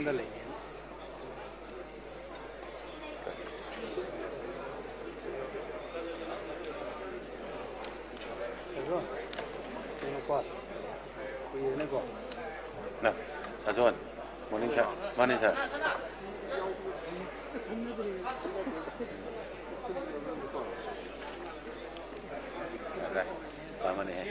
No, that's one. Morning, sir. Morning, sir. Okay. Samani hai.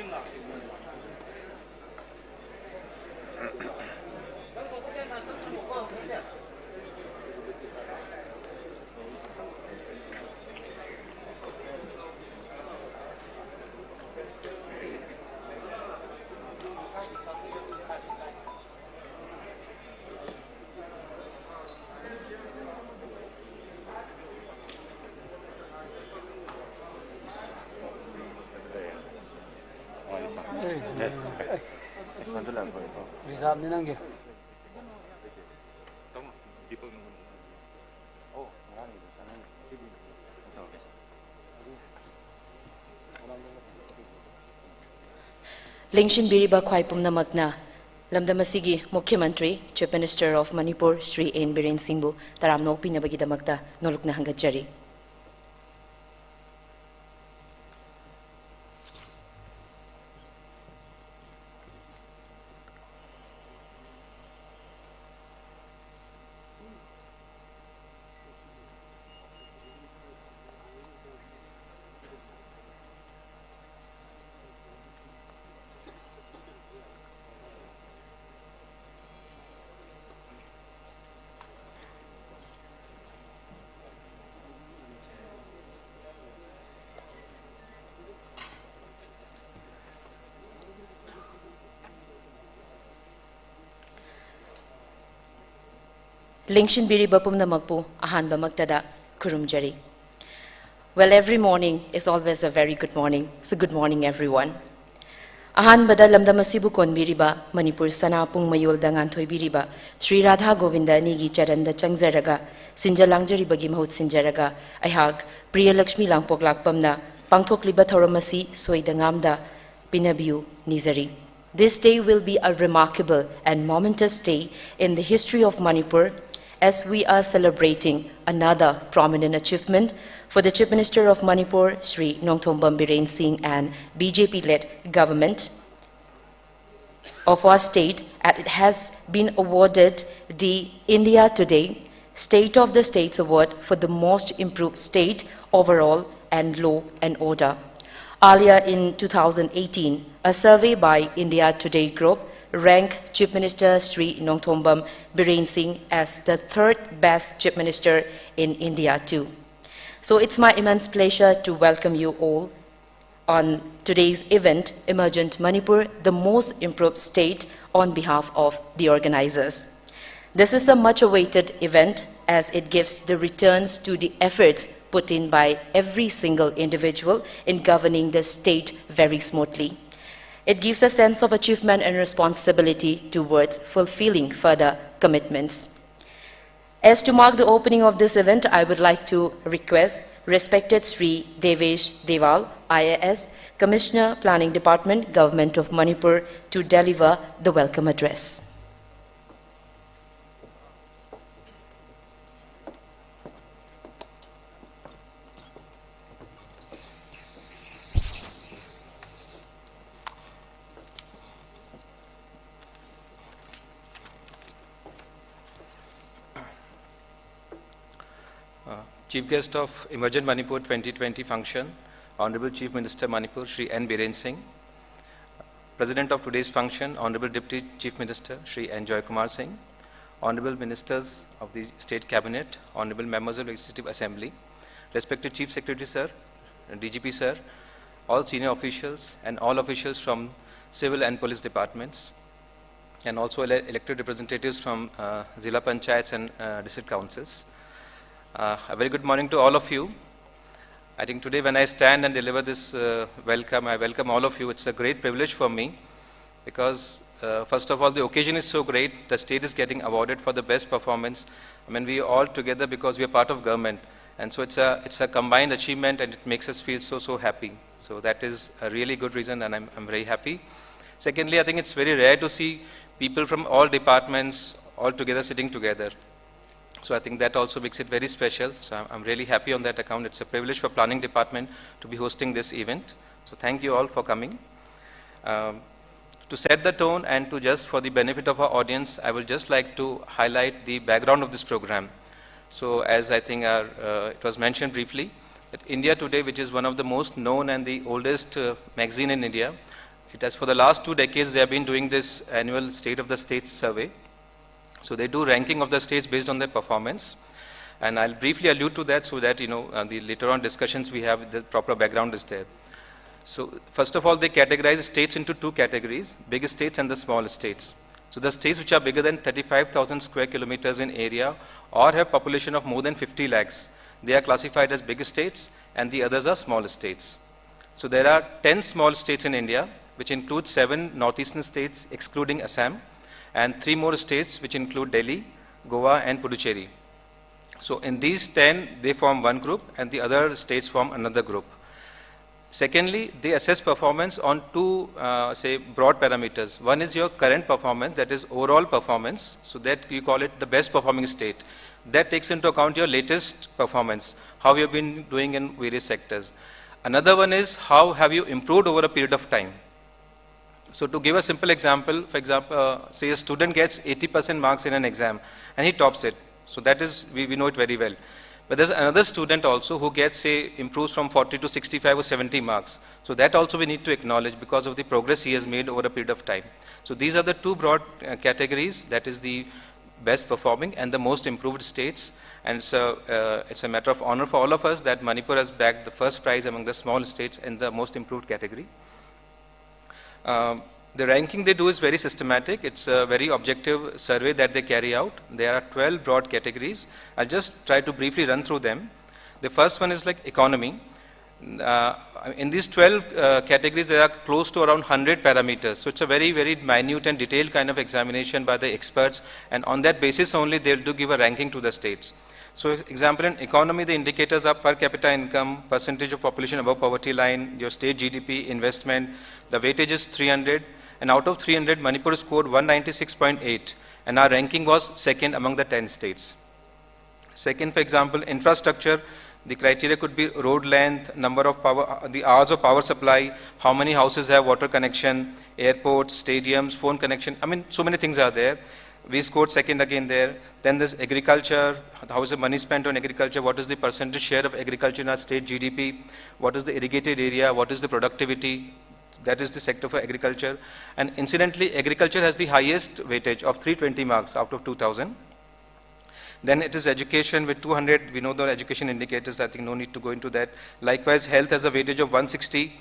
Lengshin Biriba Khwai Pumnamakna, Lamdamasigi, Mukhya Mantri, Chief Minister of Manipur, Sri N. Biren Singh, Taram Nok Pinabagidamakta, Nolokna Hangachari. Lengshin Biriba Pumnamakpu, Ahanba Maktada, Kurumjari. Well, every morning is always a very good morning, so good morning, everyone. Ahanbada Lamdamasibu Konbiriba, Manipur Sanapung Mayul Danganthoi Biriba, Sri Radha Govinda Nigi Charanda Changzaraga, Sinjalangjari Bagi Mahut Sinjaraga, Ahag, Priya Lakshmi Langpok Lakpamna, Pangthok Liba Thoramasi, Soidangamda, Pinabiu, Nizari. This day will be a remarkable and momentous day in the history of Manipur, as we are celebrating another prominent achievement for the Chief Minister of Manipur, Sri Nongthombam Biren Singh, and BJP-led government of our state, and it has been awarded the India Today State of the States Award for the most improved state overall and law and order. Earlier in 2018, a survey by India Today Group ranked Chief Minister Sri Nongthombam Biren Singh as the third best Chief Minister in India too. So it's my immense pleasure to welcome you all on today's event, Emergent Manipur, the most improved state, on behalf of the organizers. This is a much-awaited event as it gives the returns to the efforts put in by every single individual in governing the state very smoothly. It gives a sense of achievement and responsibility towards fulfilling further commitments. As to mark the opening of this event, I would like to request respected Sri Devesh Deval, IAS, Commissioner, Planning Department, Government of Manipur, to deliver the welcome address. Chief Guest of Emergent Manipur 2020 function, Honorable Chief Minister Manipur, Sri N. Biren Singh. President of today's function, Honorable Deputy Chief Minister, Sri N. Joy Kumar Singh. Honorable Ministers of the State Cabinet, Honorable Members of Legislative Assembly, respected Chief Secretary Sir, DGP Sir, all senior officials and all officials from civil and police departments, and also elected representatives from Zilla Panchayats and district councils. A very good morning to all of you. I think today when I stand and deliver this welcome, I welcome all of you. It's a great privilege for me because first of all, the occasion is so great. The state is getting awarded for the best performance. I mean, we all together because we are part of government. And so it's a combined achievement and it makes us feel so happy. So that is a really good reason and I'm very happy. Secondly, I think it's very rare to see people from all departments all together sitting together. So I think that also makes it very special. So I'm really happy on that account. It's a privilege for planning department to be hosting this event. So thank you all for coming. To set the tone and to just for the benefit of our audience, I would just like to highlight the background of this program. So as I think it was mentioned briefly, that India Today, which is one of the most known and the oldest magazine in India, it has for the last 2 decades, they have been doing this annual State of the States survey. So they do ranking of the states based on their performance. And I'll briefly allude to that so that, the later on discussions we have, the proper background is there. So first of all, they categorize states into 2 categories, big states and the small states. So the states which are bigger than 35,000 square kilometers in area or have population of more than 50 lakhs, they are classified as big states and the others are small states. So there are 10 small states in India, which include 7 northeastern states excluding Assam, and 3 more states which include Delhi, Goa and Puducherry. So in these 10, they form one group and the other states form another group. Secondly, they assess performance on 2, broad parameters. One is your current performance, that is overall performance, so that you call it the best performing state. That takes into account your latest performance, how you have been doing in various sectors. Another one is how have you improved over a period of time. So to give a simple example, for example, say a student gets 80% marks in an exam and he tops it. So that is, we know it very well. But there's another student also who gets, say, improves from 40 to 65 or 70 marks. So that also we need to acknowledge because of the progress he has made over a period of time. So these are the 2 broad categories, that is the best performing and the most improved states. And it's a matter of honor for all of us that Manipur has bagged the first prize among the small states in the most improved category. The ranking they do is very systematic. It's a very objective survey that they carry out. There are 12 broad categories. I'll just try to briefly run through them. The first one is like economy. In these 12 categories, there are close to around 100 parameters. So it's a very, very minute and detailed kind of examination by the experts. And on that basis only, they'll do give a ranking to the states. So example, in economy, the indicators are per capita income, percentage of population above poverty line, your state GDP, investment. The weightage is 300. And out of 300, Manipur scored 196.8. And our ranking was second among the 10 states. Second, for example, infrastructure. The criteria could be road length, number of power, the hours of power supply, how many houses have water connection, airports, stadiums, phone connection. I mean, so many things are there. We scored second again there. Then there's agriculture. How is the money spent on agriculture? What is the percentage share of agriculture in our state GDP? What is the irrigated area? What is the productivity? That is the sector for agriculture. And incidentally, agriculture has the highest weightage of 320 marks out of 2,000. Then it is education with 200. We know the education indicators. I think no need to go into that. Likewise, health has a weightage of 160.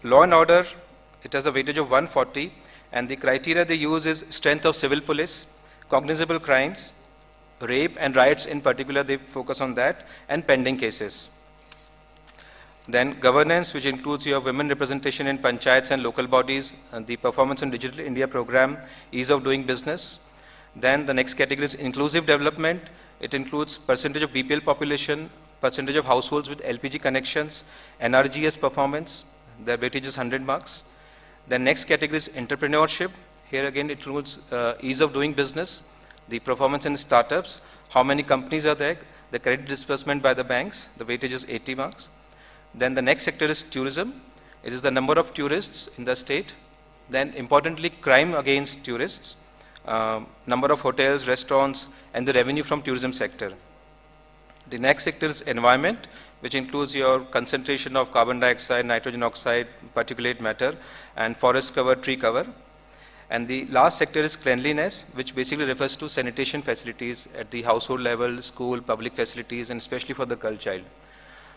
Law and order, it has a weightage of 140. And the criteria they use is strength of civil police, cognizable crimes, rape and riots in particular, they focus on that, and pending cases. Then governance, which includes your women representation in panchayats and local bodies, and the performance in Digital India program, ease of doing business. Then the next category is inclusive development. It includes percentage of BPL population, percentage of households with LPG connections, NRGS performance. The weightage is 100 marks. The next category is entrepreneurship. Here again it includes ease of doing business, the performance in startups, how many companies are there, the credit disbursement by the banks, the weightage is 80 marks. Then the next sector is tourism. It is the number of tourists in the state. Then importantly, crime against tourists, number of hotels, restaurants, and the revenue from tourism sector. The next sector is environment, which includes your concentration of carbon dioxide, nitrogen oxide, particulate matter, and forest cover, tree cover. And the last sector is cleanliness, which basically refers to sanitation facilities at the household level, school, public facilities, and especially for the girl child.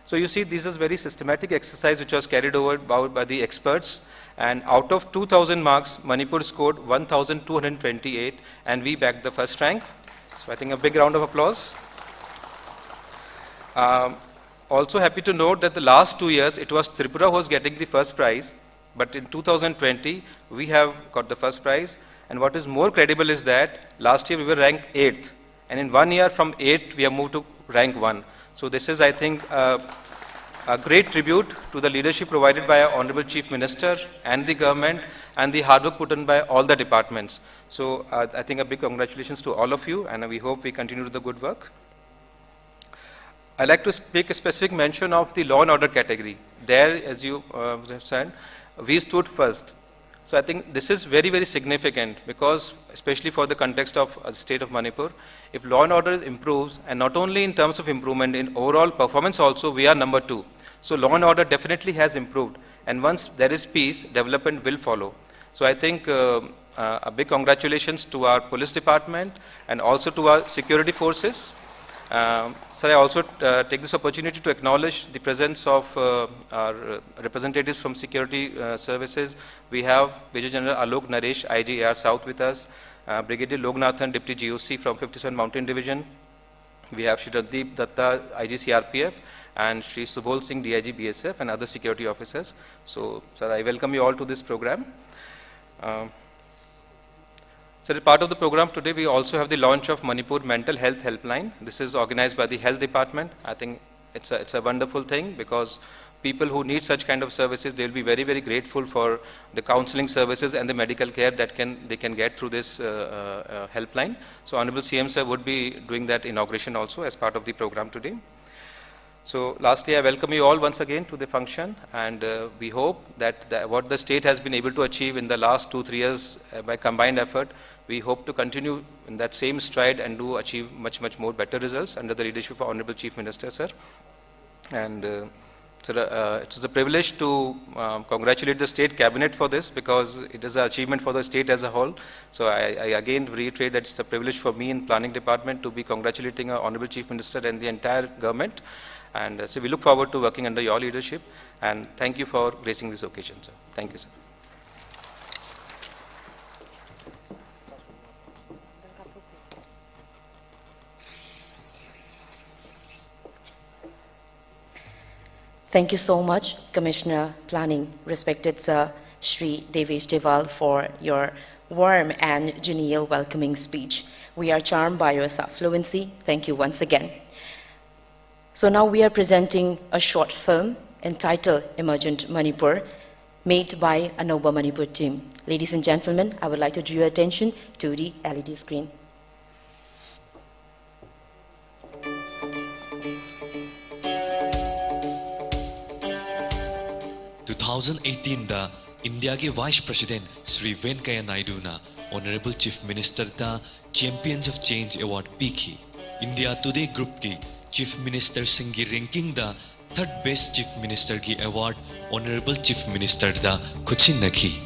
So you see, this is very systematic exercise which was carried over by the experts. And out of 2,000 marks, Manipur scored 1,228, and we bagged the first rank. So I think a big round of applause. Also happy to note that the last 2 years, it was Tripura who was getting the first prize. But in 2020, we have got the first prize. And what is more credible is that last year we were ranked 8th. And in 1 year from 8th, we have moved to rank 1. So this is, I think, a great tribute to the leadership provided by our Honorable Chief Minister and the government and the hard work put in by all the departments. So I think a big congratulations to all of you, and we hope we continue the good work. I'd like to make a specific mention of the law and order category. There, as you have said, we stood first. So I think this is very, very significant because, especially for the context of the state of Manipur, if law and order improves, and not only in terms of improvement, in overall performance also, we are number 2. So law and order definitely has improved. And once there is peace, development will follow. So I think a big congratulations to our police department and also to our security forces. Sir, I also take this opportunity to acknowledge the presence of our representatives from security services. We have Major General Alok Naresh, IGAR South with us, Brigadier Lognathan, Deputy GOC from 57 Mountain Division. We have Shri Randeep Datta, IG CRPF, and Shri Subhol Singh, DIG BSF, and other security officers. So, sir, I welcome you all to this program. So, as part of the program today, we also have the launch of Manipur Mental Health Helpline. This is organized by the Health Department. I think it's a wonderful thing because people who need such kind of services, they will be very, very grateful for the counseling services and the medical care that they can get through this helpline. So, Honorable CM Sir would be doing that inauguration also as part of the program today. So, lastly, I welcome you all once again to the function, and we hope that what the state has been able to achieve in the last 2-3 years by combined effort, we hope to continue in that same stride and achieve much, much more better results under the leadership of Honorable Chief Minister, sir. And it's a privilege to congratulate the state cabinet for this because it is an achievement for the state as a whole. So I again reiterate that it's a privilege for me in planning department to be congratulating our Honorable Chief Minister and the entire government. And so we look forward to working under your leadership. And thank you for gracing this occasion, sir. Thank you, sir. Thank you so much, Commissioner Planning, respected Sir Shri Devesh Deval, for your warm and genial welcoming speech. We are charmed by your fluency. Thank you once again. So now we are presenting a short film entitled Emergent Manipur, made by a Nova Manipur team. Ladies and gentlemen, I would like to draw your attention to the LED screen. 2018 da India ke Vice President Sri Venkaiah Naidu na Honorable Chief Minister da Champions of Change Award piki. India Today Group ki Chief Minister Singhi ranking da Third Best Chief Minister ki award Honorable Chief Minister da KhutSem nakhi.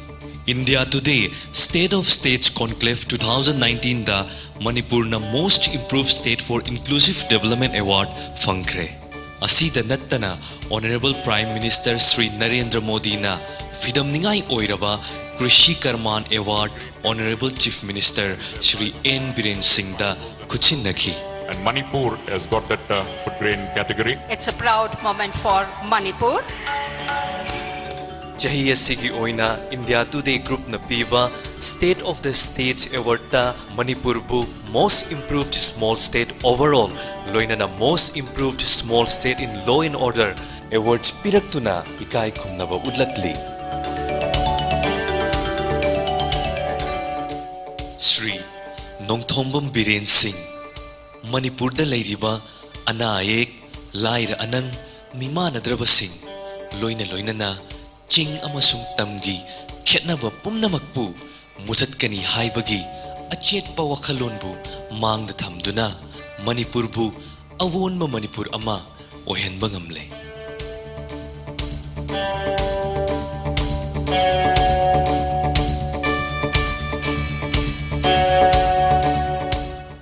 India Today State of States Conclave 2019 da Manipur na Most Improved State for Inclusive Development Award fangkre. Asida nattana Honorable Prime Minister Sri Narendra Modi na Fidam Ningai Oiraba Krishi Karman Award Honorable Chief Minister Sri N. Biren Singh da KhutSem nakhi. And Manipur has got that food grain category. It's a proud moment for Manipur. Chahi asigi oina India Today Group na piba State of the States Award ta Manipur bu Most Improved Small State overall loina na Most Improved Small State in Law and Order awards piraktuna ikai khumnaba udlatli. Sri Nongthombam Biren Singh Manipur da leiriba ana ayek lair anang mimanadraba sing loina loina na ching amasung tamgi khetnaba pumnamakpu muthatkani haibagi achetpa wakhalonbu mangda thamduna Manipur bu awonma Manipur ama ohenba ngamle.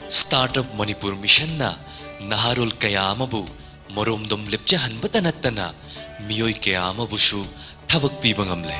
Startup Manipur Mission na naharol kaya amabu maromdom lepchahan batanattana miyoi kaya amabusu thabak piba ngamle.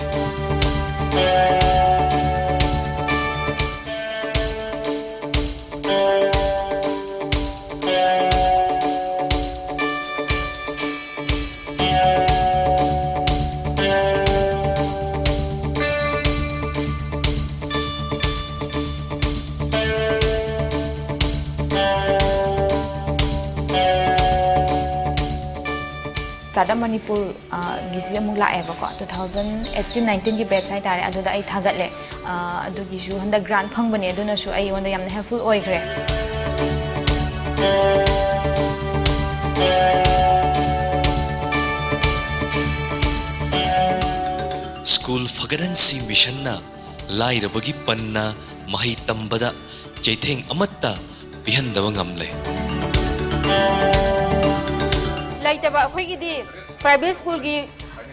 Start up Manipur ꯒꯤꯁꯤ ꯑꯃꯨꯛ ꯂꯥꯛꯑꯦꯕꯀꯣ 2018-19 ꯒꯤ batch ꯍꯥꯏꯇꯥꯔꯦ ꯑꯗꯨꯗ ꯑꯩ ꯊꯥꯒꯠꯂꯦ ꯑꯗꯨꯒꯤꯁꯨ ꯍꯟꯗꯛ ꯒ꯭ꯔꯥꯟꯠ ꯐꯪꯕꯅꯦ ꯑꯗꯨꯅꯁꯨ ꯑꯩꯉꯣꯟꯗ ꯌꯥꯝꯅ ꯍꯦꯜꯞꯐꯨꯜ ꯑꯣꯏꯈ꯭ꯔꯦ School Fagaransi Missionna Lairabagi Panna Mahi Tambada Jaitheng Amatta Bihandava Ngamle Laitaba akhoi private school gi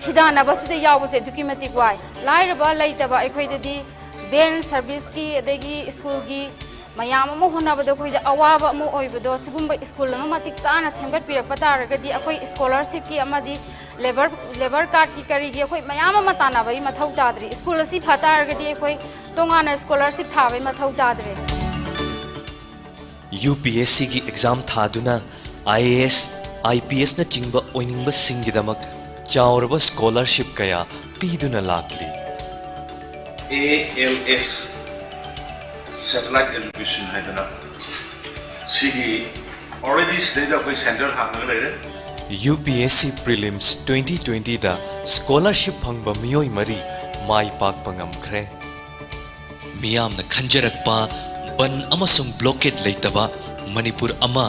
hidana basida yawbase educative wai lairaba laitaba akhoi di van service ki adagi school gi mayam mo honabada khoi da awaba mo oibado sigumba school ma matik sana semgat pirak pataragadi akhoi scholarship ki amadi labor card ki kari gi akhoi mayam ma tana bai mathau tadri school asi phataragadi akhoi tongana scholarship thabai mathau tadre UPSC gi exam thaduna IAS IPS na chingba oiningba singgidamak chauraba scholarship kaya piduna lakli ALS satellite education haidana sigi already stage of center hangna lere UPSC prelims 2020 da scholarship phangba miyoi mari mai pak pangam khre miyam na khanjarakpa ban amasung blockade leitaba Manipur ama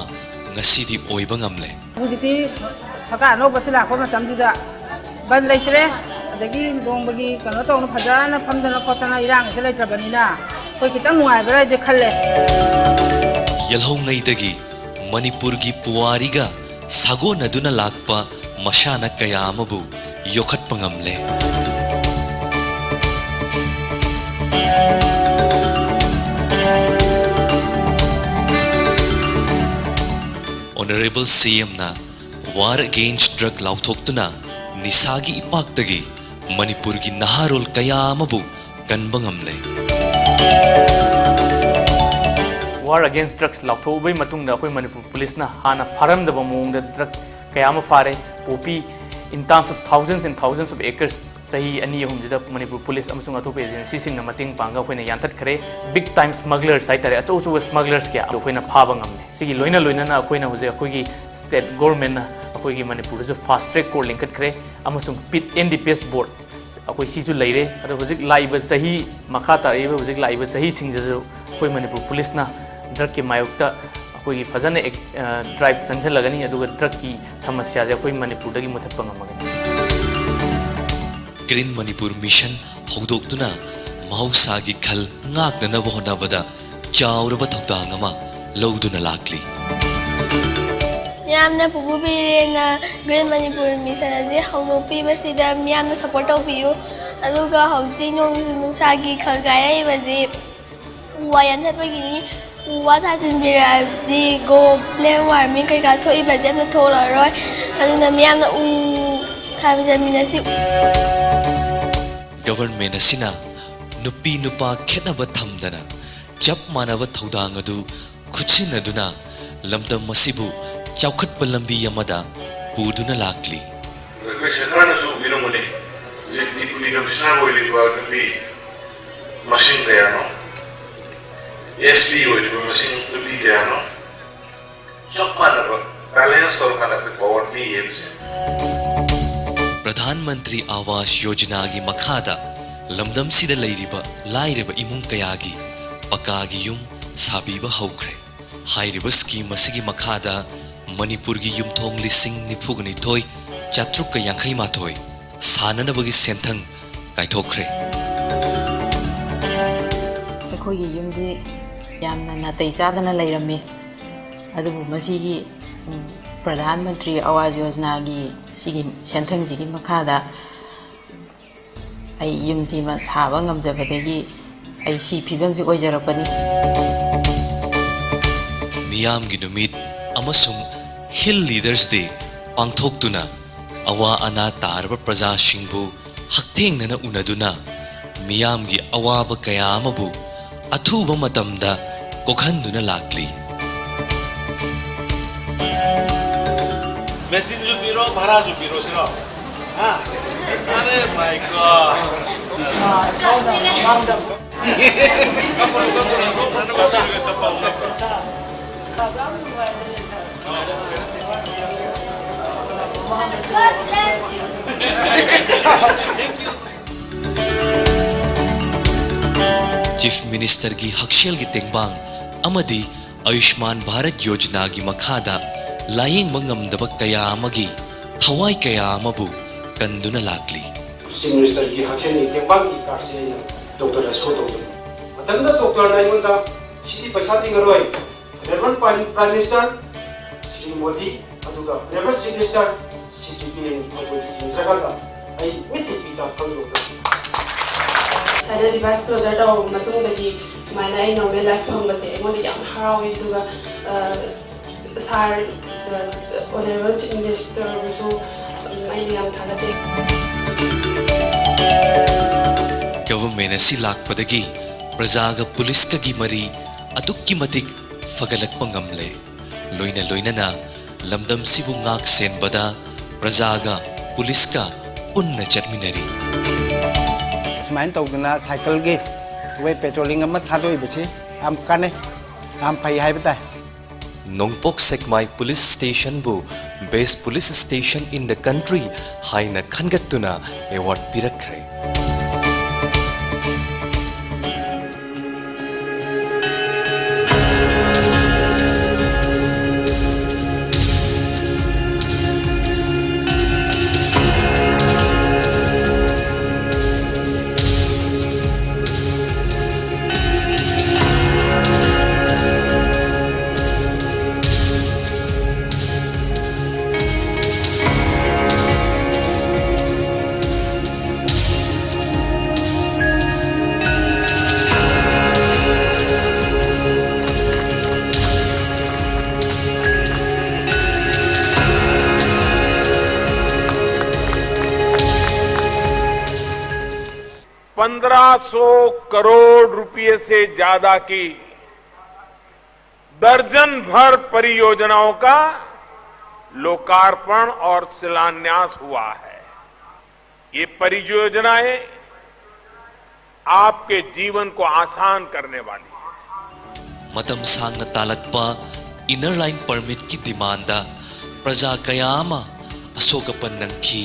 ngasidi oiba ngamle Bujiti thaka no basila ko matam jida ban leitre adagi dongbagi kano to no phajana phamdana khotana irang se leitrabanina koi kitang nuai bara de khalle yalhong ngai dagi Manipur gi puwari ga sago naduna lakpa mashana kaya amabu yokhat pangamle Honorable CM na war against drug lauthokuna nisagi ipaktagi Manipur gi naharol kaya amabu kanbangamle war against drugs lauthobei matungda akoi Manipur police na hana pharamdaba mongda drug kaya ama fare popi in terms of thousands and thousands of acres sahi ani humjida Manipur police amasung athope agency sing na mating panga koina yantat khare big time smugglers sai tare acho acho smugglers kya koina phaba ngamne sigi loina na koina hoje akoi gi state government na akoi gi Manipur je fast track court link khare amasung pit NDPS board akoi si ju leire ado hoje laiba sahi makha tare hoje laiba sahi singja akoi Manipur police na drug ki mayukta akoi gi fajana drive chanjal lagani aduga drug ki samasya je akoi Manipur dagi muthat pangam Green Manipur Mission hongdoktuna mahusagi khal ngakdana honabada chauraba thokdangama loduna lakli Miyamna pupu birena Green Manipur Mission ase hongdopi basida miyamna support tawbiyu aduga hauji nungsagi khal gairai baji wayan thabagini wa tha jinbira di go plan warming kai ka thoi baje na thola roi aduna miyamna thabijamina si Government asina nupi nupa khenaba thamdana chap manaba thodang adu khutsin aduna lamdam masibu chaukhatpa lambi yamada puduna lakli Requestionana su binomone jeti kuni commissioner oili ba nupi machine kaya no SP oili ba machine nupi kaya no chapana ba balance or kana power ni yemse Pradhan Mantri Awas Yojana gi makhada lamdam sida leiriba lairiba imung kayagi pakagi yum sabiba haukhre hairiba scheme asigi makhada Manipur gi yum thong lising nifugani thoi chatruk ka yankhai ma thoi sanana bagi senthang kaithokre akhoi gi yum ji yamna na tai sadana leirami adubu masigi Pradhan Mantri Awas Yojana gi sigi senthang ji gi makhada ai yum ji ma saba ngamjabadagi ai si phibam ji oijarapani miyam gi numit amasung Hill Leaders Day pangthoktuna awa ana tarba praja singbu haktengnana unaduna miyam gi awaba kaya amabu athuba matamda kokhanduna lakli Message ju biro, bhara ju biro sino. Ha? Are my God. Chief minister की हक्सेल की तेंबांग अमदी आयुष्मान भारत योजना की मखादा लायेंग मंगमदब कया अमगी थवाई कया अमबु कंदुना लाकली chief minister की हक्सेल की तेंबांग की कारसे doctor सो तो मतंदा डॉक्टर नाइंदा सिटी पैसा तिंगरोय रेवन प्राइम मिनिस्टर श्री मोदी अदुगा रेवन चीफ मिनिस्टर CPN अदुगी जगदा आई मिति पिता फंगो साइड डिवाइस क्लोजर तो मतुंगदगी माइना आई नॉर्मल लाइफ फंगबसे मोदे याम हारावी दुगा सार ऑनरेबल चीफ मिनिस्टर बिसु आई याम थागते गवर्नमेंट असि लाकपदगी प्रजागा पुलिस का की मरी अदुक्की मतिक फगलकप ngamle लोइना लोइना लमदम सिबु ngak senbada प्रजागा पुलिस का पुन्न चटमिनरी सुमाइन तौदना साइकिल की वे पेट्रोलिंग अमा थादोई बछि आम काने आम फै हाइबता नोंगपोक सेकमाई पुलिस स्टेशन बु best police station in the country हाइना खनगतुना अवार्ड पिरखरे करोड़ रुपए से ज्यादा की दर्जन भर परियोजनाओं का लोकार्पण और शिलान्यास हुआ है। ये परियोजनाएं आपके जीवन को आसान करने वाली है। मतम सांग तालकपा इनर लाइन परमिट की डिमांड प्रजा कयामा अशोकपन नंखी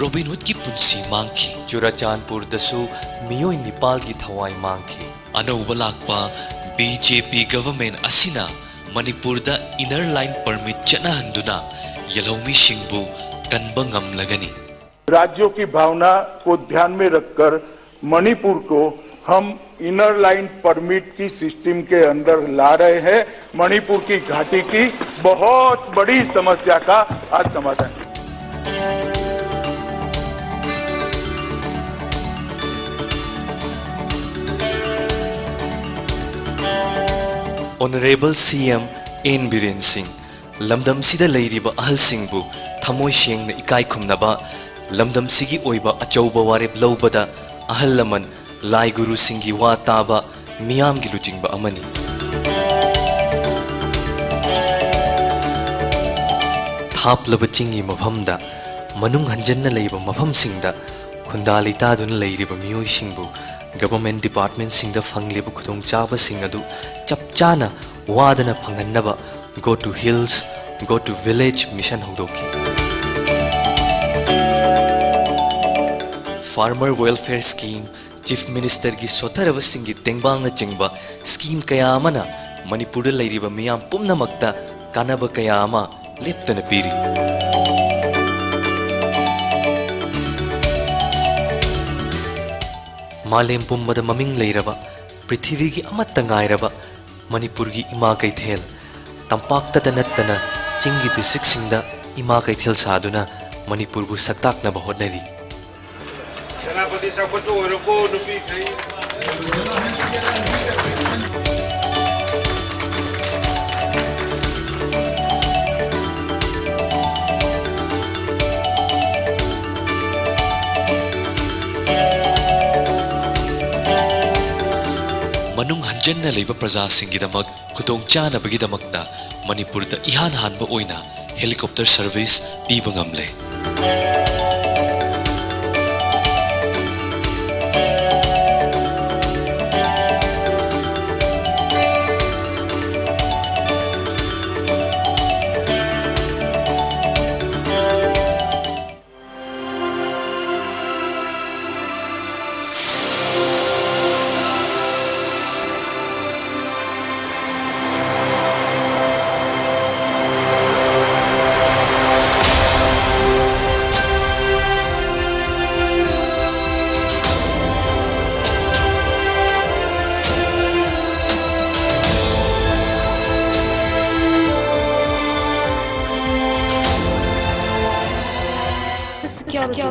रोबिन हुड की पुंसी मांगखी चुराचांदपुर दसु मियोई निपाल की थवाई मांगखी अनौब लाकपा बीजेपी गवर्नमेंट असिना मणिपुर दा इनर लाइन परमिट चनहंदुना यलौमी सिंहबु कनबा ngamlagani राज्यों की भावना को ध्यान में रखकर मणिपुर को हम इनर लाइन परमिट की सिस्टम के अंदर ला रहे हैं। मणिपुर की घाटी की बहुत बड़ी समस्या का आज समाधान। Honourable CM N Biren Singh लमदम सिदा लेरिबा अहल सिंहबु थमोय सेंगना इकाई खुमनबा लमदम सिगी ओइबा अचौबा वारेब लौबदा अहल लमन लाई गुरु सिंगी वा ताबा मियाम गी लुचिंगबा अमनी थापलबा चिंगी मफमदा मनुंग हंजन्ना लेइबा मफम सिंगदा खुंदाली तादुना लेरिबा मियोय सिंहबु गवर्नमेंट डिपार्टमेंट सिंह दा फंगलेबा खुदोंग चाबा सिंह अदु चपचाना वादना फंगन्नबा go to hills go to village mission होदोकी farmer welfare scheme chief minister की सोथरब सिंह की तेंबांग चिंगबा स्कीम कयामना मणिपुर लेरिबा मियाम पुमनमक्ता कानब कयामा लेप्तन पीरी मालेम पुम्मद ममिंग लेरबा पृथ्वी की अमत्त गायरबा मणिपुर की इमा कैथेल तंपाक्तत नत्तना चिंगी डिस्ट्रिक्ट सिंगदा इमा कैथेल सादुना मणिपुर बु सक्ताकना होटनरी सेनापति सापटो ओरको नुपी खई मनुंग हंजन्ना लेबा प्रजा सिंगिदमक खुतोंग चानबगिदमक्ता मणिपुर दा इहान हानबा ओइना हेलीकॉप्टर सर्विस पीबा ngamle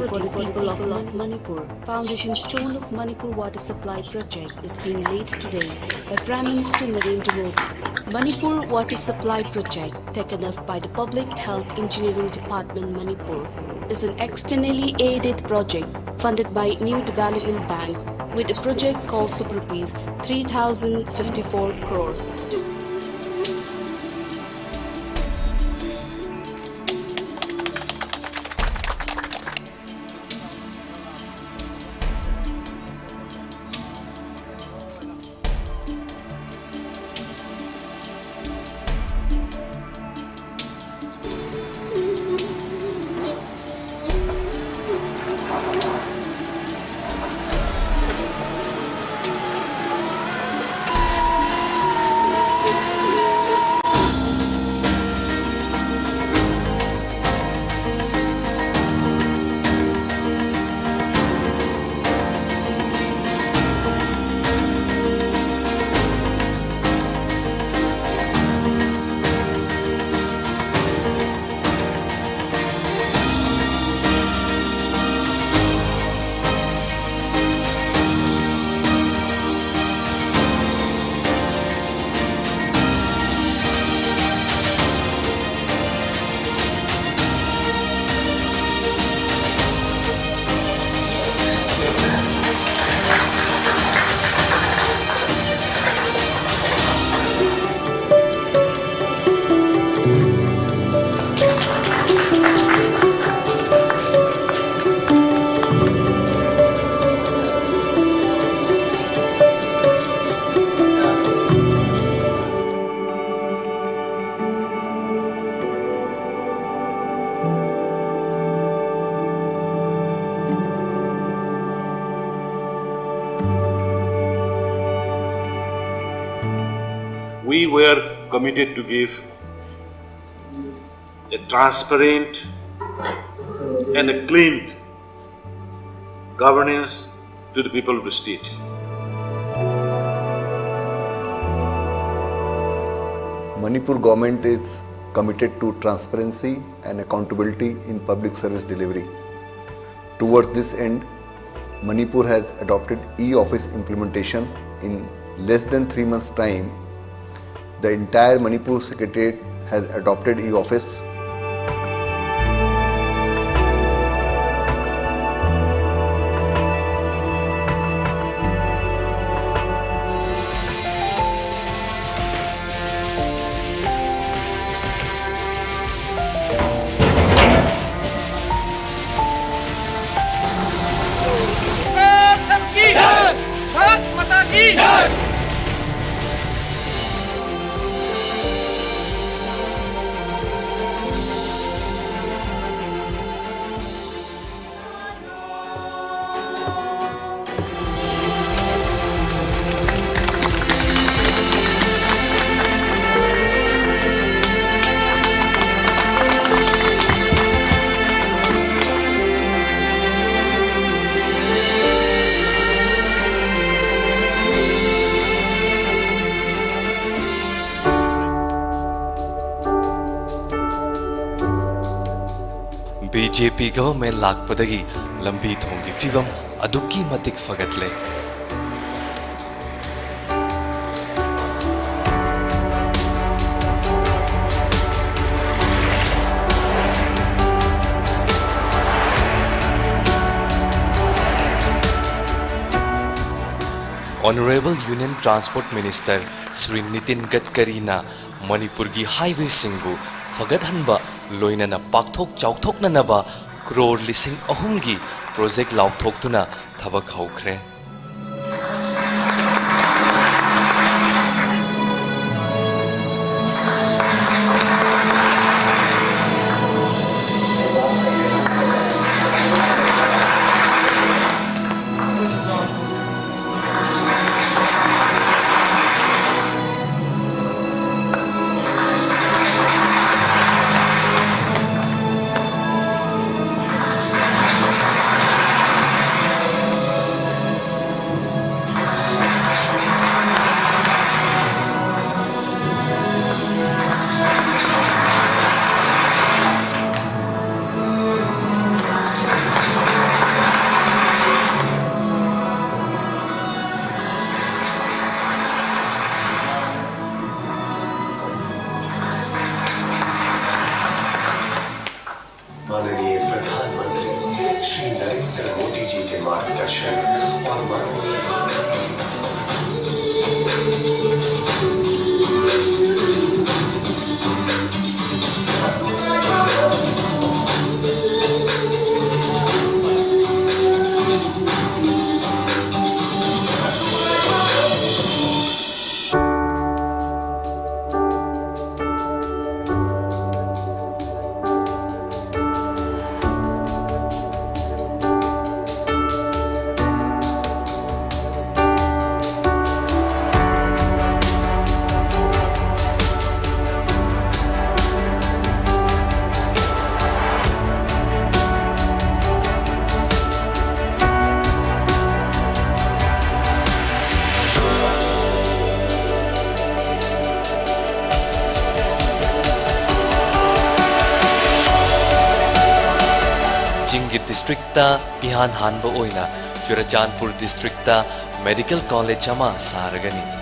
for the people of Manipur. Foundation Stone of Manipur Water Supply Project is being laid today by Prime Minister Narendra Modi. Manipur Water Supply Project, taken up by the Public Health Engineering Department Manipur, is an externally aided project funded by New Development Bank with a project cost of rupees 3,054 crore. We were committed to give a transparent and a clean governance to the people of the state. Manipur government is committed to transparency and accountability in public service delivery. Towards this end, Manipur has adopted e-office implementation in less than 3 months' time. The entire Manipur Secretariat has adopted e-office. BJP government lakpadagi lambi thongi fibam aduki matik fagatle. Honorable Union Transport Minister Sri Nitin Gadkari na Manipur gi highway singbu fagadhanba loinana pakthok chauthok na naba crore lising ahumgi project lauthok tuna thabak haukhre. Jinggi districta ihan hanba oina Churachandpur districta medical college ama saragani.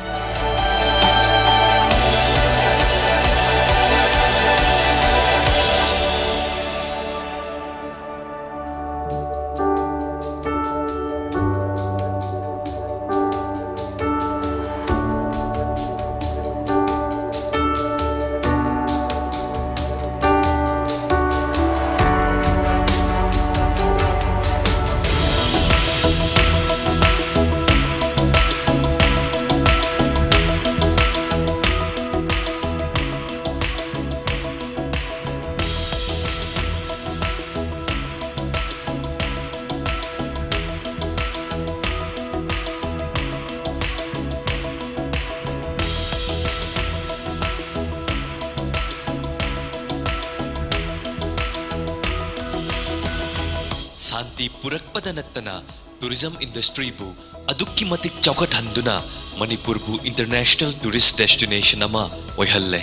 Santi purakpada nattana tourism industry bu adukki matik chaukat-handuna Manipur bu international tourist destination ama oihalle.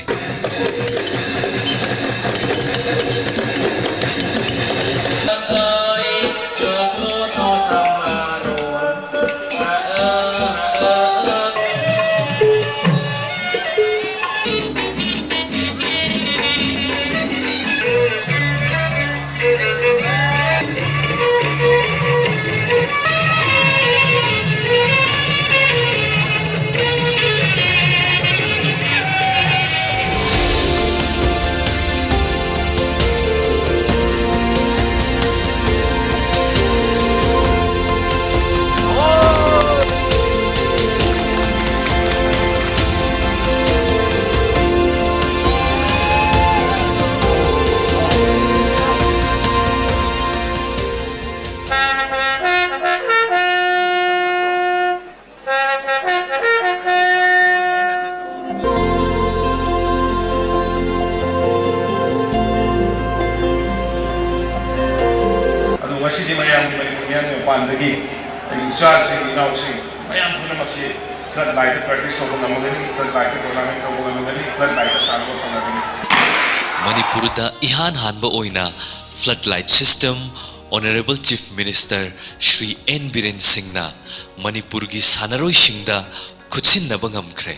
Masih mayang di Manipurian pandegi, ikhlas inausi, mayang punya masih flood light practice so pun namanya flood light tournament so pun namanya flood light salu so namanya. Manipur da ihan hanba oina floodlight system Honorable Chief Minister Shri N Biren Singh na Manipur gi sanaroi singda khutsin na bangamkhre.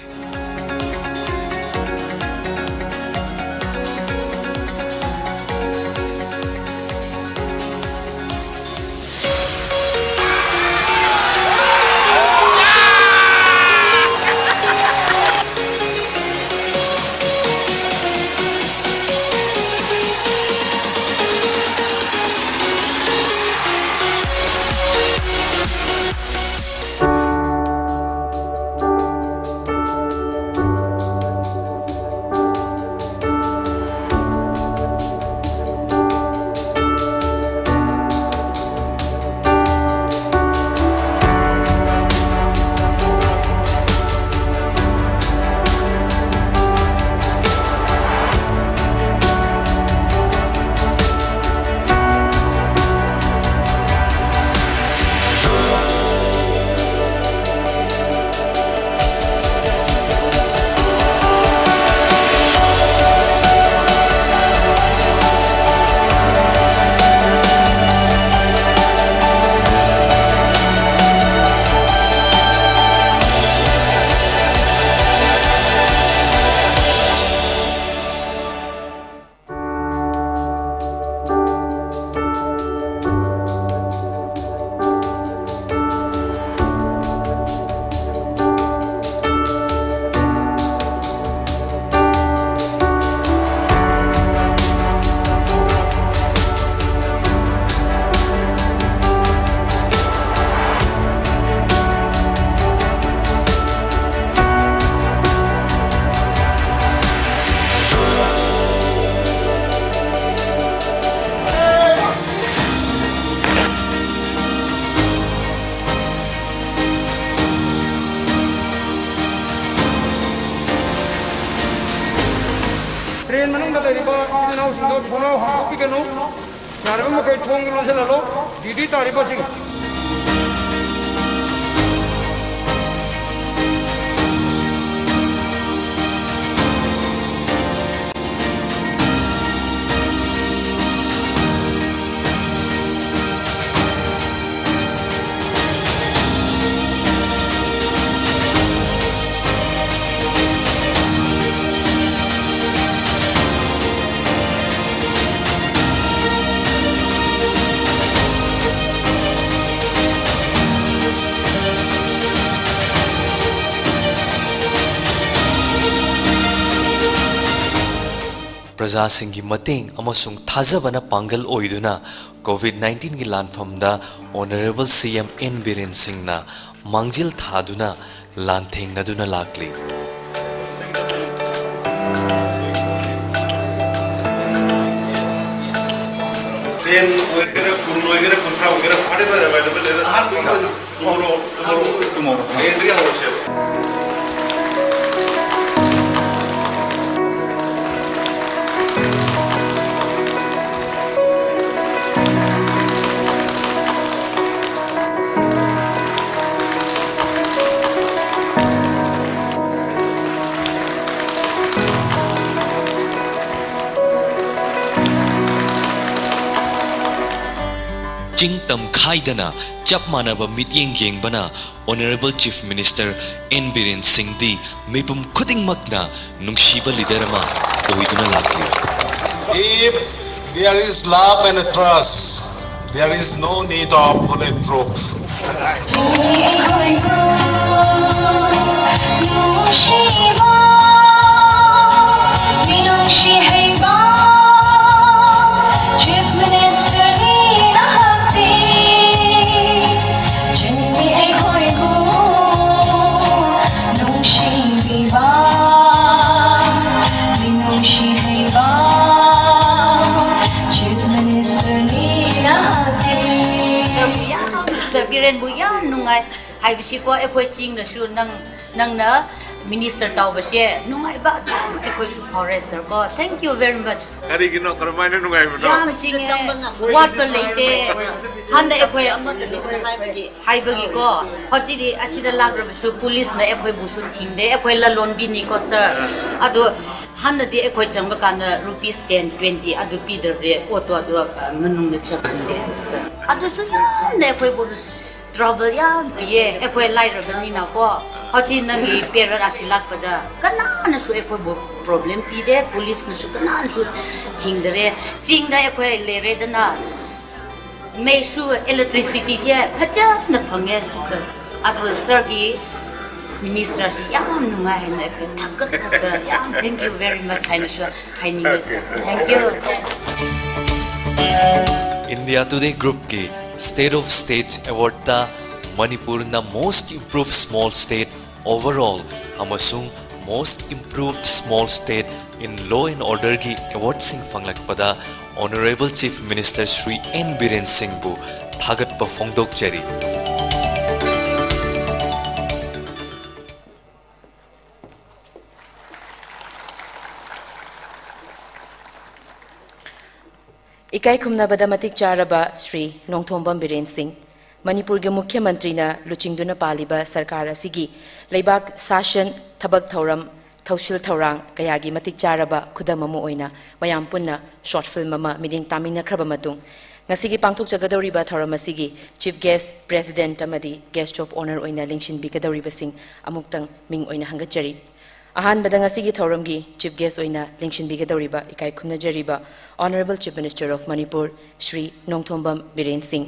Train manung da riba inau sindo thono ha pi kenu yarba ma kai thong lo se lalo didi tariba sing प्रजासिंगी मतेंग अमसुंग थाजबना पांगल ओइदुना कोविड-19 की लानफमदा honourable CM N Biren Singh ना मांगजिल थादुना लांथेंगदुना लाकली Then we're gonna control, we're gonna whatever available in the tomorrow. Entry hours. चिंगतम खाइदना चप मानब मित्येंग येंगबना honourable chief minister N Biren Singh दी मिपुम खुदिंगमकना नुंगशीबा लीडर अमा ओइदुना लाकली If there is love and trust, there is no need of bulletproof. Chief Minister Biren bu ya nungai hai bisi ko ekoi ching na shu nang na minister taw ba she nungai ba ekoi shu forester ko thank you very much Hari gino karmai na nungai mo. ya ching what ba leite handa ekoi hai bagi ko hoji di asida lag ra shu police na ekoi bu shu thingde ekoi la lon bi ni ko sir adu handa di ekoi chang ba kan rupees 10 20 adu pi der re auto adu nganung de chakande sir adu shu na ekoi bu trouble ya biye ekoi lai ra bani na ko hoji nangi pera asilak pada kana na su ekoi bo problem pi de police na su kana su thingdare chingda ekoi le re da na make sure electricity she phaja na phange sir adu sir gi minister si yam nunga hai na ekoi thakkat na sir yam thank you very much hai na sir hai ni sir thank you India Today Group की State of States Award ता Manipur na Most Improved Small State Overall amasung Most Improved Small State in Law and Order की award sing fanglak pada Honorable Chief Minister Shri N Biren Singh bu thagat pa phongdok chari इकाई खुमनाबदा मतिक चारबा Shri Nongthombam villain Singh Manipur के मुख्यमंत्री लुचिंगदुना पालिबा सरकार असिगी लेबाक शासन थबक थौरम थौसिल थौरांग कयागी मतिक चारबा खुदम अमु ओइना मयाम पुन्ना short film अमा मिदिंग तामिनख्रबा मतुंग ngasi pangthok jagadoriba thoram asigi chief guest president amadi guest of honor oina lingshin bikadoriba sing amuktang ming oina hangachari ahan badang asigi thoram gi chief guest oina lingshin bikadoriba ikai khumna jariba honorable chief minister of manipur shri nongthombam biren singh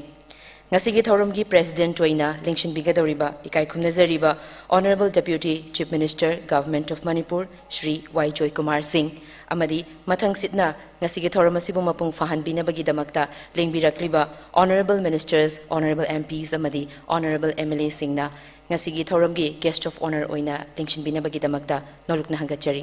ngasi thoram gi president oina lingshin bikadoriba ikai khumna jariba honorable deputy chief minister government of manipur shri y joy kumar singh amadi mathang sitna ngasi thoram asibu mapung fahan binabagi damakta lengbirakliba honorable ministers honorable MPs amadi honorable MLA singna ngasi thoram gi guest of honor oina lingshin binabagi damakta norukna hangachari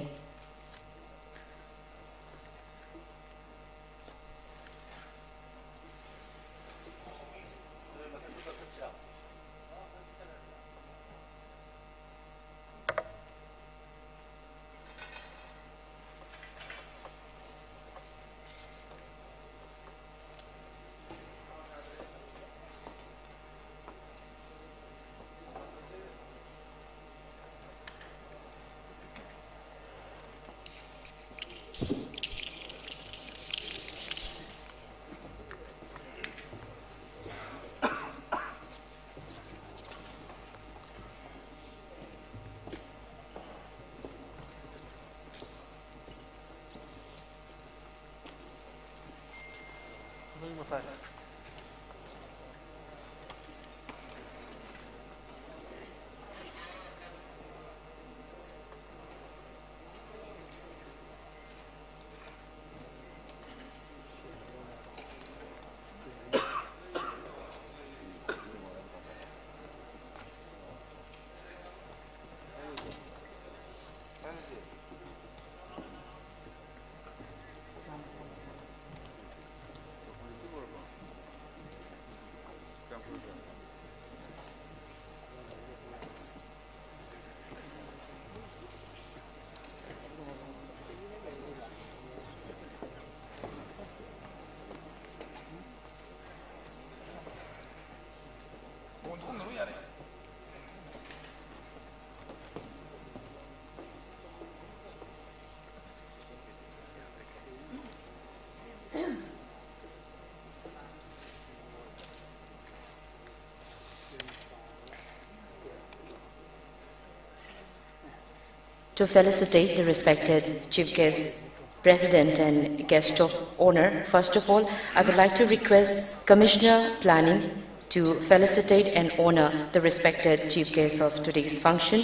to felicitate the respected Chief Guest, President and Guest of Honor. First of all, I would like to request Commissioner Planning to felicitate and honor the respected Chief Guest of today's function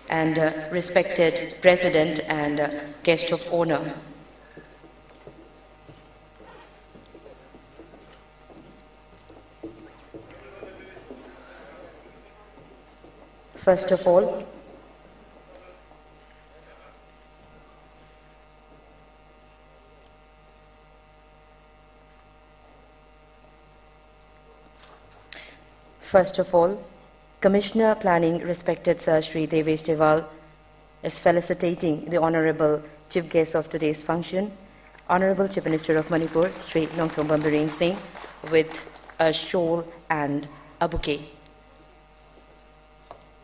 and respected President and Guest of Honor. First of all, Commissioner Planning, respected Sir Shri Devesh Deval, is felicitating the Honorable Chief Guest of today's function, Honorable Chief Minister of Manipur, Shri Nongthong Bambareen Singh, with a shawl and a bouquet.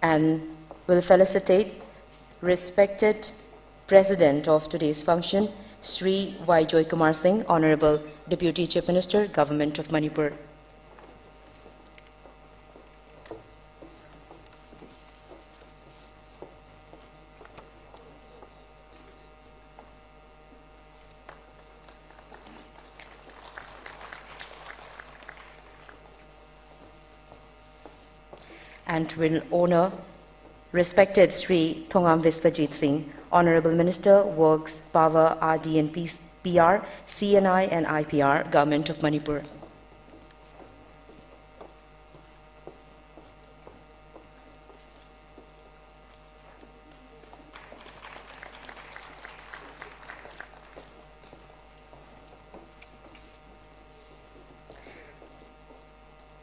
And will felicitate respected President of today's function, Shri Y. Joy Kumar Singh, Honorable Deputy Chief Minister, Government of Manipur. And will honor respected Sri Thongam Viswajit Singh, Honorable Minister, Works, Power, RD and PR, CNI and IPR, Government of Manipur.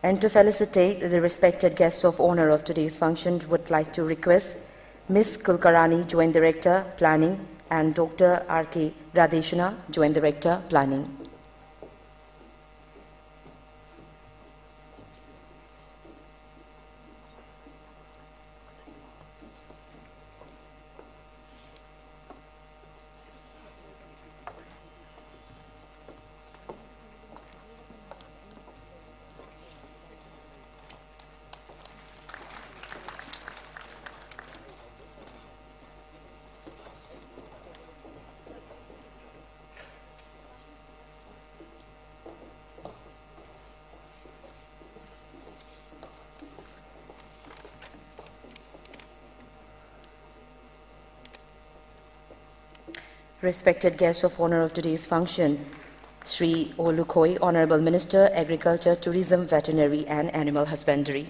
And to felicitate the respected guests of honor of today's function, would like to request Ms. Kulkarani, Joint Director, Planning, and Dr. R.K. Radeshana, Joint Director, Planning. Respected guests of honor of today's function, Sri O. Lukhoi, Honorable Minister, Agriculture, Tourism, Veterinary and Animal Husbandry.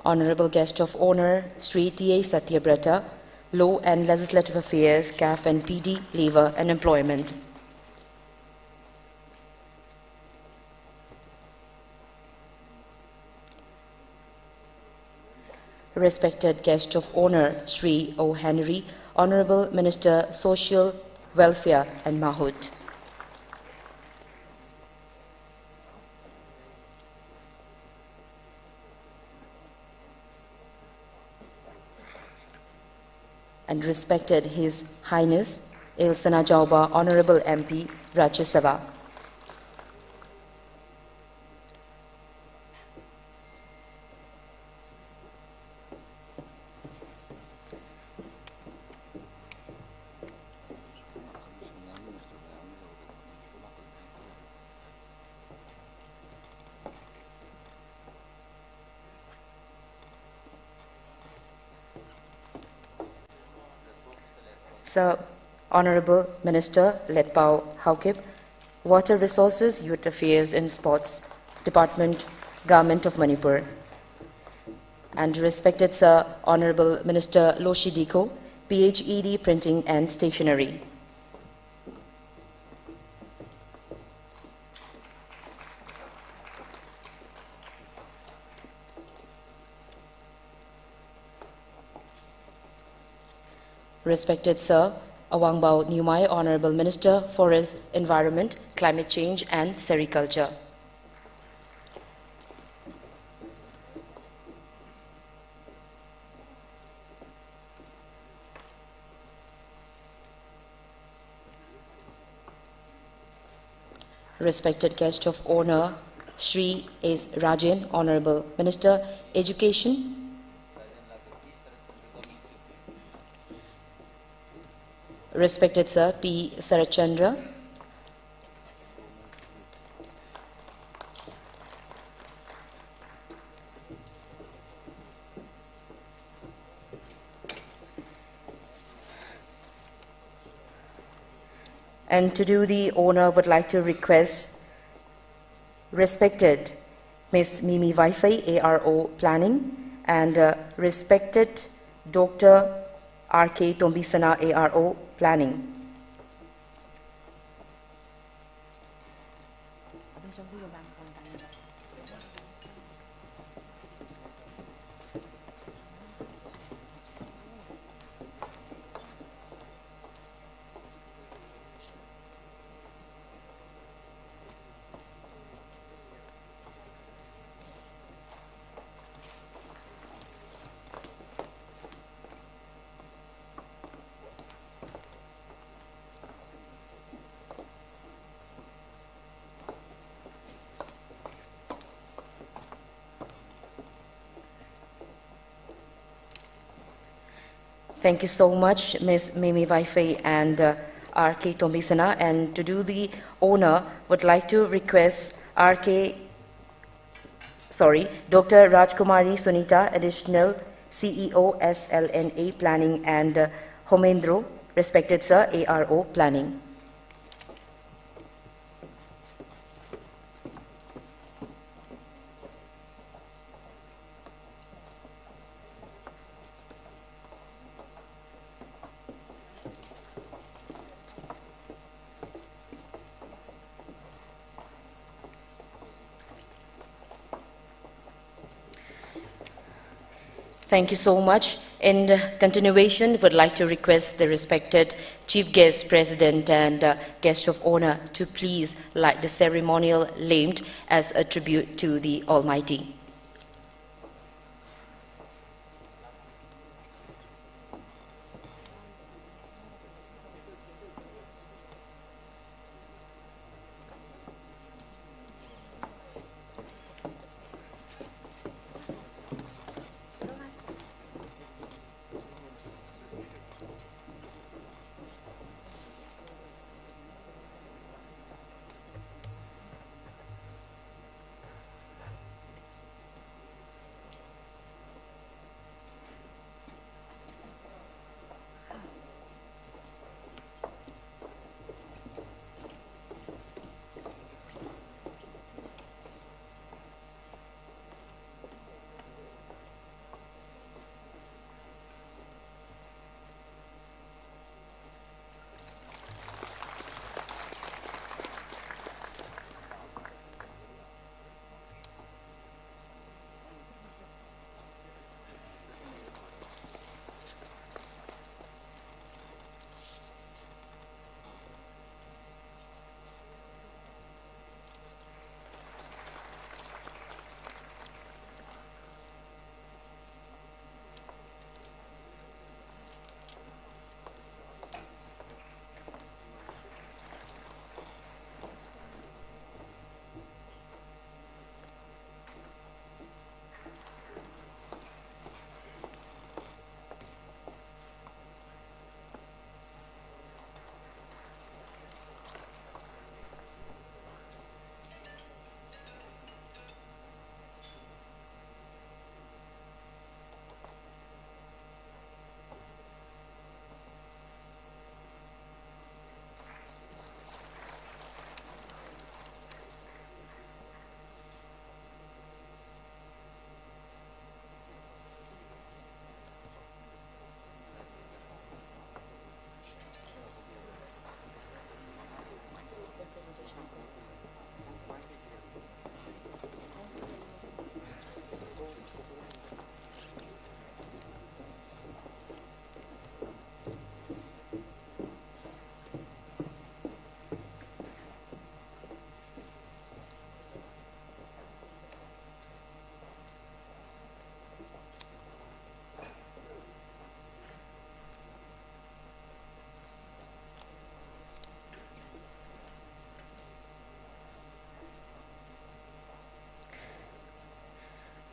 Honorable Guest of Honor, Sri T.A. Satyabrata, Law and Legislative Affairs, CAF and PD, Labor and Employment. Respected Guest of Honor, Sri O. Henry, Honorable Minister, Social Welfare and Mahut. And respected His Highness Ilsana Jauba, Honorable MP, Rajya Sabha. Sir, Honorable Minister Letpao Haukip, Water Resources, Youth Affairs and Sports Department, Government of Manipur. And respected Sir, Honorable Minister Loshi Diko, PHED Printing and Stationery. Respected Sir, Awangbao Nyumai, Honorable Minister, Forest, Environment, Climate Change and Sericulture. respected guest of honor, Shri S. Rajan, Honorable Minister, Education. Respected Sir P. Sarachandra. And to do the honor, would like to request respected Ms. Mimi Vaifai, ARO Planning, and respected Dr. R.K. Tombisana, ARO Planning. Thank you so much, Ms. Mimi Vaifai and R.K. Tombisana. And to do the honor, would like to request Dr. Rajkumari Sunita, Additional CEO, SLNA Planning, and Homendro, respected Sir, ARO Planning. Thank you so much. In continuation, would like to request the respected Chief Guest, President, and Guest of Honor to please light the ceremonial lamp as a tribute to the Almighty.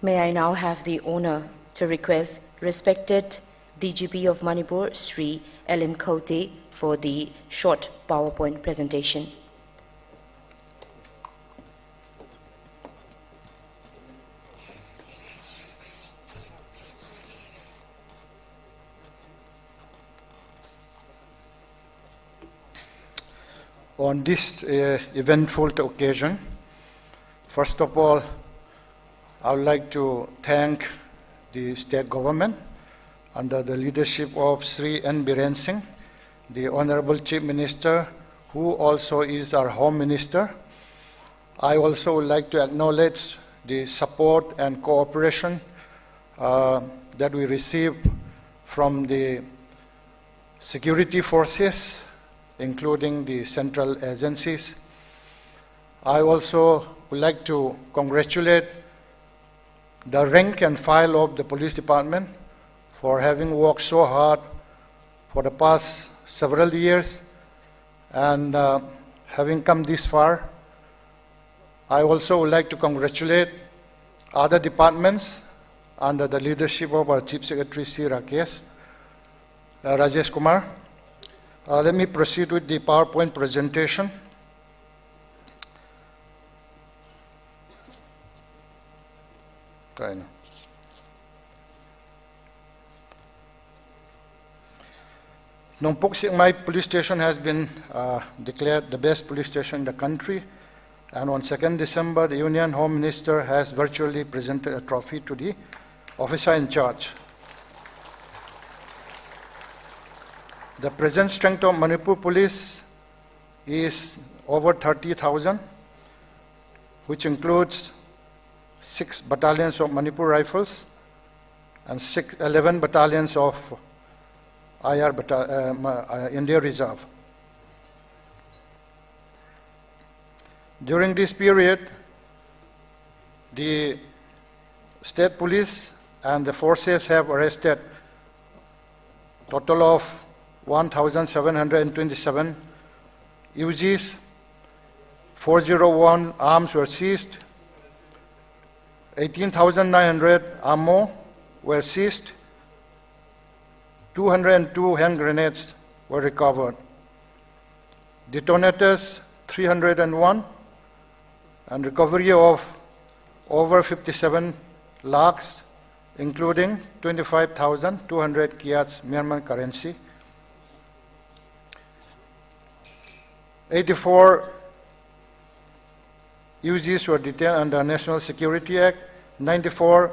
May I now have the honor to request respected DGP of Manipur, Sri L.M. Khote, for the short PowerPoint presentation. On this eventful occasion, first of all, I would like to thank the state government under the leadership of Sri N. Biren Singh, the Honorable Chief Minister, who also is our Home Minister. I also would like to acknowledge the support and cooperation that we receive from the security forces, including the central agencies. I also would like to congratulate the rank and file of the police department for having worked so hard for the past several years and having come this far. I also would like to congratulate other departments under the leadership of our Chief Secretary C. Rajesh Kumar. Let me proceed with the PowerPoint presentation. Okay. Nongpok Sikmai police station has been declared the best police station in the country, and on 2nd December, the Union Home Minister has virtually presented a trophy to the officer in charge. The present strength of Manipur Police is over 30,000, which includes 6 battalions of Manipur Rifles and 11 battalions of India Reserve. During this period, the state police and the forces have arrested a total of 1,727 UGs, 401 arms were seized, 18,900 ammo were seized, 202 hand grenades were recovered, detonators 301, and recovery of over 57 lakhs, including 25,200 kyats Myanmar currency. 84 UGs were detained under National Security Act, 94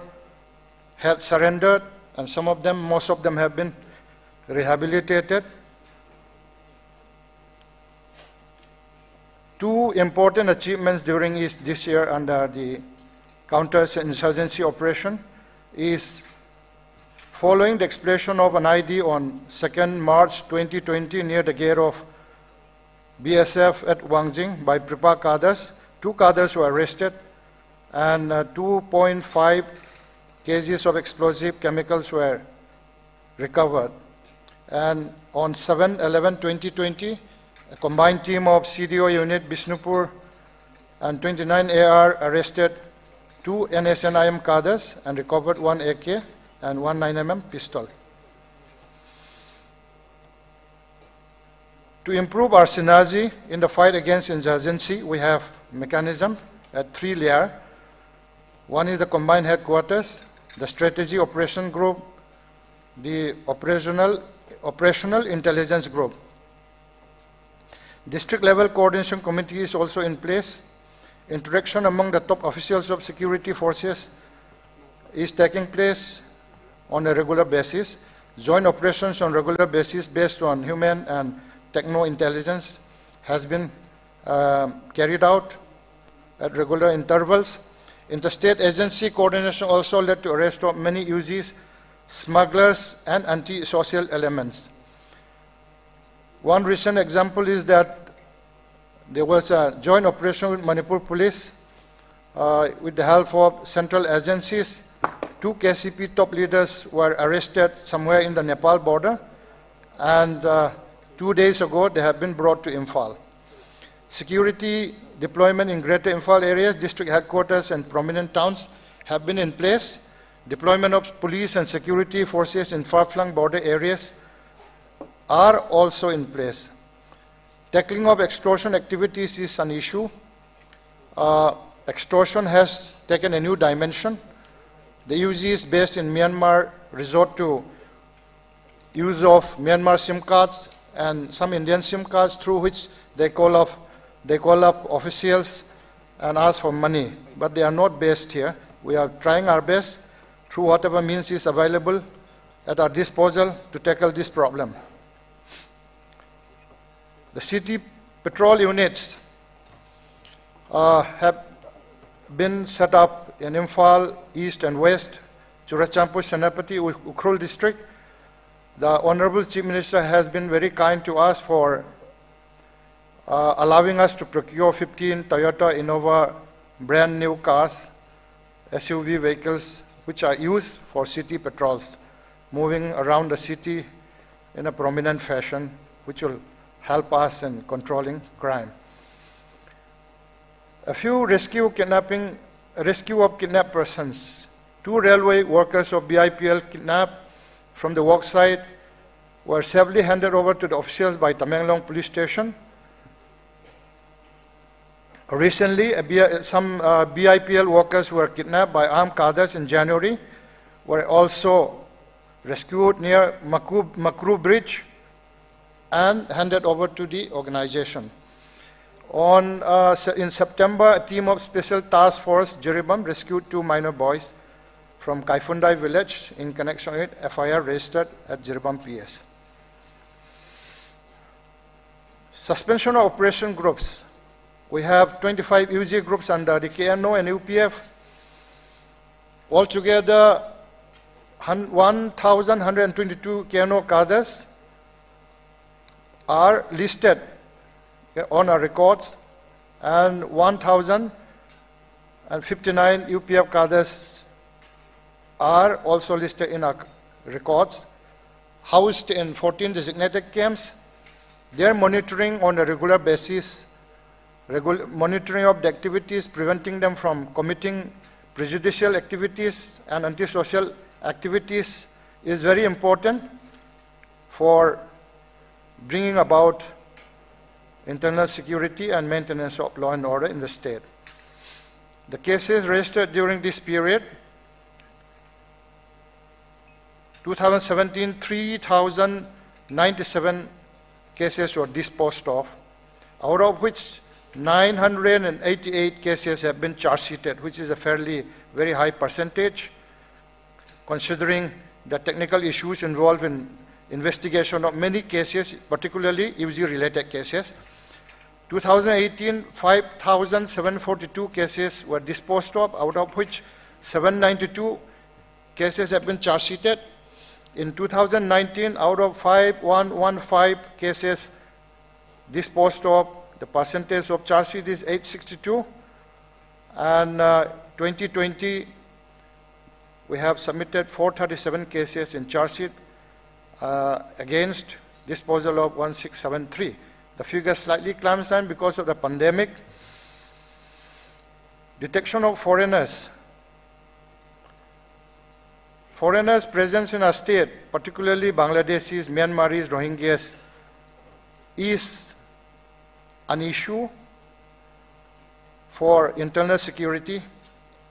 had surrendered, and most of them have been rehabilitated. 2 important achievements during this year under the counter-insurgency operation is following the explosion of an ID on 2nd March 2020 near the gate of BSF at Wangjing by Pripa cadres. 2 cadres were arrested and 2.5 kgs of explosive chemicals were recovered. And on 7/11/2020, a combined team of CDO unit Bishnupur and 29 AR arrested 2 NSNIM cadres and recovered 1 AK and 1 9mm pistol. To improve our synergy in the fight against insurgency, we have mechanism at 3 layers. One is the combined headquarters, the strategy operation group, the operational intelligence group. District level coordination committee is also in place. Interaction among the top officials of security forces is taking place on a regular basis. Joint operations on regular basis based on human and techno intelligence has been carried out at regular intervals. Interstate agency coordination also led to arrest of many UGs, smugglers, and anti-social elements. One recent example is that there was a joint operation with Manipur Police with the help of central agencies. 2 KCP top leaders were arrested somewhere in the Nepal border, and 2 days ago they have been brought to Imphal. Security deployment in Greater Imphal areas, district headquarters, and prominent towns have been in place. Deployment of police and security forces in far-flung border areas are also in place. Tackling of extortion activities is an issue. Extortion has taken a new dimension. The UGs based in Myanmar resort to use of Myanmar SIM cards and some Indian SIM cards through which they call up officials and ask for money. But they are not based here. We are trying our best through whatever means is available at our disposal to tackle this problem. The city patrol units have been set up in Imphal, East and West, Churachandpur, Senapati, Ukhrul district. The Honorable Chief Minister has been very kind to us for allowing us to procure 15 Toyota Innova brand new cars, SUV vehicles, which are used for city patrols, moving around the city in a prominent fashion, which will help us in controlling crime. A few rescue of kidnapped persons. 2 railway workers of BIPL kidnapped from the work site were safely handed over to the officials by Tamenglong police station. Recently, some BIPL workers who were kidnapped by armed cadres in January were also rescued near Makru Bridge and handed over to the organization. In September, a team of Special Task Force Jiribam rescued 2 minor boys from Kaifundai village in connection with FIR registered at Jiribam PS. Suspension of operation groups. We have 25 UG groups under the KNO and UPF. Altogether, 1,122 KNO cadres are listed on our records, and 1,059 UPF cadres are also listed in our records, housed in 14 designated camps. Their monitoring on a regular basis, monitoring of the activities, preventing them from committing prejudicial activities and antisocial activities is very important for bringing about internal security and maintenance of law and order in the state. The cases registered during this period, 2017, 3,097 cases were disposed of, out of which 988 cases have been charge sheeted, which is a very high percentage, considering the technical issues involved in investigation of many cases, particularly UG-related cases. 2018, 5,742 cases were disposed of, out of which 792 cases have been charge sheeted. In 2019, out of 5,115 cases disposed of, the percentage of charge sheet is 862. And 2020, we have submitted 437 cases in charge sheet against disposal of 1673. The figure slightly climbs down because of the pandemic. Detection of foreigners. Foreigners' presence in our state, particularly Bangladeshis, Myanmaris, Rohingyas, is an issue for internal security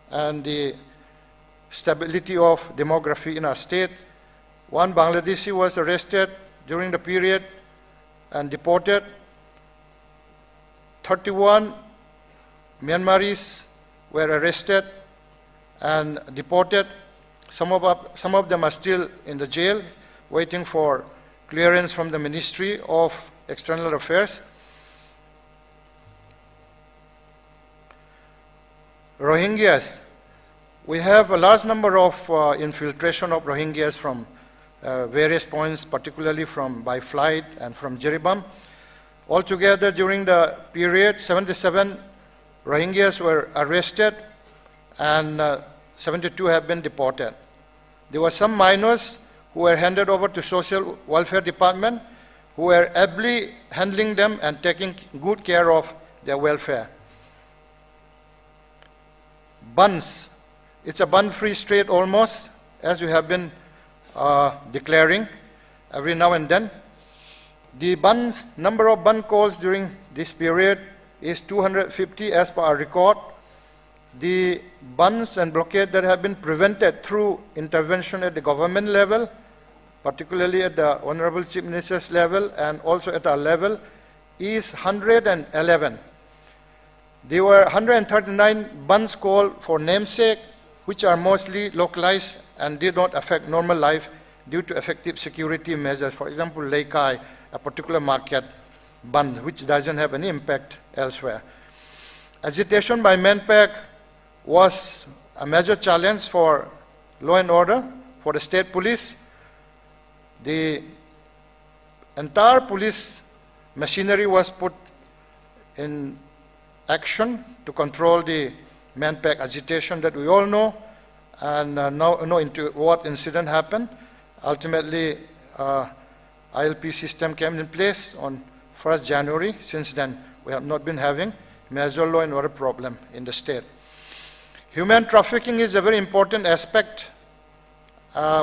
and the stability of demography in our state. One Bangladeshi was arrested during the period and deported. 31 Myanmaris were arrested and deported. Some of them are still in the jail, waiting for clearance from the Ministry of External Affairs. Rohingyas. We have a large number of infiltration of Rohingyas from various points, particularly by flight and from Jiribam. Altogether, during the period, 77 Rohingyas were arrested and 72 have been deported. There were some minors who were handed over to Social Welfare Department, who were ably handling them and taking good care of their welfare. Buns. It's a bun-free state almost, as we have been declaring every now and then. The number of bun calls during this period is 250 as per our record. The buns and blockade that have been prevented through intervention at the government level, particularly at the Honorable Chief Minister's level and also at our level, is 111. There were 139 buns called for namesake, which are mostly localized and did not affect normal life due to effective security measures. For example, Leikai, a particular market bun, which doesn't have any impact elsewhere. Agitation by Manpack was a major challenge for law and order, for the state police. The entire police machinery was put in action to control the Manpack agitation that we all know, and know into what incident happened. Ultimately, ILP system came in place on 1st January. Since then, we have not been having major law and order problem in the state. Human trafficking is a very important aspect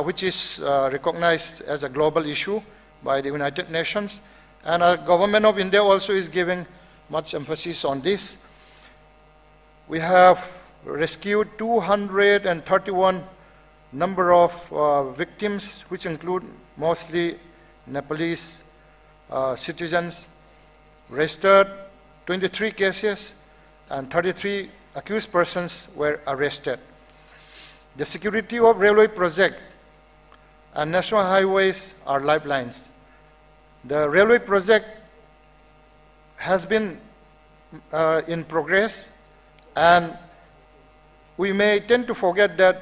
which is recognized as a global issue by the United Nations, and our government of India also is giving much emphasis on this. We have rescued 231 number of victims, which include mostly Nepalese citizens, registered 23 cases, and 33 accused persons were arrested. The security of railway project and national highways are lifelines. The railway project has been in progress, and we may tend to forget that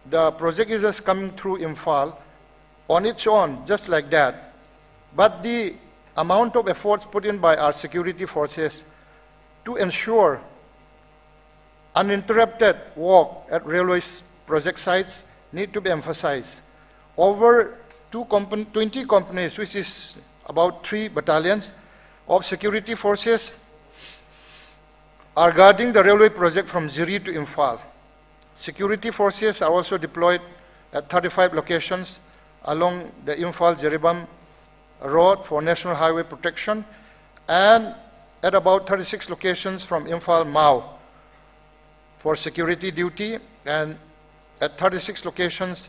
the project is just coming through Imphal on its own, just like that. But the amount of efforts put in by our security forces to ensure uninterrupted work at railway project sites need to be emphasized. Over 20 companies, which is about 3 battalions of security forces, are guarding the railway project from Ziri to Imphal. Security forces are also deployed at 35 locations along the Imphal-Jeribam road for national highway protection, and at about 36 locations from Imphal-Mau for security duty, and at 36 locations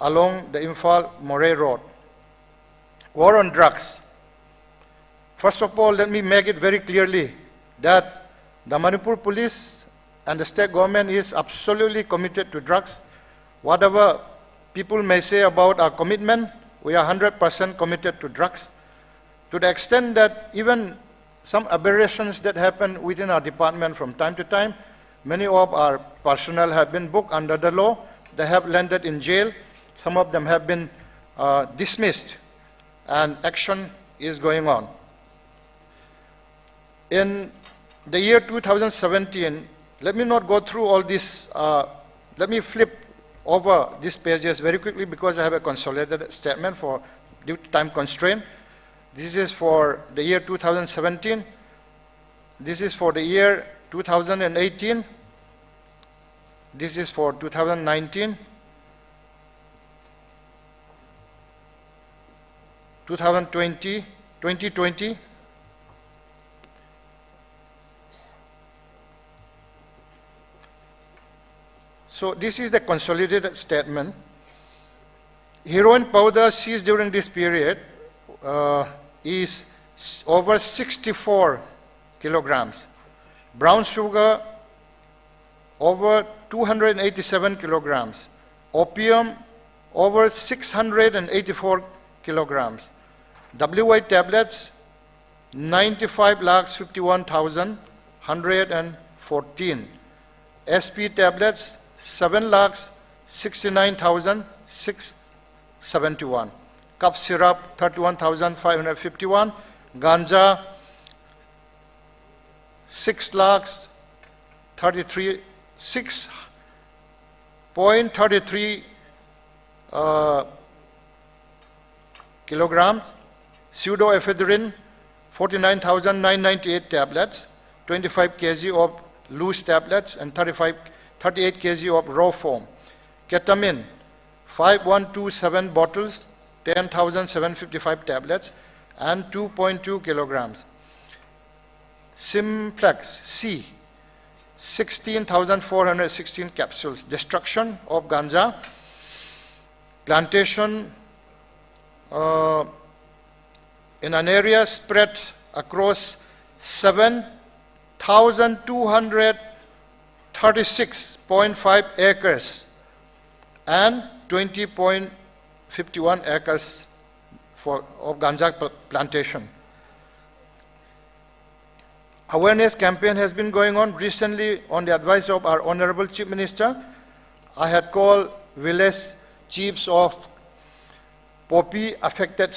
along the Imphal-Moray road. War on drugs. First of all, let me make it very clearly that the Manipur police and the state government is absolutely committed to drugs. Whatever people may say about our commitment, we are 100% committed to drugs, to the extent that even some aberrations that happen within our department from time to time, many of our personnel have been booked under the law. They have landed in jail. Some of them have been dismissed, and action is going on. In the year 2017, let me not go through all this. Let me flip over these pages very quickly because I have a consolidated statement for due to time constraint. This is for the year 2017. This is for the year 2018. This is for 2019. 2020. So this is the consolidated statement. Heroin powder seized during this period is over 64 kilograms. Brown sugar over 287 kilograms. Opium over 684 kilograms. WY tablets 95,51,114. SP tablets 7,69,671. Cough syrup 31,551. Ganja 6.33 kilograms. Pseudoephedrine 49,998 tablets. 25 kg of loose tablets and 35 38 kg of raw foam. Ketamine, 5127 bottles, 10,755 tablets, and 2.2 kilograms. Simplex C, 16,416 capsules. Destruction of ganja, plantation in an area spread across 7,236.5 acres and 20.51 acres of ganja plantation. Awareness campaign has been going on. Recently, on the advice of our Honorable Chief Minister, I had called village chiefs of poppy affected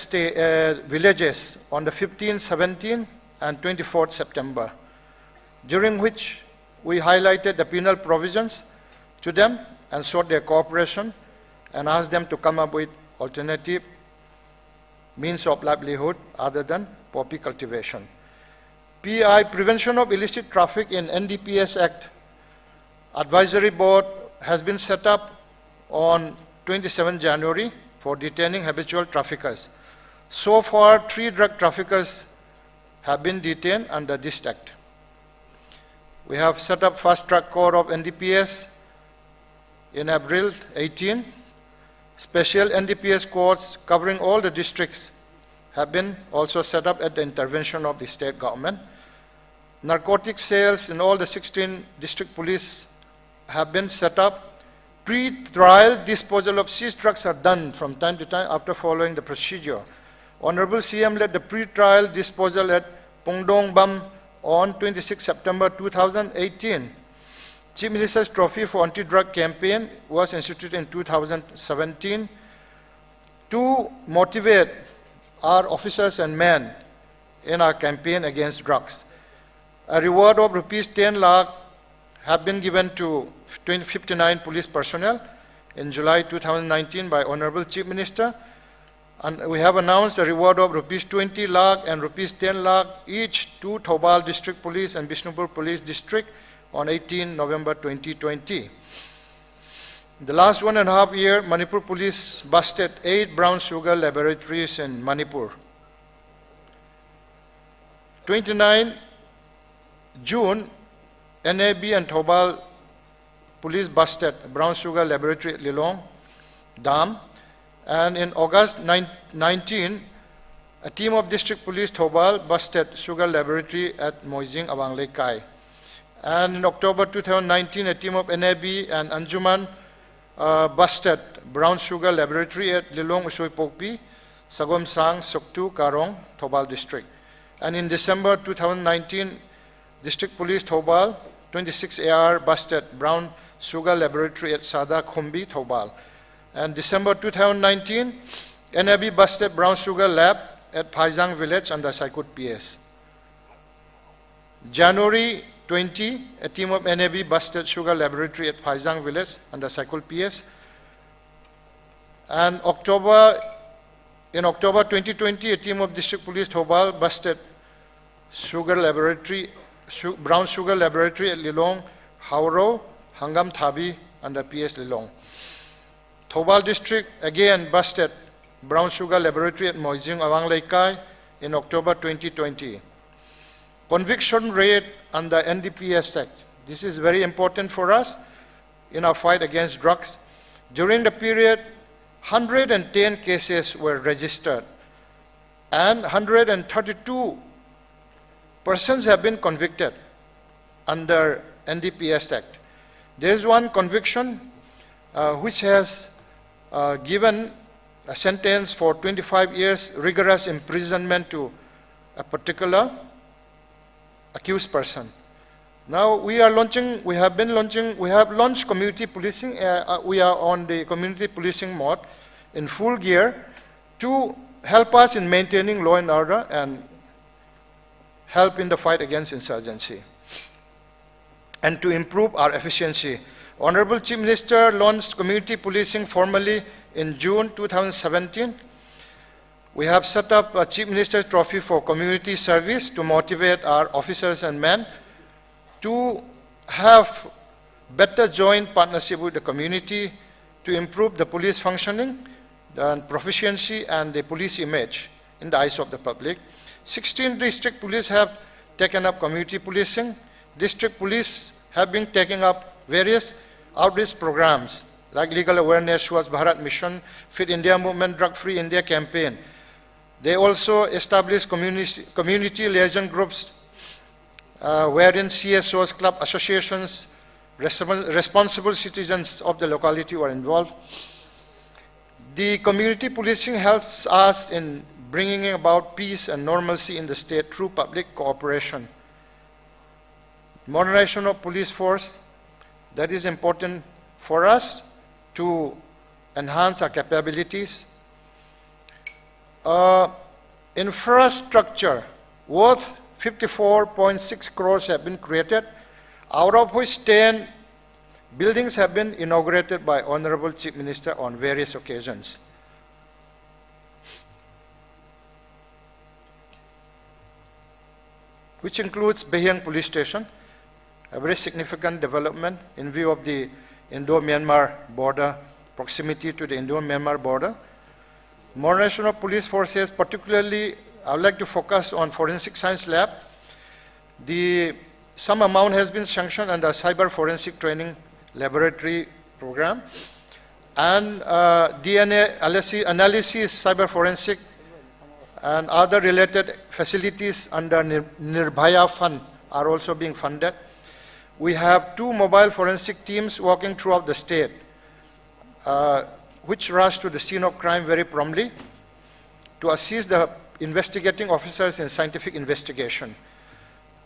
villages on the 15th, 17th, and 24th September, during which we highlighted the penal provisions to them and sought their cooperation and asked them to come up with alternative means of livelihood other than poppy cultivation. PI, Prevention of Illicit Traffic in NDPS Act Advisory Board has been set up on 27 January for detaining habitual traffickers. So far, 3 drug traffickers have been detained under this act. We have set up fast track court of NDPS in April 18. Special NDPS courts covering all the districts have been also set up at the intervention of the state government. Narcotic sales in all the 16 district police have been set up. Pre-trial disposal of seized drugs are done from time to time after following the procedure. Honorable CM led the pre-trial disposal at Pongdong Bam on 26 September 2018. Chief Minister's Trophy for Anti-Drug Campaign was instituted in 2017 to motivate our officers and men in our campaign against drugs. A reward of rupees 10 lakh have been given to 59 police personnel in July 2019 by Honorable Chief Minister, and we have announced a reward of rupees 20 lakh and rupees 10 lakh each to Thobal District Police and Bishnupur Police District on 18 November 2020. The last 1.5 year, Manipur Police busted 8 brown sugar laboratories in Manipur. 29 June, NAB and Thobal Police busted a brown sugar laboratory at Lilong Dam, and in August 19, a team of District Police Thobal busted sugar laboratory at Moijing, Awang Lekai. And in October 2019, a team of NAB and Anjuman busted brown sugar laboratory at Lilong Usoi Pokpi, Sagom Sang, Soktu, Karong, Thobal District. And in December 2019, District Police Thobal 26 AR busted brown sugar laboratory at Sada Khumbi, Thobal. And December 2019, NAB busted brown sugar lab at Paizang village under Saikut PS. January 20, a team of NAB busted sugar laboratory at Paizang village under Saikul PS. And in October 2020, a team of District Police Thobal busted sugar laboratory, brown sugar laboratory at Lilong, Hauro, Hangam Thabi under PS Lilong. Thobal District again busted brown sugar laboratory at Moijing, Awang Leikai in October 2020. Conviction rate under NDPS Act. This is very important for us in our fight against drugs. During the period, 110 cases were registered and 132 persons have been convicted under NDPS Act. There is one conviction which has given a sentence for 25 years rigorous imprisonment to a particular accused person. Now we have launched community policing. We are on the community policing mode in full gear to help us in maintaining law and order and help in the fight against insurgency and to improve our efficiency. Honorable Chief Minister launched community policing formally in June 2017. We have set up a Chief Minister's Trophy for community service to motivate our officers and men to have better joint partnership with the community to improve the police functioning and proficiency and the police image in the eyes of the public. 16 district police have taken up community policing. District police have been taking up various outreach programs like legal awareness, Swachh Bharat Mission, Fit India Movement, Drug Free India campaign. They also established community liaison groups wherein CSOs, club associations, responsible citizens of the locality were involved. The community policing helps us in bringing about peace and normalcy in the state through public cooperation. Modernization of police force, that is important for us to enhance our capabilities. Infrastructure worth 54.6 crores have been created, out of which 10 buildings have been inaugurated by Honorable Chief Minister on various occasions. Which includes Behiang Police Station, a very significant development in view of the Indo-Myanmar border, proximity to the Indo-Myanmar border. Modernization of police forces, particularly I would like to focus on forensic science lab. Some amount has been sanctioned under cyber forensic training laboratory program, and DNA analysis, cyber forensic, and other related facilities under Nirbhaya Fund are also being funded. We have 2 mobile forensic teams working throughout the state, which rush to the scene of crime very promptly to assist the investigating officers in scientific investigation.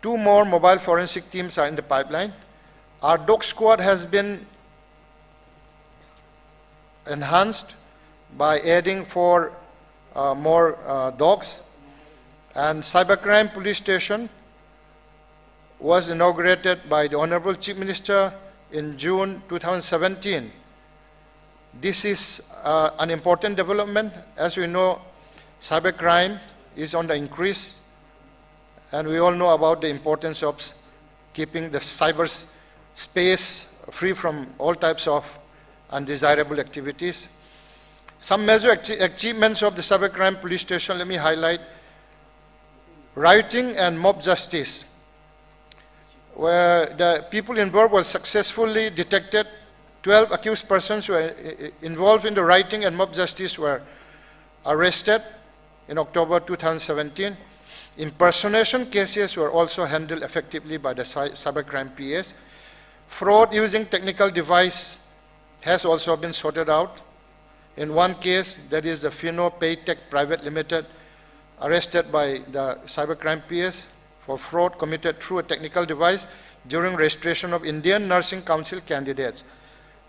2 more mobile forensic teams are in the pipeline. Our dog squad has been enhanced by adding 4 more dogs, and Cybercrime Police Station was inaugurated by the Honorable Chief Minister in June 2017. This is an important development. As we know, cybercrime is on the increase, and we all know about the importance of keeping the cyber space free from all types of undesirable activities. Some major achievements of the Cybercrime Police Station, let me highlight. Rioting and mob justice, where the people involved were successfully detected. 12 accused persons who were involved in the rioting and mob justice were arrested in October 2017. Impersonation cases were also handled effectively by the Cybercrime PS. Fraud using technical device has also been sorted out. In one case, that is the Fino Paytech Private Limited, arrested by the Cybercrime PS for fraud committed through a technical device during registration of Indian Nursing Council candidates.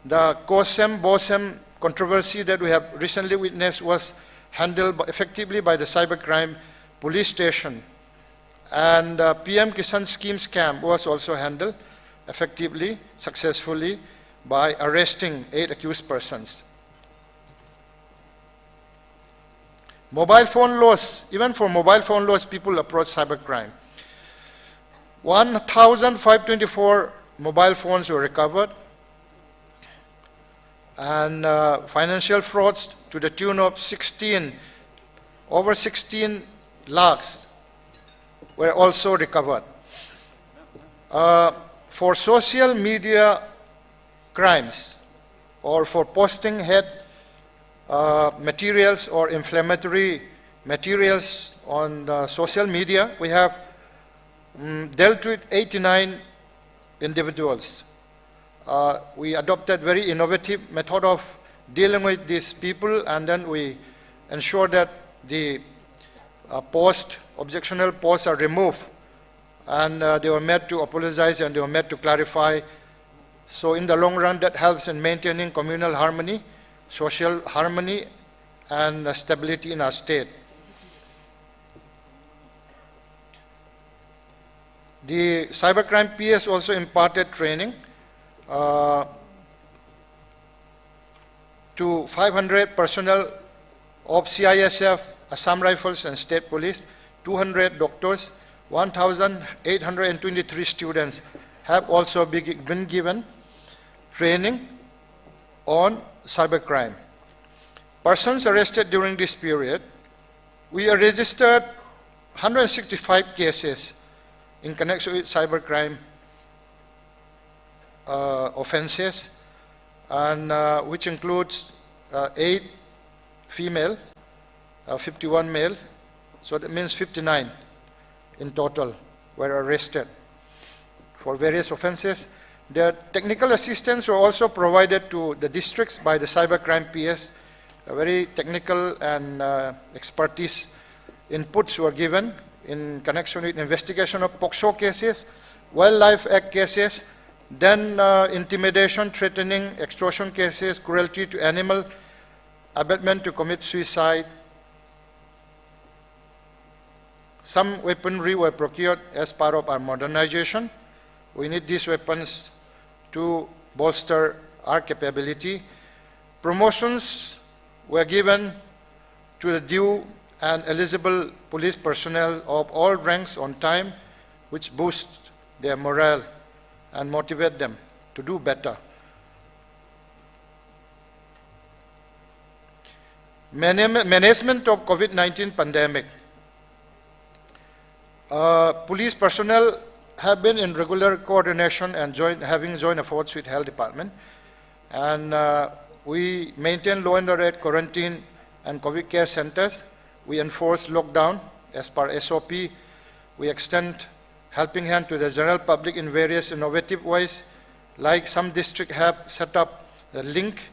The KhutSem, BOSEM controversy that we have recently witnessed was handled effectively by the Cybercrime Police Station. And PM Kisan Scheme scam was also handled effectively, successfully, by arresting 8 accused persons. Mobile phone loss, even for mobile phone loss, people approach cybercrime. 1,524 mobile phones were recovered, and financial frauds to the tune of over 16 lakhs were also recovered. For social media crimes, or for posting hate materials or inflammatory materials on social media, we have dealt with 89 individuals. We adopted very innovative method of dealing with these people, and then we ensure that the objectionable posts are removed, and they were made to apologize and they were made to clarify. So in the long run, that helps in maintaining communal harmony, social harmony, and stability in our state. The Cybercrime PS also imparted training to 500 personnel of CISF, Assam Rifles and State Police, 200 doctors, 1,823 students have also been given training on cybercrime. Persons arrested during this period, we registered 165 cases in connection with cybercrime offenses, and which includes 8 female, 51 male, so that means 59 in total were arrested for various offenses. The technical assistance were also provided to the districts by the cybercrime PS. A very technical and expertise inputs were given in connection with investigation of POCSO cases, Wildlife Act cases, then intimidation, threatening, extortion cases, cruelty to animal, abetment to commit suicide. Some weaponry were procured as part of our modernization. We need these weapons to bolster our capability. Promotions were given to the due and eligible police personnel of all ranks on time, which boosts their morale and motivate them to do better. Management of COVID-19 pandemic. Police personnel have been in regular coordination and having joint efforts with Health Department, and we maintain law and order at quarantine and COVID care centers. We enforce lockdown as per SOP. We extend helping hand to the general public in various innovative ways, like some districts have set up the link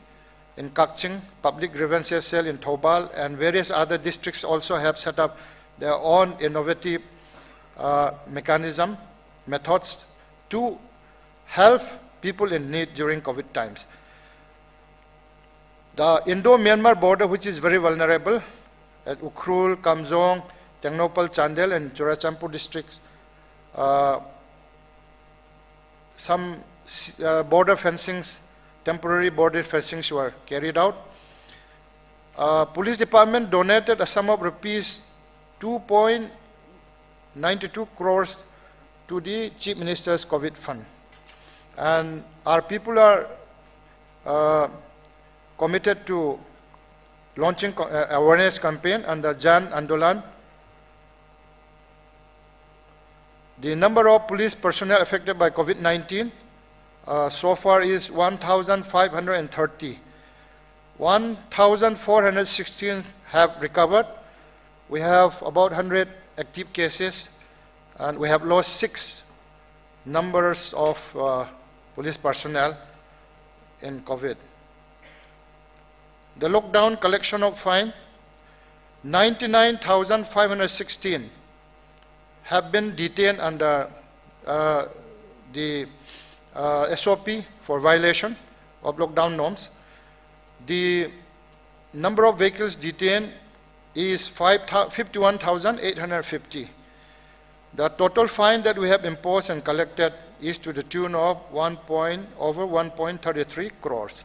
in KhutSem, public grievances cell in Thobal, and various other districts also have set up their own innovative methods to help people in need during COVID times. The Indo-Myanmar border, which is very vulnerable, at Ukhrul, Kamjong, Tengnopal, Chandel, and Churachandpur districts, some border fencings, temporary border fencings were carried out. Police department donated a sum of rupees 2.92 crores to the Chief Minister's COVID fund. And our people are committed to launching awareness campaign under Jan Andolan. The number of police personnel affected by COVID-19 so far is 1,530. 1,416 have recovered. We have about 100 active cases, and we have lost 6 numbers of police personnel in COVID. The lockdown collection of fine, 99,516 have been detained under the SOP for violation of lockdown norms. The number of vehicles detained is 51,850. The total fine that we have imposed and collected is to the tune of over 1.33 crores.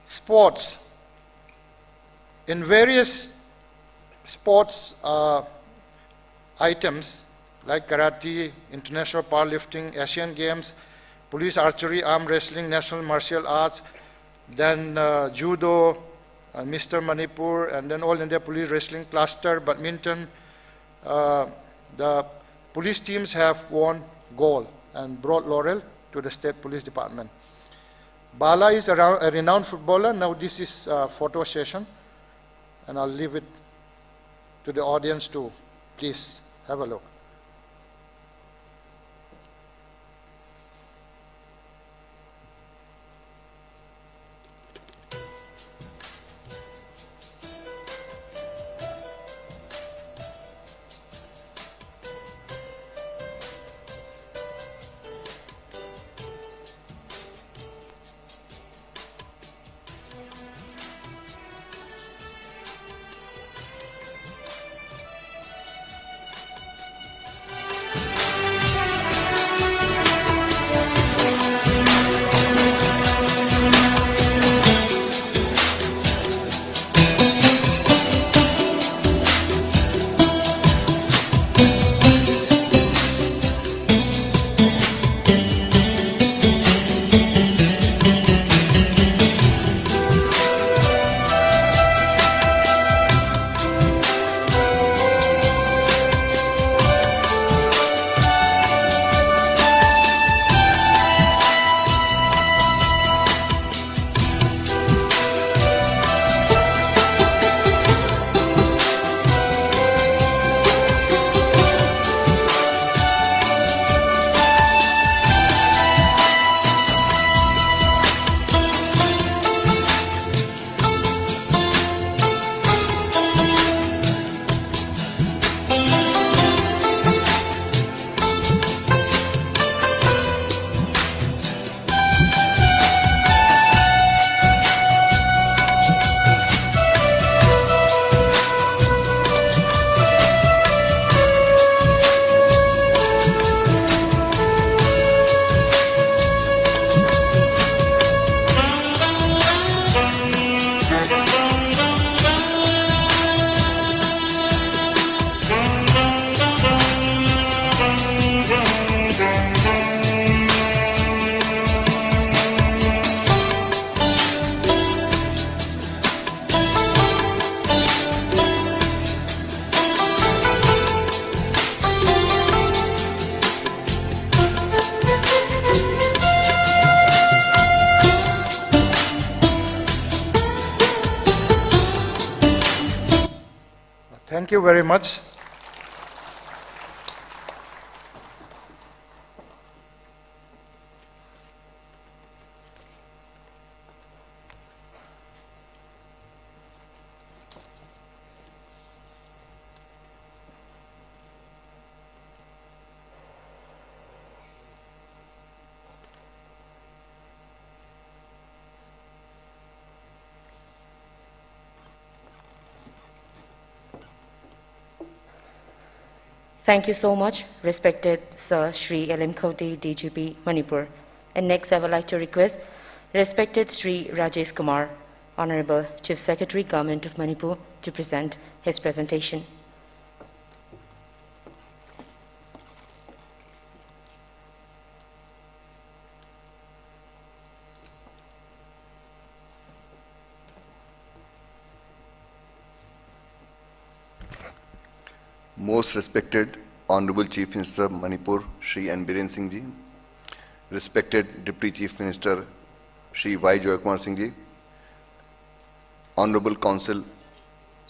Sports. In various sports items like karate, international powerlifting, Asian Games, police archery, arm wrestling, national martial arts, then judo, Mr. Manipur, and then all India police wrestling cluster, badminton. The police teams have won gold and brought laurel to the State Police Department. Bala is a renowned footballer. Now this is a photo session, and I'll leave it to the audience to please have a look. Thank you very much. Thank you so much, respected Sir Shri L.M. Khouti, DGP, Manipur. And next, I would like to request respected Shri Rajesh Kumar, Honorable Chief Secretary, Government of Manipur, to present his presentation. Most respected Honorable Chief Minister of Manipur, Shri N. Biren Singh Ji, respected Deputy Chief Minister, Shri Y. Joy Kumar Singh Ji, Honorable Council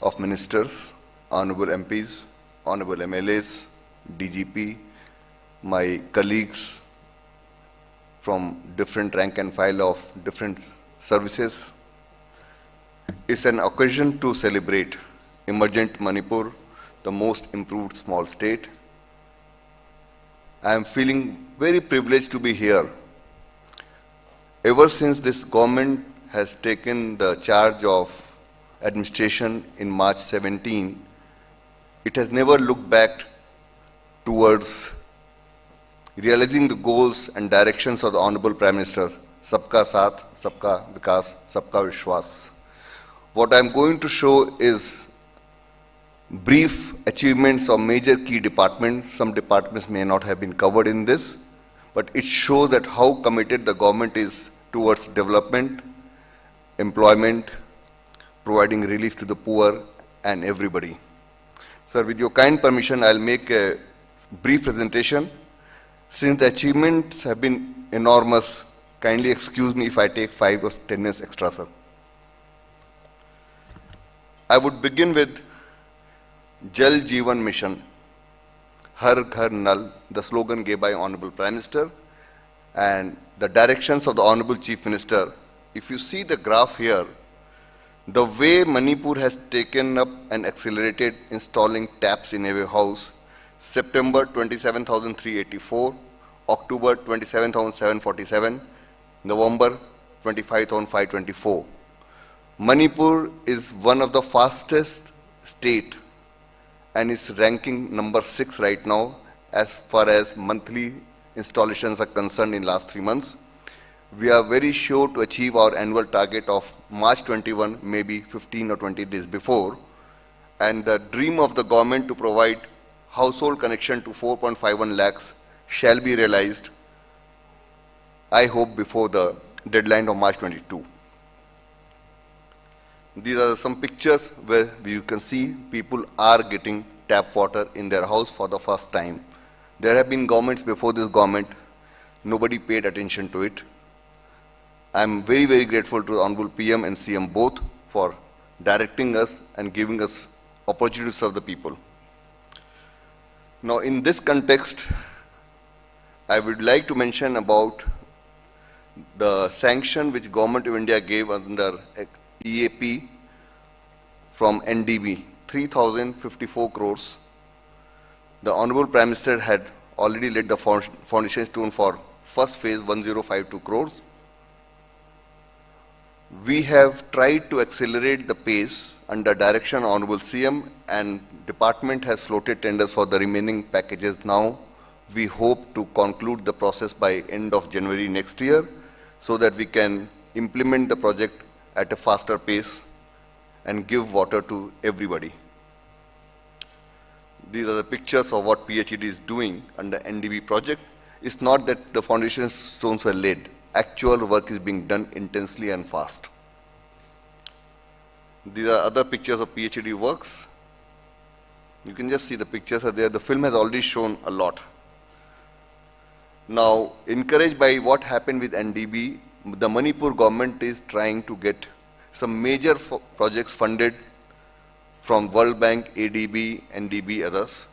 of Ministers, Honorable MPs, Honorable MLAs, DGP, my colleagues from different rank and file of different services. It's an occasion to celebrate Emergent Manipur, the most improved small state. I am feeling very privileged to be here. Ever since this government has taken the charge of administration in March 17, it has never looked back towards realizing the goals and directions of the Honorable Prime Minister, Sabka Saath, Sabka Vikas, Sabka Vishwas. What I am going to show is brief achievements of major key departments. Some departments may not have been covered in this, but it shows that how committed the government is towards development, employment, providing relief to the poor and everybody. Sir, with your kind permission, I'll make a brief presentation. Since the achievements have been enormous, kindly excuse me if I take 5 or 10 minutes extra, sir. I would begin with Jal Jeevan Mission, Har Ghar Nal, the slogan given by Honorable Prime Minister, and the directions of the Honorable Chief Minister. If you see the graph here, the way Manipur has taken up and accelerated installing taps in every house, September 27,384, October 27,747, November 25,524. Manipur is one of the fastest state and is ranking number 6 right now as far as monthly installations are concerned in last 3 months. We are very sure to achieve our annual target of March 21, maybe 15 or 20 days before. And the dream of the government to provide household connection to 4.51 lakhs shall be realized, I hope, before the deadline of March 22. These are some pictures where you can see people are getting tap water in their house for the first time. There have been governments before this government, nobody paid attention to it. I am very, very grateful to the Honorable PM and CM both for directing us and giving us opportunity to serve the people. Now, in this context, I would like to mention about the sanction which Government of India gave under EAP from NDB, 3,054 crores. The Honorable Prime Minister had already laid the foundation stone for first phase, 1052 crores. We have tried to accelerate the pace under direction of Honorable CM, and department has floated tenders for the remaining packages now. We hope to conclude the process by end of January next year so that we can implement the project at a faster pace and give water to everybody. These are the pictures of what PHED is doing under NDB project. It's not that the foundation stones were laid. Actual work is being done intensely and fast. These are other pictures of PHED works. You can just see the pictures are there. The film has already shown a lot. Now, encouraged by what happened with NDB, the Manipur government is trying to get some major projects funded from World Bank, ADB, NDB, others.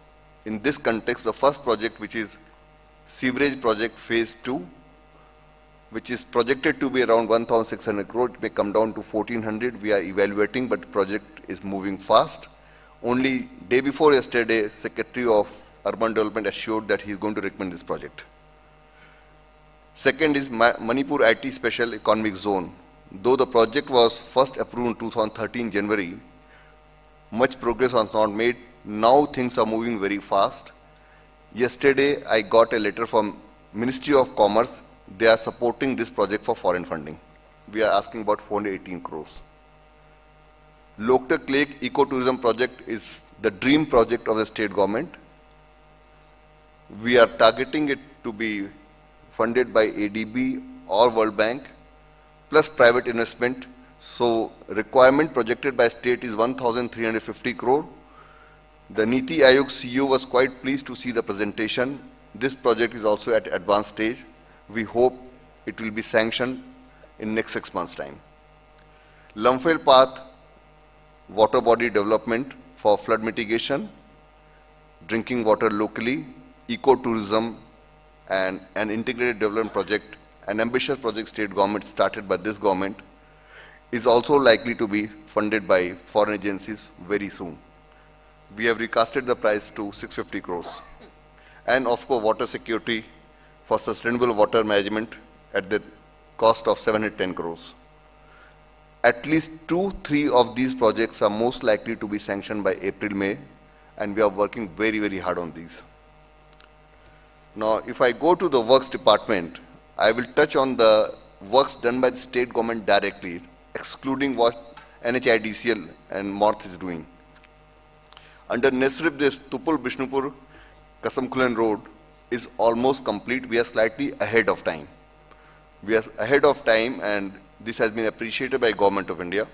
In this context, the first project, which is Sewerage Project Phase 2, which is projected to be around 1,600 crore, it may come down to 1,400. We are evaluating, but the project is moving fast. Only day before yesterday, Secretary of Urban Development assured that he is going to recommend this project. Second is Manipur IT Special Economic Zone. Though the project was first approved in 2013 January, much progress was not made. Now things are moving very fast. Yesterday, I got a letter from Ministry of Commerce. They are supporting this project for foreign funding. We are asking about 418 crores. Loktak Lake Ecotourism Project is the dream project of the state government. We are targeting it to be funded by ADB or World Bank, plus private investment. So requirement projected by state is 1,350 crore. The Niti Aayog CEO was quite pleased to see the presentation. This project is also at advanced stage. We hope it will be sanctioned in next 6 months' time. Lumphel Path water body development for flood mitigation, drinking water locally, ecotourism, and an integrated development project, an ambitious project state government started by this government, is also likely to be funded by foreign agencies very soon. We have recasted the price to 650 crores. And of course, water security for sustainable water management at the cost of 710 crores. At least 2-3 of these projects are most likely to be sanctioned by April-May, and we are working very, very hard on these. Now, if I go to the works department, I will touch on the works done by the state government directly, excluding what NHIDCL and MORTH is doing. Under Nesrib, this Tupul Bishnupur Kasamkulan Road is almost complete. We are slightly ahead of time. We are ahead of time, and this has been appreciated by Government of India.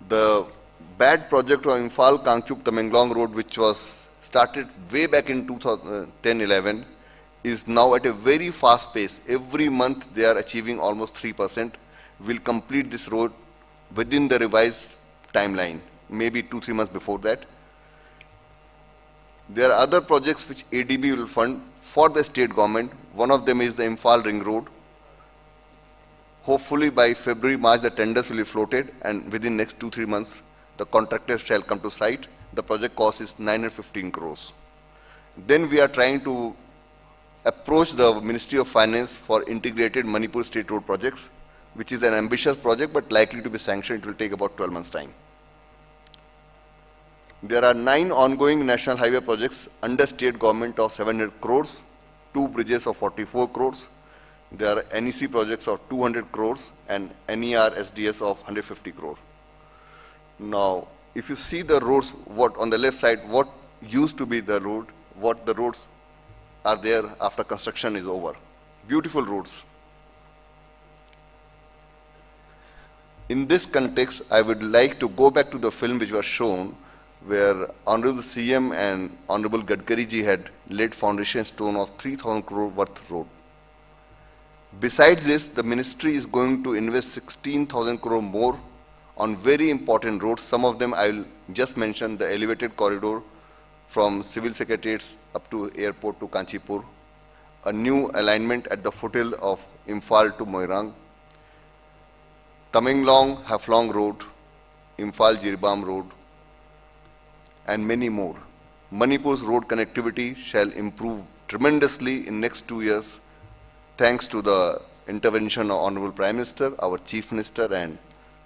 The bad project of Imphal Kangchup Tamenglong Road, which was started way back in 2010-11, is now at a very fast pace. Every month they are achieving almost 3%. We'll complete this road within the revised timeline, maybe 2-3 months before that. There are other projects which ADB will fund for the state government. One of them is the Imphal Ring Road. Hopefully by February, March, the tenders will be floated, and within next 2-3 months, the contractors shall come to site. The project cost is 915 crores. Then we are trying to approach the Ministry of Finance for integrated Manipur state road projects, which is an ambitious project, but likely to be sanctioned. It will take about 12 months' time. There are 9 ongoing national highway projects under state government of 700 crores, 2 bridges of 44 crores. There are NEC projects of 200 crores and NER SDS of 150 crore. Now, if you see the roads, what on the left side, what used to be the road, what the roads are there after construction is over. Beautiful roads. In this context, I would like to go back to the film which was shown, where Honorable CM and Honorable Gadkari ji had laid foundation stone of 3,000 crore worth road. Besides this, the ministry is going to invest 16,000 crore more on very important roads. Some of them I will just mention: the elevated corridor from civil secretariats up to airport to Kanchipur, a new alignment at the foothill of Imphal to Moirang, Tamenglong Haflong Road, Imphal Jiribam Road, and many more. Manipur's road connectivity shall improve tremendously in next 2 years, thanks to the intervention of Honorable Prime Minister, our Chief Minister, and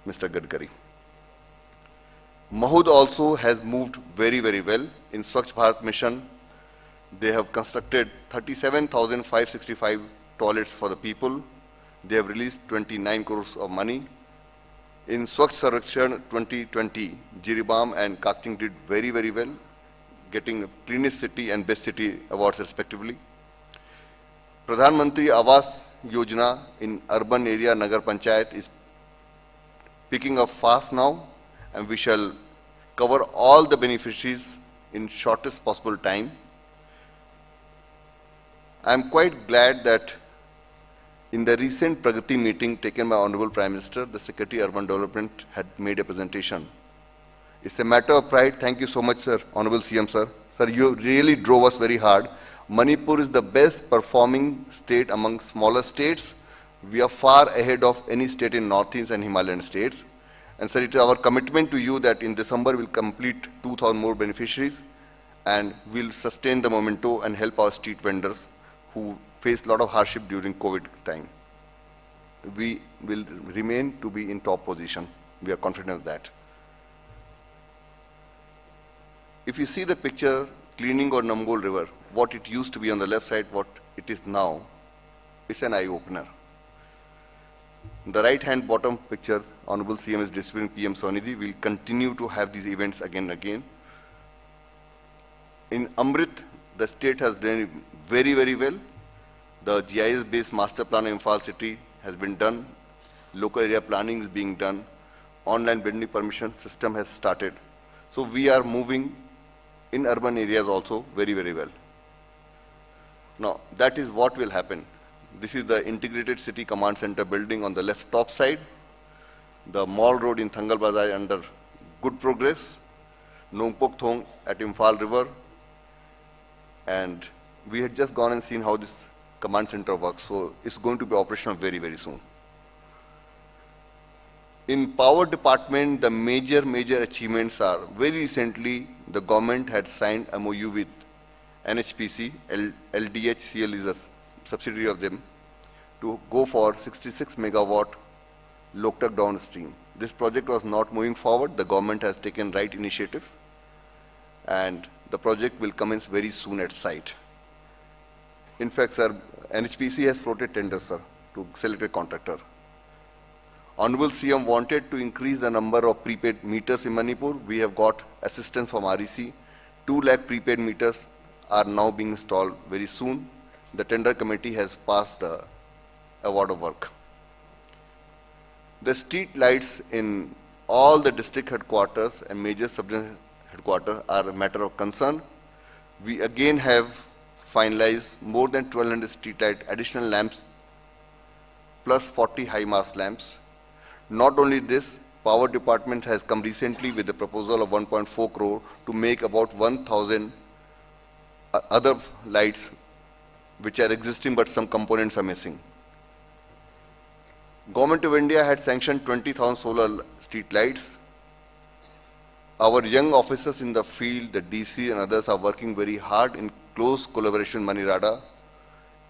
Mr. Gadkari. Mahud also has moved very, very well. In Swachh Bharat Mission, they have constructed 37,565 toilets for the people. They have released 29 crores of money. In Swachh Sarvekshan 2020, Jiribam and Kakting did very, very well, getting Cleanest City and Best City awards respectively. Pradhan Mantri Awas Yojana in urban area Nagar Panchayat is picking up fast now, and we shall cover all the beneficiaries in shortest possible time. I am quite glad that in the recent Pragati meeting taken by Honorable Prime Minister, the Secretary Urban Development had made a presentation It's a matter of pride. Thank you so much, sir, Honorable CM, sir. Sir, you really drove us very hard. Manipur is the best performing state among smaller states. We are far ahead of any state in Northeast and Himalayan states. And sir, it is our commitment to you that in December we'll complete 2,000 more beneficiaries and we'll sustain the memento and help our street vendors who faced a lot of hardship during COVID time. We will remain to be in top position. We are confident of that. If you see the picture, cleaning or Namgol River, what it used to be on the left side, what it is now, it's an eye-opener. The right-hand bottom picture, Honorable CM is distributing PM Sonidhi. We'll continue to have these events again and again. In Amrit, the state has done very, very well. The GIS-based master plan of Imphal city has been done. Local area planning is being done. Online building permission system has started. So we are moving in urban areas also very, very well. Now, that is what will happen. This is the integrated city command center building on the left top side. The mall road in Thangal Bazar under good progress. Nongpok Thong at Imphal River. And we had just gone and seen how this command center works. So it's going to be operational very, very soon. In power department, the major achievements are, very recently, the government had signed a MOU with NHPC, LDHCL is a subsidiary of them, to go for 66 megawatt Loktak downstream. This project was not moving forward. The government has taken right initiatives and the project will commence very soon at site. In fact, sir, NHPC has floated tenders, sir, to select a contractor. Honorable CM wanted to increase the number of prepaid meters in Manipur. We have got assistance from REC. 2 lakh prepaid meters are now being installed very soon. The tender committee has passed the award of work. The street lights in all the district headquarters and major sub-division headquarters are a matter of concern. We again have finalized more than 1,200 street light additional lamps plus 40 high mast lamps. Not only this, Power Department has come recently with a proposal of 1.4 crore to make about 1,000 other lights which are existing but some components are missing. Government of India had sanctioned 20,000 solar street lights. Our young officers in the field, the DC and others are working very hard in close collaboration with Manirada.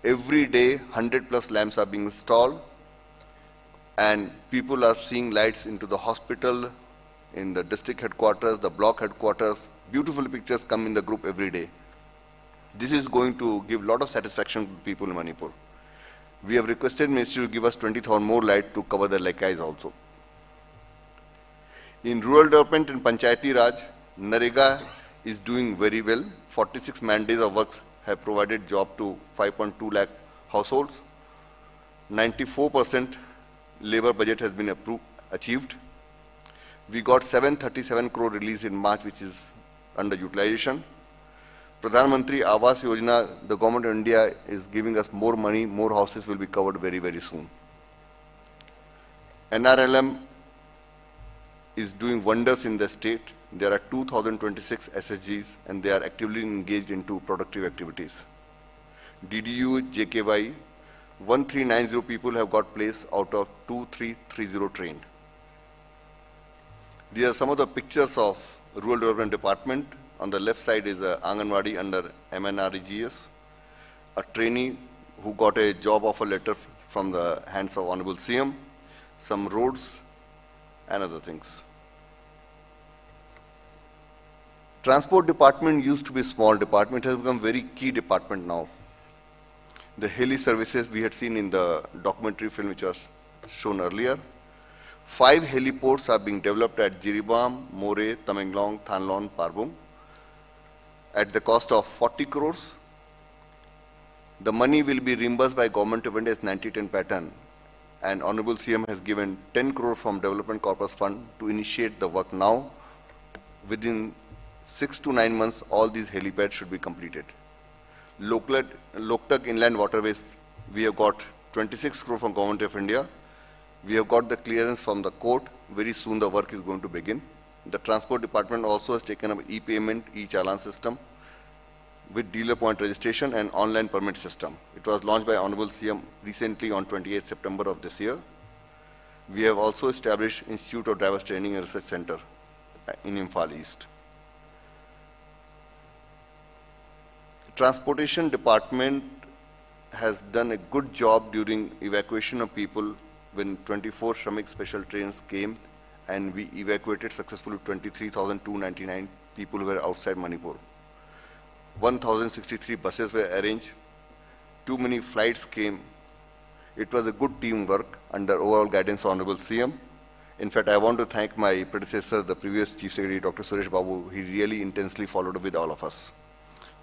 Every day 100 plus lamps are being installed. And people are seeing lights into the hospital, in the district headquarters, the block headquarters. Beautiful pictures come in the group every day. This is going to give a lot of satisfaction to people in Manipur. We have requested Ministry to give us 20,000 more light to cover the Laikais also. In rural development and Panchayati Raj, Narega is doing very well. 46 man-days of works have provided job to 5.2 lakh households. 94% labor budget has been achieved. We got 737 crore release in March, which is under utilization. Pradhan Mantri Awas Yojana, the government of India is giving us more money, more houses will be covered very, very soon. NRLM is doing wonders in the state. There are 2,026 SSGs and they are actively engaged into productive activities. DDU, JKY, 1390 people have got placed out of 2330 trained. These are some of the pictures of Rural Development Department. On the left side is a Anganwadi under MNREGS, a trainee who got a job offer letter from the hands of Honorable CM, some roads and other things. Transport department used to be a small department, it has become very key department now. The heli services we had seen in the documentary film which was shown earlier. 5 heliports are being developed at Jiribam, More, Tamenglong, Thanlon, Parbung at the cost of 40 crores. The money will be reimbursed by Government of India as 90-10 pattern, and Honorable CM has given 10 crore from Development Corpus Fund to initiate the work now. Within 6 to 9 months, all these helipads should be completed. Loktak Inland Waterways, we have got 26 crore from Government of India. We have got the clearance from the court. Very soon the work is going to begin. The Transport Department also has taken up e-payment, e-challan system with dealer point registration and online permit system. It was launched by Honorable CM recently on 28 September of this year. We have also established Institute of Drivers Training and Research Center in Imphal East. Transportation Department has done a good job during evacuation of people when 24 Shramik special trains came and we evacuated successfully 23,299 people who were outside Manipur. 1,063 buses were arranged, too many flights came. It was a good teamwork under overall guidance of Honorable CM. In fact, I want to thank my predecessor, the previous Chief Secretary, Dr. Suresh Babu. He really intensely followed up with all of us.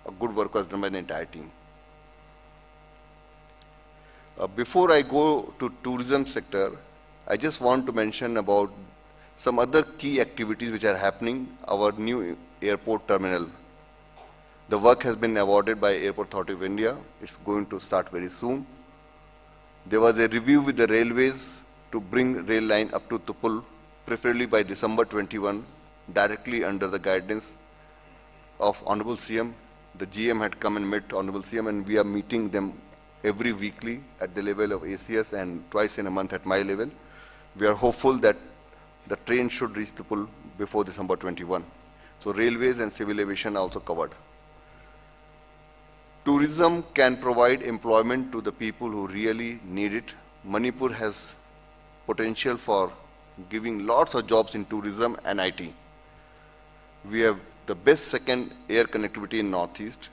A good work was done by the entire team. Before I go to tourism sector, I just want to mention about some other key activities which are happening. Our new airport terminal. The work has been awarded by Airport Authority of India. It's going to start very soon. There was a review with the railways to bring rail line up to Tupul, preferably by December 21, directly under the guidance of Honorable CM. The GM had come and met Honorable CM, and we are meeting them every weekly at the level of ACS and twice in a month at my level. We are hopeful that the train should reach Tupul before December 21. So railways and civil aviation are also covered. Tourism can provide employment to the people who really need it. Manipur has potential for giving lots of jobs in tourism and IT. We have the best second air connectivity in Northeast.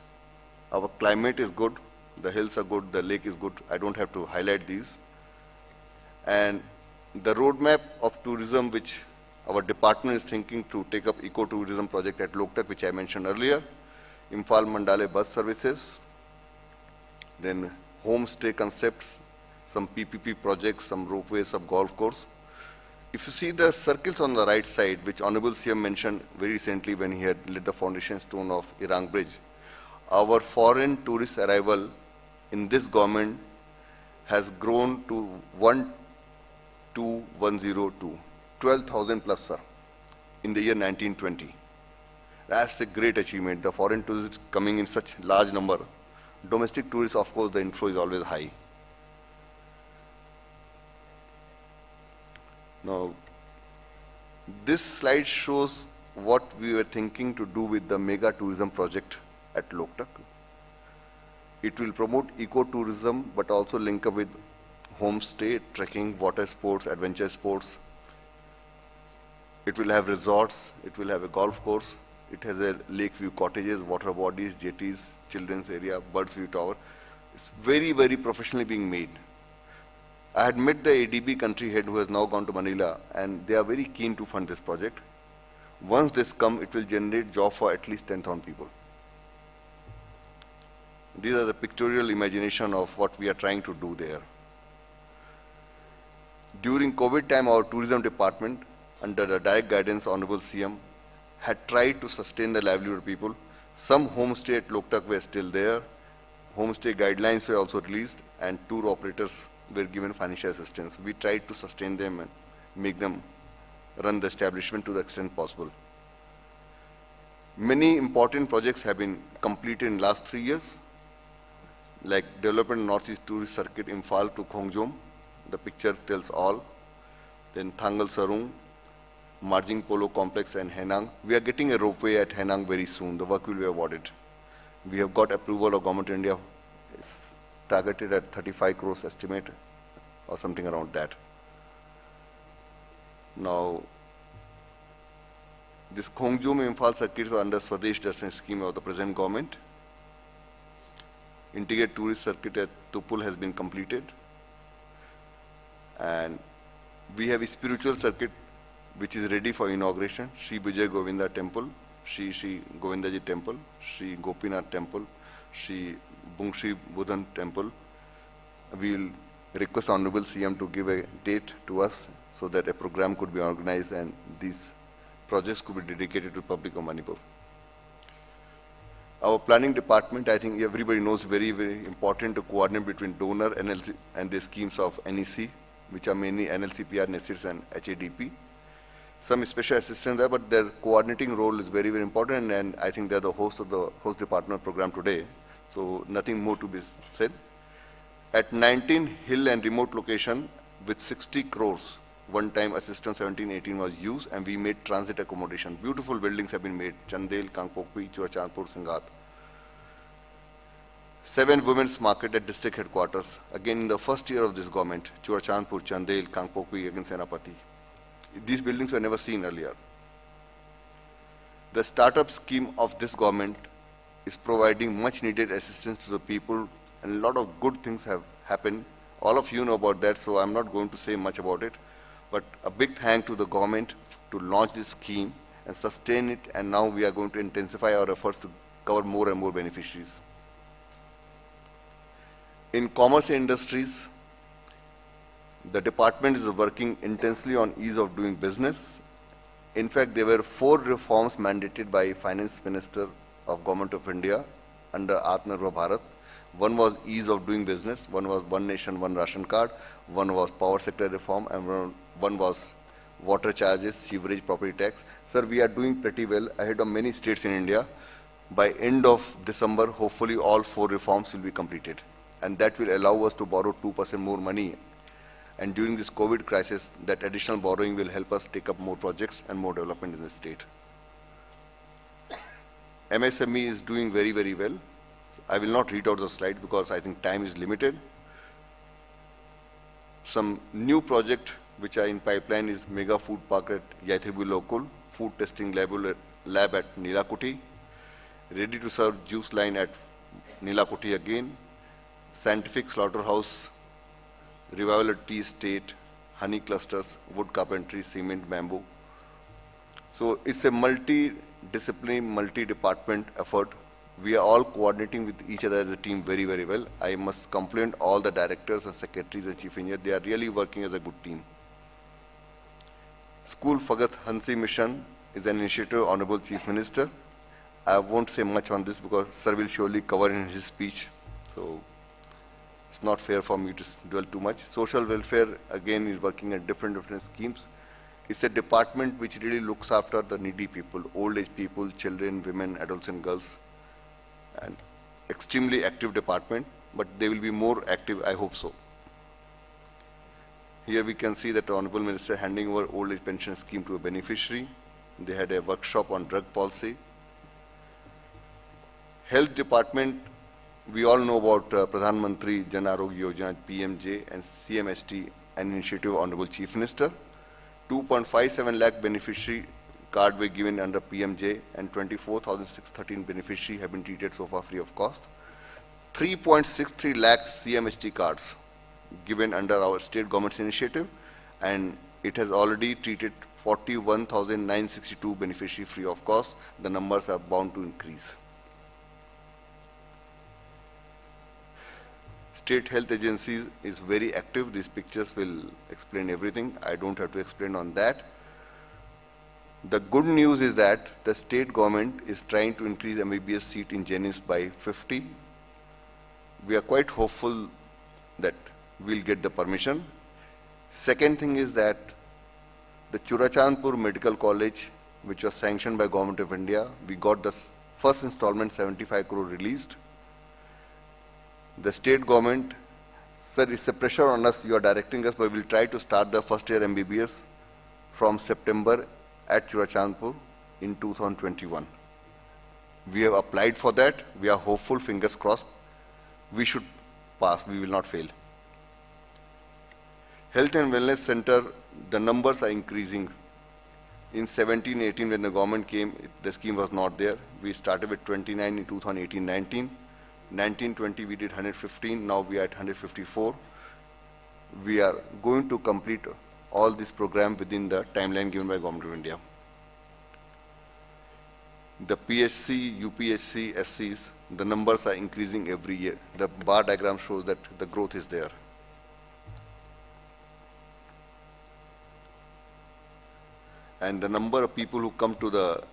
Our climate is good, the hills are good, the lake is good. I don't have to highlight these. And the roadmap of tourism which our department is thinking to take up eco-tourism project at Loktak, which I mentioned earlier, Imphal Mandale bus services, then homestay concepts, some PPP projects, some ropeways, some golf course. If you see the circles on the right side, which Honorable CM mentioned very recently when he had laid the foundation stone of Irang Bridge, our foreign tourist arrival in this government has grown to 12,102, 12,000 plus, sir, in the year 1920. That's a great achievement. The foreign tourists coming in such large number. Domestic tourists, of course, the inflow is always high. Now, this slide shows what we were thinking to do with the mega tourism project at Loktak. It will promote eco-tourism, but also link up with homestay, trekking, water sports, adventure sports. It will have resorts, it will have a golf course, it has a lake view cottages, water bodies, jetties, children's area, birds view tower. It's very, very professionally being made. I had met the ADB country head who has now gone to Manila, and they are very keen to fund this project. Once this comes, it will generate job for at least 10,000 people. These are the pictorial imagination of what we are trying to do there. During COVID time, our tourism department, under the direct guidance of Honorable CM, had tried to sustain the livelihood of people. Some homestay at Loktak were still there. Homestay guidelines were also released, and tour operators were given financial assistance. We tried to sustain them and make them run the establishment to the extent possible. Many important projects have been completed in the last 3 years, like development Northeast Tourist Circuit Imphal to Khongjom. The picture tells all. Then Thangal Sarung, Marjing Polo Complex and Henang. We are getting a ropeway at Henang very soon. The work will be awarded. We have got approval of Government of India. It's targeted at 35 crores estimate or something around that. Now, this Khongjom Imphal circuit was under Swadesh Darshan scheme of the present government. Integrated tourist circuit at Tupul has been completed. And we have a spiritual circuit which is ready for inauguration. Sri Vijay Govinda Temple, Sri Govindaji Temple, Sri Gopinath Temple, Sri Bungshri Buddhan Temple. We will request Honorable CM to give a date to us so that a program could be organized and these projects could be dedicated to the public of Manipur. Our planning department, I think everybody knows, very, very important to coordinate between donor, NLC, and the schemes of NEC, which are mainly NLCPR, NECIRS, and HADP. some special assistants there, but their coordinating role is very, very important, and I think they're the host of the host department program today, so nothing more to be said. At 19 hill and remote location with 60 crores, one-time assistance 17-18 was used, and we made transit accommodation. Beautiful buildings have been made, Chandel, Kangpokpi, Churachandpur, Singat. 7 women's market at district headquarters, again in the first year of this government, Churachandpur, Chandel, Kangpokpi, again Senapati. These buildings were never seen earlier. The startup scheme of this government is providing much needed assistance to the people, and a lot of good things have happened. All of you know about that, so I'm not going to say much about it. But a big thank to the government to launch this scheme and sustain it, and now we are going to intensify our efforts to cover more and more beneficiaries. In commerce and industries, the department is working intensely on ease of doing business. In fact, there were 4 reforms mandated by Finance Minister of Government of India under Atmanirbhar Bharat. One was ease of doing business, one was One Nation, One Ration Card, one was power sector reform, and one was water charges, sewerage, property tax. Sir, we are doing pretty well ahead of many states in India. By end of December, hopefully all 4 reforms will be completed. And that will allow us to borrow 2% more money. And during this COVID crisis, that additional borrowing will help us take up more projects and more development in the state. MSME is doing very, very well. I will not read out the slide because I think time is limited. Some new project which are in pipeline is Mega Food Park at Yaithabu Local, Food Testing Lab at Nilakuti, Ready to Serve Juice Line at Nilakuti again, Scientific Slaughterhouse, Revival at Tea Estate, Honey Clusters, Wood Carpentry, Cement, Bamboo. So it's a multi-discipline, multi-department effort. We are all coordinating with each other as a team very, very well. I must compliment all the directors and secretaries and chief engineers. They are really working as a good team. School Fagat Hansi Mission is an initiative of Honorable Chief Minister. I won't say much on this because Sir will surely cover in his speech. So it's not fair for me to dwell too much. Social welfare, again, is working at different schemes. It's a department which really looks after the needy people, old age people, children, women, adults and girls. An extremely active department, but they will be more active, I hope so. Here we can see that the Honorable Minister handing over old age pension scheme to a beneficiary. They had a workshop on drug policy. Health department, we all know about Pradhan Mantri Jan Arogya Yojana, PMJ, and CMST, an initiative of Honorable Chief Minister. 2.57 lakh beneficiary card were given under PMJ, and 24,613 beneficiaries have been treated so far free of cost. 3.63 lakh CMST cards given under our state government's initiative, and it has already treated 41,962 beneficiaries free of cost. The numbers are bound to increase. State health agencies is very active. These pictures will explain everything. I don't have to explain on that. The good news is that the state government is trying to increase MBBS seat in Jennings by 50. We are quite hopeful that we'll get the permission. Second thing is that the Churachandpur Medical College, which was sanctioned by Government of India, we got the first installment 75 crore released. The state government, sir, it's a pressure on us, you are directing us, but we'll try to start the first year MBBS from September at Churachandpur in 2021. We have applied for that. We are hopeful, fingers crossed. We should pass, we will not fail. Health and Wellness Center, the numbers are increasing. In 17-18, when the government came, the scheme was not there. We started with 29 in 2018-19. 19-20 we did 115, now we are at 154. We are going to complete all this program within the timeline given by Government of India. The PSC, UPSC, SCs, the numbers are increasing every year. The bar diagram shows that the growth is there. And the number of people who come to the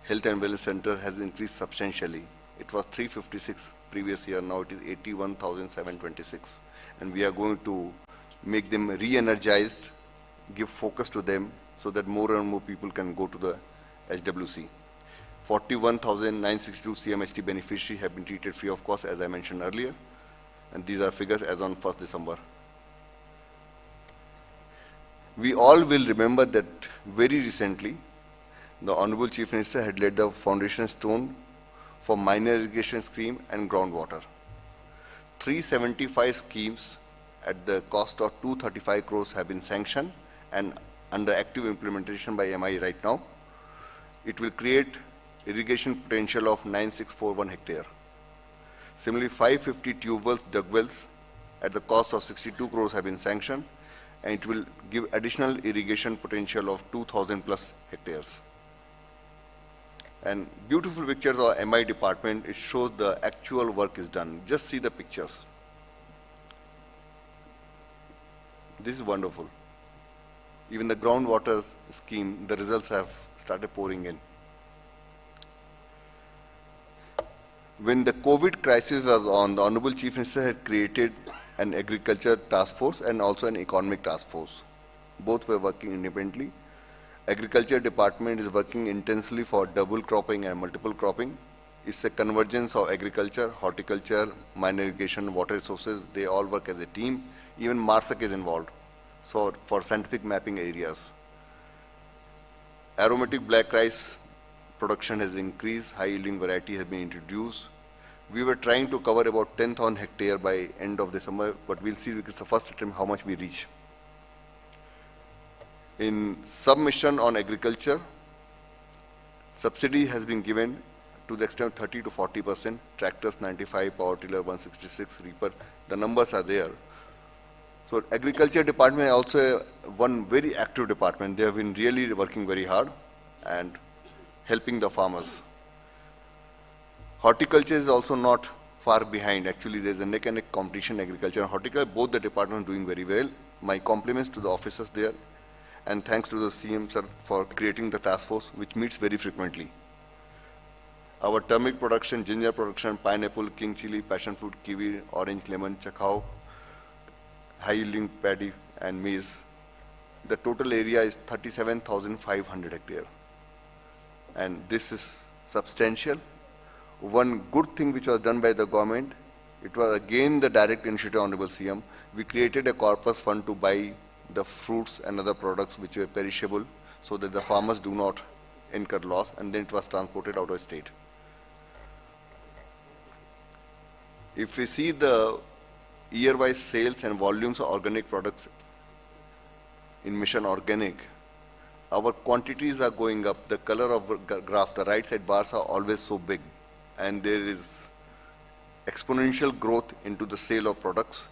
Health and Wellness Center has increased substantially. It was 356 previous year, now it is 81,726. And we are going to make them re-energized, give focus to them so that more and more people can go to the HWC. 41,962 CMHT beneficiaries have been treated free of cost, as I mentioned earlier, and these are figures as on 1st December. We all will remember that very recently, the Honorable Chief Minister had laid the foundation stone for minor irrigation scheme and groundwater. 375 schemes at the cost of 235 crores have been sanctioned and under active implementation by MI right now. It will create irrigation potential of 9641 hectare. Similarly, 550 tube wells, dug wells at the cost of 62 crores have been sanctioned, and it will give additional irrigation potential of 2000 plus hectares. And beautiful pictures of MI department, it shows the actual work is done. Just see the pictures. This is wonderful. Even the groundwater scheme, the results have started pouring in. When the COVID crisis was on, the Honorable Chief Minister had created an agriculture task force and also an economic task force. Both were working independently. Agriculture department is working intensely for double cropping and multiple cropping. It's a convergence of agriculture, horticulture, minor irrigation, water resources. They all work as a team. Even MARSAC is involved, so for scientific mapping areas. Aromatic black rice production has increased. High yielding variety has been introduced. We were trying to cover about 10,000 hectare by end of December, but we'll see because the first attempt how much we reach. In submission on agriculture, subsidy has been given to the extent of 30 to 40%, tractors 95, power tiller 166, reaper, the numbers are there. So agriculture department is also one very active department. They have been really working very hard and helping the farmers. Horticulture is also not far behind. Actually, there's a neck and neck competition in agriculture and horticulture. Both the departments are doing very well. My compliments to the officers there. And thanks to the CM sir for creating the task force, which meets very frequently. Our turmeric production, ginger production, pineapple, king chili, passion fruit, kiwi, orange, lemon, chakao, high yielding paddy and maize. The total area is 37,500 hectare. And this is substantial. One good thing which was done by the government, it was again the direct initiative of Honorable CM. We created a corpus fund to buy the fruits and other products which were perishable so that the farmers do not incur loss, and then it was transported out of state. If we see the year-wise sales and volumes of organic products in Mission Organic, our quantities are going up. The color of graph, the right side bars are always so big, and there is exponential growth into the sale of products.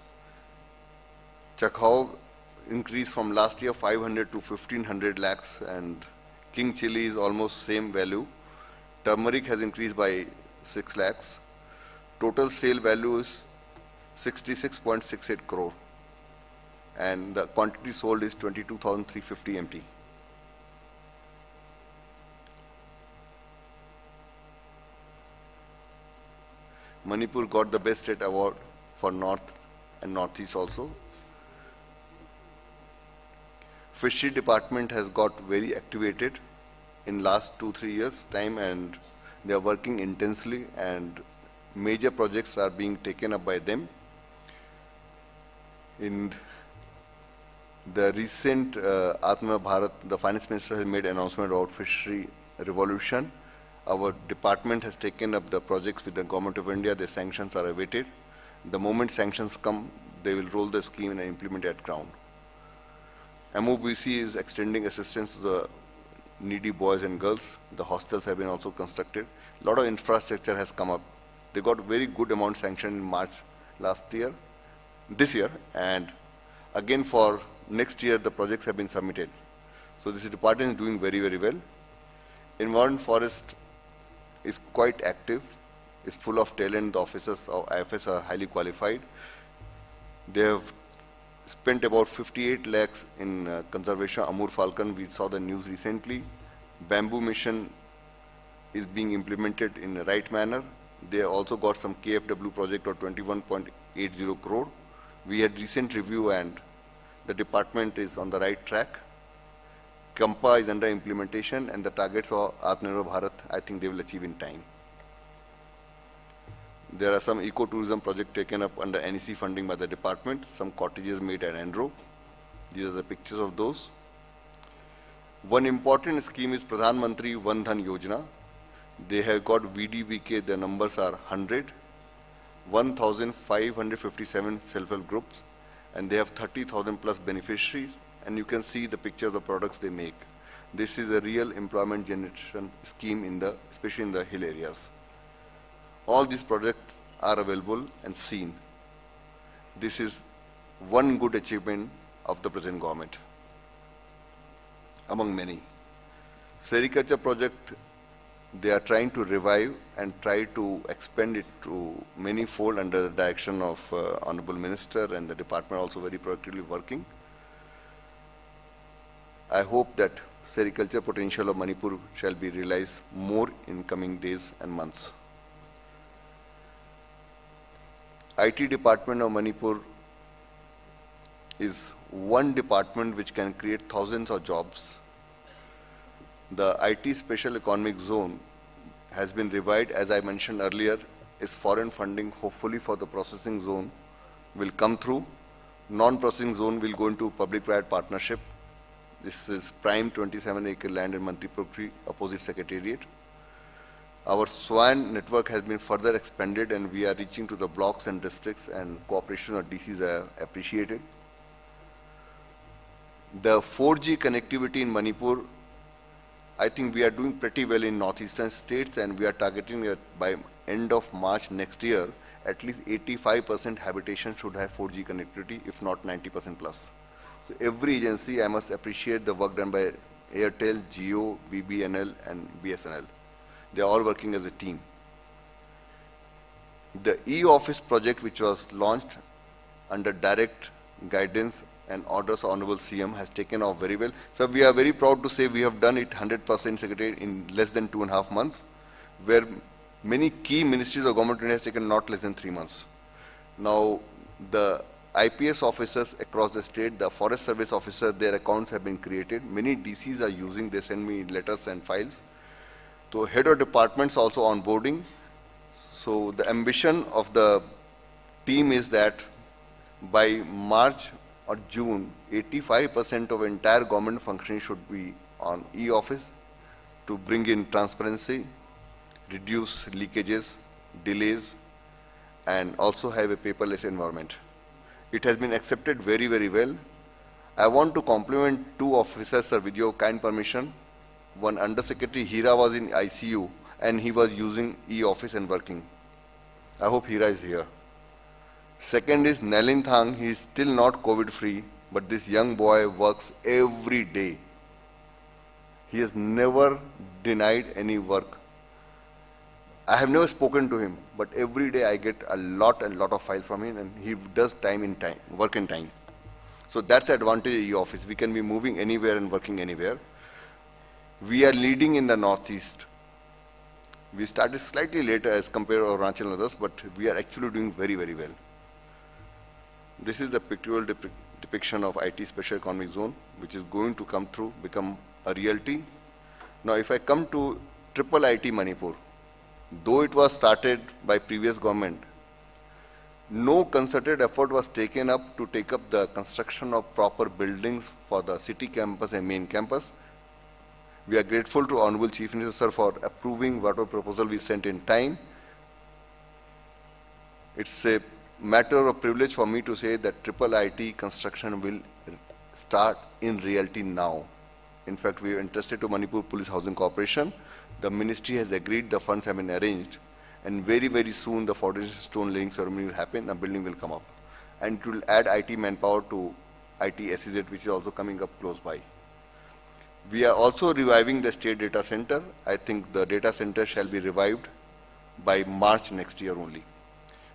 Chakao increased from last year 500 to 1500 lakhs, and king chili is almost same value. Turmeric has increased by 6 lakhs. Total sale value is 66.68 crore, and the quantity sold is 22,350 MT. Manipur got the best state award for North and Northeast also. Fishery department has got very activated in last 2-3 years time, and they are working intensely, and major projects are being taken up by them. In the recent Atma Bharat, the finance minister has made announcement about fishery revolution. Our department has taken up the projects with the government of India. The sanctions are awaited. The moment sanctions come, they will roll the scheme and implement it at ground. MOBC is extending assistance to the needy boys and girls. The hostels have been also constructed. A lot of infrastructure has come up. They got very good amount sanctioned in March this year, and again for next year the projects have been submitted. So this department is doing very, very well. Environment forest is quite active. It's full of talent. The officers of IFS are highly qualified. They have spent about 58 lakhs in conservation. Amur Falcon, we saw the news recently. Bamboo mission is being implemented in the right manner. They also got some KFW project of 21.80 crore. We had recent review, and the department is on the right track. Kampa is under implementation, and the targets of Atmanirbhar Bharat, I think they will achieve in time. There are some ecotourism projects taken up under NEC funding by the department, some cottages made at Andro. These are the pictures of those. One important scheme is Pradhan Mantri Wan Dhan Yojana. They have got VDVK, the numbers are 100, 1,557 self-help groups, and they have 30,000 plus beneficiaries, and you can see the picture of the products they make. This is a real employment generation scheme especially in the hill areas. All these projects are available and seen. This is one good achievement of the present government, among many. Sericulture project, they are trying to revive and try to expand it to many fold under the direction of Honorable Minister, and the department also very proactively working. I hope that sericulture potential of Manipur shall be realized more in coming days and months. IT department of Manipur is one department which can create thousands of jobs. The IT Special Economic Zone has been revived, as I mentioned earlier, is foreign funding, hopefully for the processing zone, will come through. Non-processing zone will go into public-private partnership. This is prime 27-acre land in Manipur, opposite Secretariat. Our SWAN network has been further expanded, and we are reaching to the blocks and districts, and cooperation of DCs are appreciated. The 4G connectivity in Manipur, I think we are doing pretty well in northeastern states, and we are targeting that by end of March next year, at least 85% habitation should have 4G connectivity, if not 90% plus. So every agency, I must appreciate the work done by Airtel, Jio, BBNL, and BSNL. They are all working as a team. The e-office project, which was launched under direct guidance and orders of Honorable CM, has taken off very well. So we are very proud to say we have done it 100% Secretariat in less than 2.5 months, where many key ministries of government has taken not less than 3 months. Now, the IPS officers across the state, the forest service officers, their accounts have been created. Many DCs are using, they send me letters and files. So head of departments also onboarding. So the ambition of the team is that by March or June, 85% of entire government functioning should be on e-office to bring in transparency, reduce leakages, delays, and also have a paperless environment. It has been accepted very, very well. I want to compliment 2 officers, sir, with your kind permission. One Under Secretary Hira was in ICU, and he was using e-office and working. I hope Hira is here. Second is Nalin Thang. He is still not COVID-free, but this young boy works every day. He has never denied any work. I have never spoken to him, but every day I get a lot of files from him, and he does work in time. So that's the advantage of e-office. We can be moving anywhere and working anywhere. We are leading in the Northeast. We started slightly later as compared to Arunachal and others, but we are actually doing very, very well. This is the pictorial depiction of IT Special Economic Zone, which is going to come through, become a reality. Now, if I come to Triple IT Manipur, though it was started by previous government, no concerted effort was taken up to take up the construction of proper buildings for the city campus and main campus. We are grateful to Honorable Chief Minister for approving whatever proposal we sent in time. It's a matter of privilege for me to say that Triple IT construction will start in reality now. In fact, we are entrusted to Manipur Police Housing Corporation. The ministry has agreed, the funds have been arranged, and very, very soon the foundation stone laying ceremony will happen, the building will come up. And it will add IT manpower to IT SEZ, which is also coming up close by. We are also reviving the state data center. I think the data center shall be revived by March next year only.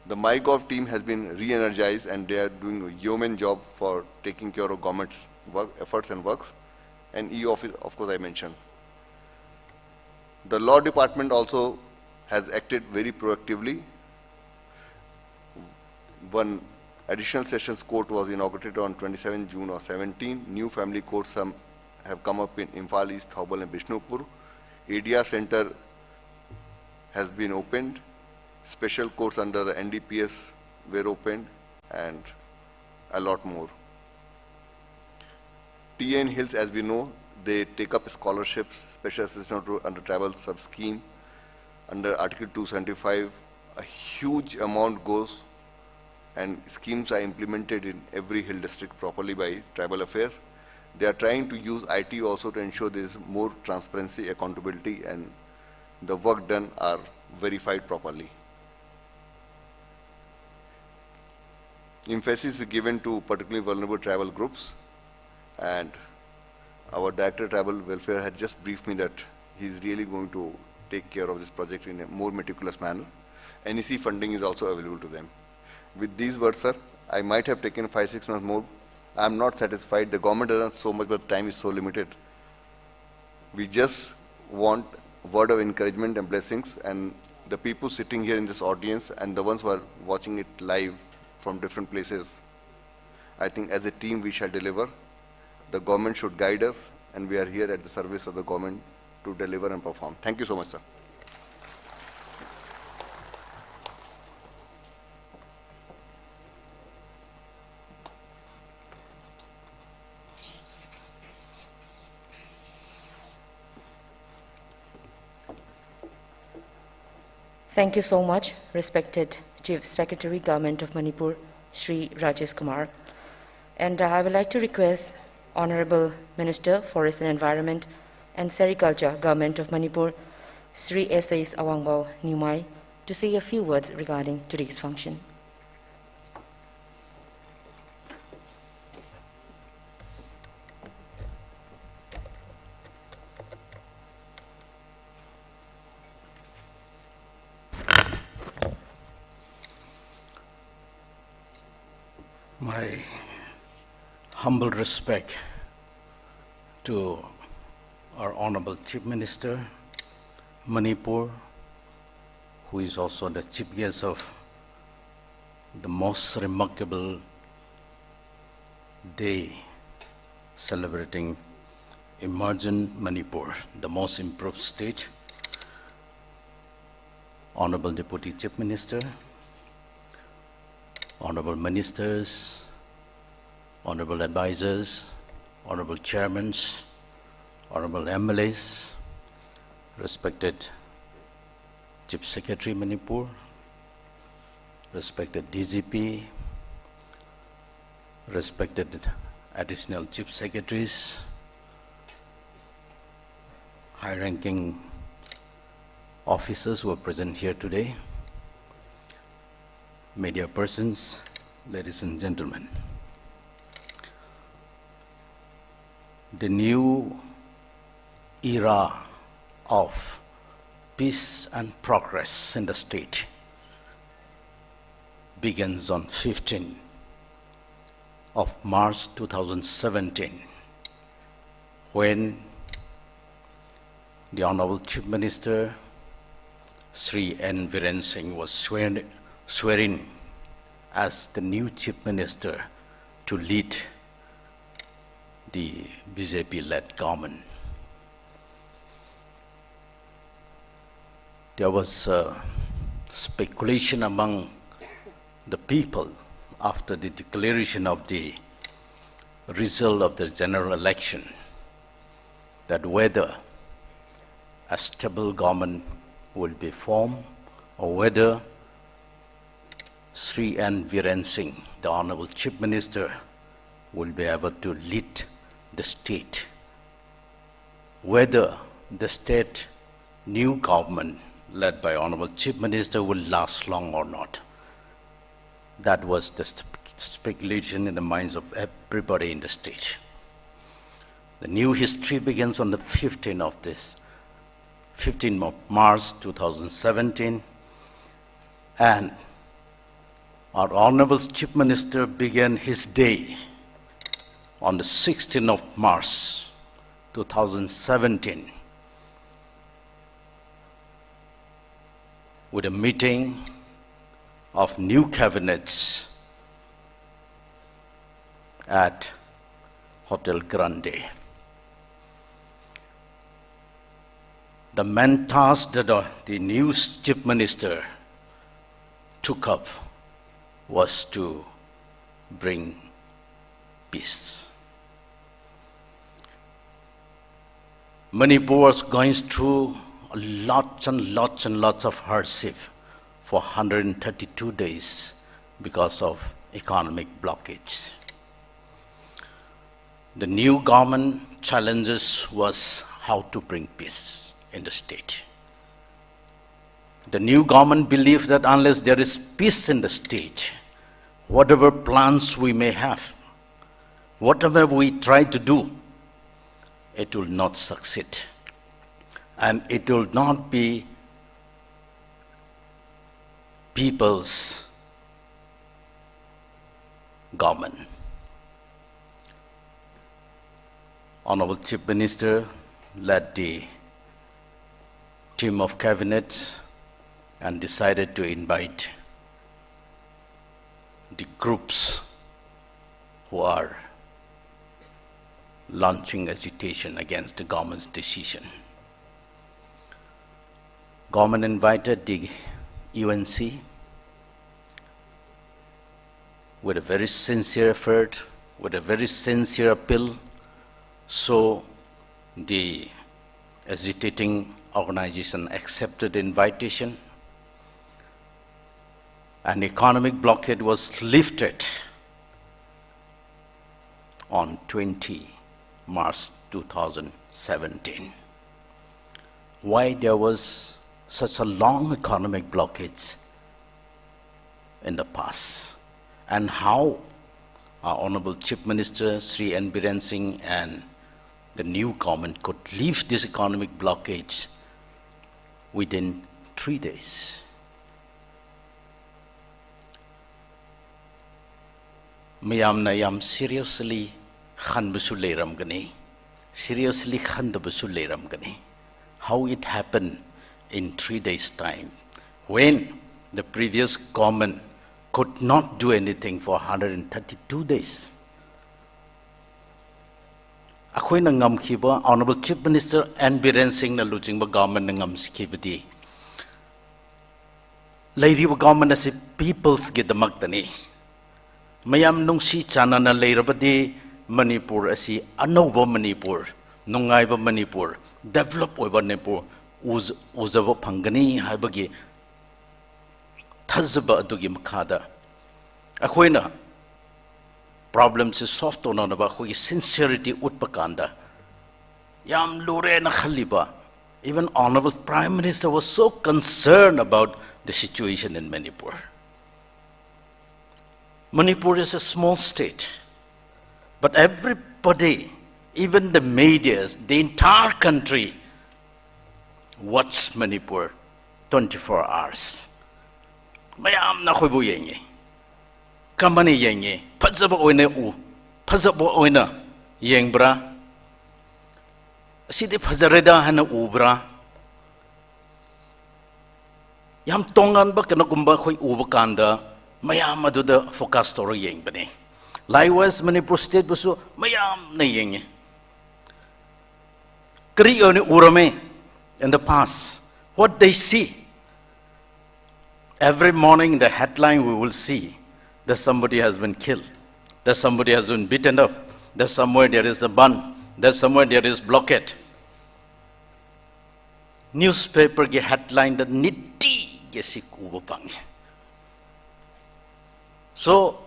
The MyGov team has been re-energized, and they are doing a yeoman job for taking care of government's efforts and works. And e-office, of course, I mentioned. The law department also has acted very proactively. One additional sessions court was inaugurated on 27 June of 17. New family courts have come up in Imphal East, Thoubal and Bishnupur. ADR Center has been opened. Special courts under NDPS were opened, and a lot more. TN Hills, as we know, they take up scholarships, special assistance under travel sub-scheme. Under Article 275, a huge amount goes, and schemes are implemented in every hill district properly by Tribal Affairs. They are trying to use IT also to ensure there is more transparency, accountability, and the work done are verified properly. Emphasis is given to particularly vulnerable tribal groups, and our Director Tribal Welfare had just briefed me that he is really going to take care of this project in a more meticulous manner. NEC funding is also available to them. With these words, sir, I might have taken 5-6 months more. I am not satisfied. The government does not so much, but time is so limited. We just want word of encouragement and blessings, and the people sitting here in this audience and the ones who are watching it live from different places, I think as a team we shall deliver. The government should guide us, and we are here at the service of the government to deliver and perform. Thank you so much, sir. Thank you so much, respected Chief Secretary, Government of Manipur, Shri Rajesh Kumar. And I would like to request Honorable Minister, Forest and Environment and Sericulture, Government of Manipur, Shri S.A.S. Awangbao Nimai, to say a few words regarding today's function. My humble respect to our Honorable Chief Minister, Manipur, who is also the chief guest of the most remarkable day celebrating Emergent Manipur, the most improved state. Honorable Deputy Chief Minister, Honorable Ministers, Honorable Advisors, Honorable Chairmen, Honorable MLAs, respected Chief Secretary Manipur, respected DGP, respected Additional Chief Secretaries, high-ranking officers who are present here today, media persons, ladies and gentlemen. The new era of peace and progress in the state begins on 15th of March 2017, when the Honorable Chief Minister Sri N. Viren Singh was swearing as the new Chief Minister to lead the BJP-led government. There was speculation among the people after the declaration of the result of the general election that whether a stable government will be formed or whether Sri N. Viren Singh, the Honorable Chief Minister, will be able to lead the state. Whether the state new government led by Honorable Chief Minister will last long or not. That was the speculation in the minds of everybody in the state. The new history begins on the 15th of March 2017, and our Honorable Chief Minister began his day on the 16th of March 2017 with a meeting of new cabinets at Hotel Grande. the main task that the new chief minister took up was to bring peace. Manipur was going through lots and lots of hardship for 132 days because of economic blockage. The new government challenges was how to bring peace in the state. The new government believes that unless there is peace in the state, whatever plans we may have, whatever we try to do, it will not succeed. And it will not be people's government. Honorable Chief Minister led the team of cabinets and decided to invite the groups who are launching agitation against the government's decision. Government invited the UNC with a very sincere effort, with a very sincere appeal, so the agitating organization accepted the invitation. An economic blockade was lifted on 20 March 2017. Why there was such a long economic blockage in the past, and how our Honorable Chief Minister Sri N. Biren Singh and the new government could lift this economic blockage within 3 days. Mayamna yam seriously khanbasu leiram gani, seriously khandabasu leiram gani. How it happened in 3 days' time, when the previous government could not do anything for 132 days. Akoina ngamkhiba Honorable Chief Minister N. Biren Singh na lujingba government na ngamskibadi. Leiriba government asi people's gidamakdani. Mayam nungsi chana na leirabadi Manipur asi anoba Manipur, nungaiba Manipur, develop oiba Manipur, uzaba pangani haibagi thazaba adugi makhada. Akoina problems is soft on ba khoi sincerity utpakanda. Yam lure na khaliba. Even Honorable Prime Minister was so concerned about the situation in Manipur. Manipur is a small state, but everybody, even the media, the entire country, watch Manipur 24 hours. Mayam na khoibu yengi. Kamani yengi. Padzaba oina u. Padzaba oina yengbra. Sidi padzareda hana ubra. Yam tongan ba kana kumba khoi ubakanda. Mayam aduda focus story yeng bani. Likewise, Manipur state busu mayam na yengi. Kari oni urame in the past. What they see. Every morning the headline we will see that somebody has been killed, that somebody has been beaten up, that somewhere there is a ban, that somewhere there is blockade. Newspaper ge headline that niti ge sikubapang. So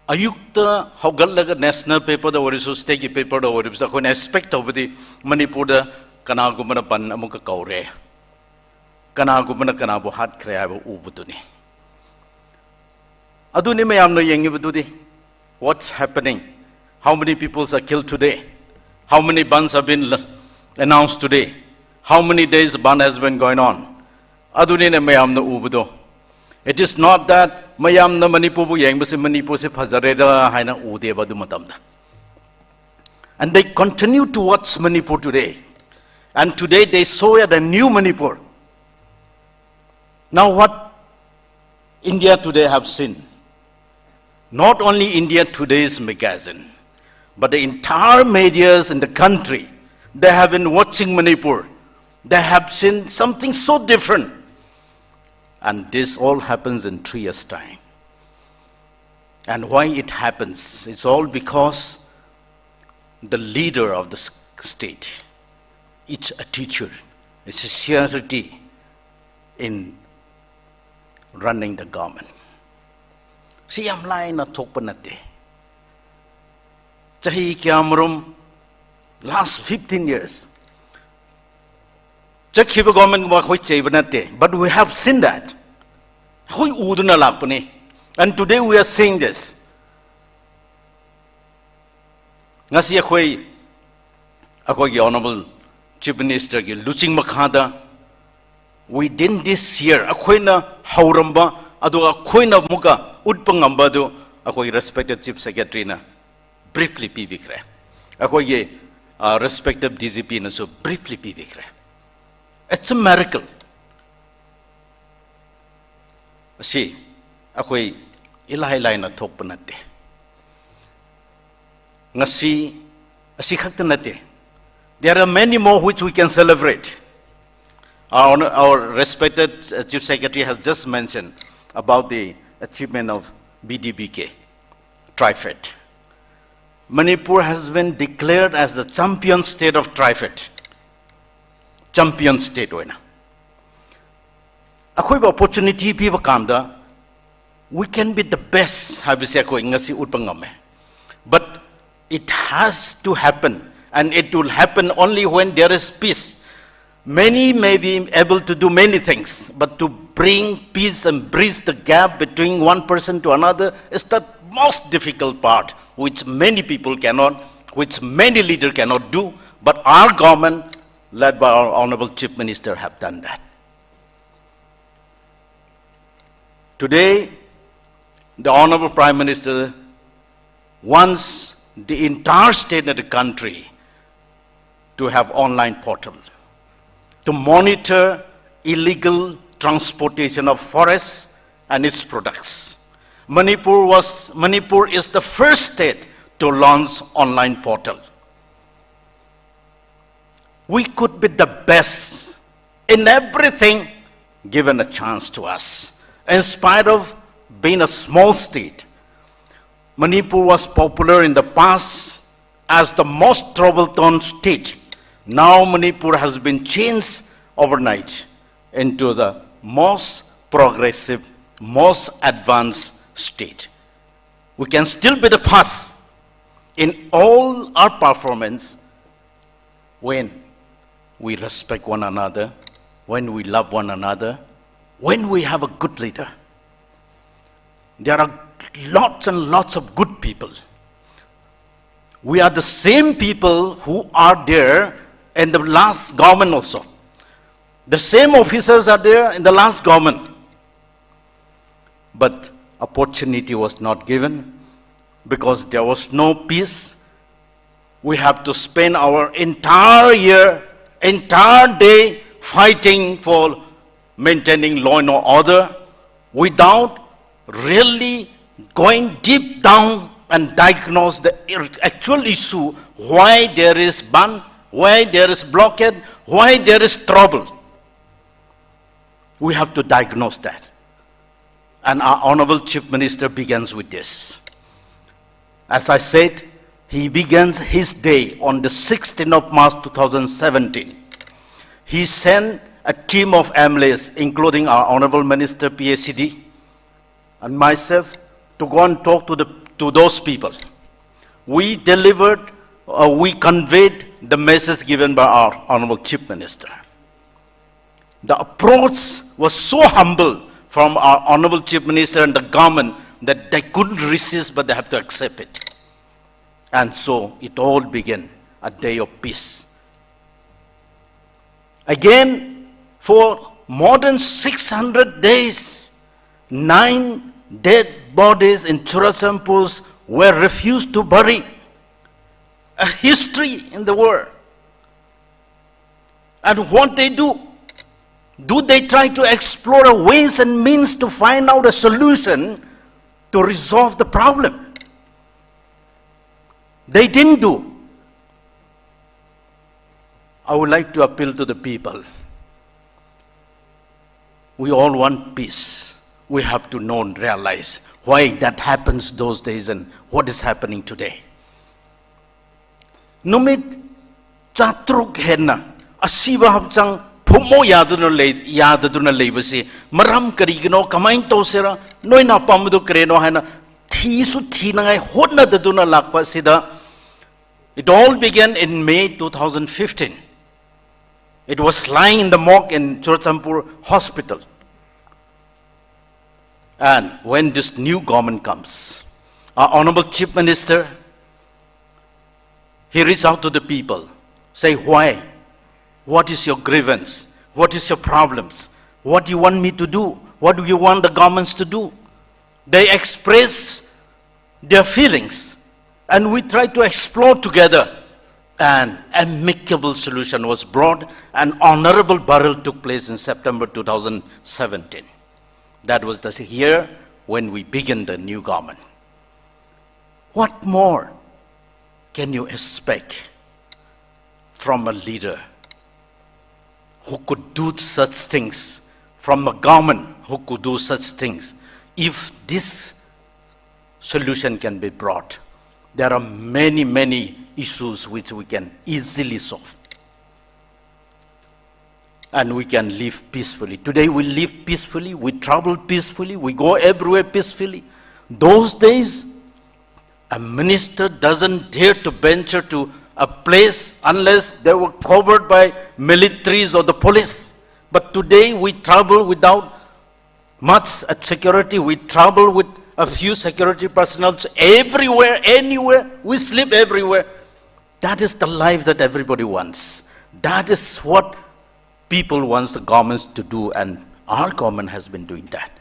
ayukta haugallaga national paper da orisu state paper da orisu ko aspect of the Manipur da kanagumana ban amuka kaure. Kanagumana kanabu hat kraya ubutuni. Aduni mayamno yengi bududi. What's happening? How many people are killed today? How many bans have been announced today? How many days ban has been going on? Aduni ne mayamno ubudo. It is not that mayamna Manipur yang basi Manipur se phazareda haina ude badu matamda. And they continue to watch Manipur today. And today they saw the new Manipur. Now what India Today have seen, not only India Today's magazine, but the entire medias in the country, they have been watching Manipur. They have seen something so different. And this all happens in 3 years' time. And why it happens? It's all because the leader of the state, it's a teacher, it's a sincerity in running the government. See, I'm lying na tokpanate. Chahi kyamrum last 15 years. Chakhiba government wa khoi chaybanate, but we have seen that. Khoi uduna lakpani. And today we are saying this. Ngasi akhoi Honorable Chief Minister ki luching makhada, we did this year. Akhoi na hauramba adu akhoi na muka utpangamba do akhoi respected Chief Secretary na briefly pibikre. Akhoi ye respected DGP na so briefly pibikre. It's a miracle. See, akhoi ilahilay na thokpa nate. Ngasi asi khakta nate. There are many more which we can celebrate. Our respected Chief Secretary has just mentioned about the achievement of BDBK, TriFed. Manipur has been declared as the champion state of TriFed. Champion state. Akhoi ba opportunity piba kanda, we can be the best, but it has to happen, and it will happen only when there is peace. Many may be able to do many things, but to bring peace and bridge the gap between one person to another is the most difficult part, which many people cannot, which many leaders cannot do, but our government, led by our Honorable Chief Minister, have done that. Today, the Honorable Prime Minister wants the entire state of the country to have online portal, to monitor illegal transportation of forests and its products. Manipur is the first state to launch online portal. We could be the best in everything given a chance to us. In spite of being a small state, Manipur was popular in the past as the most trouble-torn state. Now Manipur has been changed overnight into the most progressive, most advanced state. We can still be the first in all our performance when we respect one another, when we love one another, when we have a good leader. There are lots and lots of good people. We are the same people who are there in the last government also. The same officers are there in the last government. But opportunity was not given because there was no peace. We have to spend our entire year, entire day fighting for maintaining law and order without really going deep down and diagnose the actual issue, why there is ban, why there is blockade, why there is trouble. We have to diagnose that. And our Honorable Chief Minister begins with this. As I said, he begins his day on the 16th of March 2017. He sent a team of MLAs, including our Honorable Minister PACD and myself, to go and talk to those people. We delivered, we conveyed the message given by our Honorable Chief Minister. The approach was so humble from our Honorable Chief Minister and the government that they couldn't resist, but they have to accept it. And so it all began a day of peace. Again, for more than 600 days, 9 dead bodies in Churachampus were refused to bury. A history in the world. And what they do they try to explore ways and means to find out a solution to resolve the problem? They didn't do. I would like to appeal to the people. We all want peace. We have to know and realize why that happens those days and what is happening today. Numit chatruk henna asiba habchang phumo yadaduna leibasi maram karigino kamain tosera noina pamdu kreno hana thisu thinangai hotna daduna lakpa sida. It all began in May 2015. It was lying in the morgue in Churchampur hospital. And when this new government comes, our Honorable Chief Minister, he reached out to the people, say why, what is your grievance, what is your problems, what do you want me to do, what do you want the governments to do. They express their feelings, and we try to explore together. An amicable solution was brought. An honorable burial took place in September 2017. That was the year when we began the new government. What more can you expect from a leader who could do such things, from a government who could do such things, if this solution can be brought? There are many, many issues which we can easily solve. And we can live peacefully. Today we live peacefully, we travel peacefully, we go everywhere peacefully. Those days, a minister doesn't dare to venture to a place unless they were covered by militaries or the police. But today we travel without much security, we travel with a few security personnel everywhere, anywhere, we sleep everywhere. That is the life that everybody wants. That is what people want the governments to do, and our government has been doing that.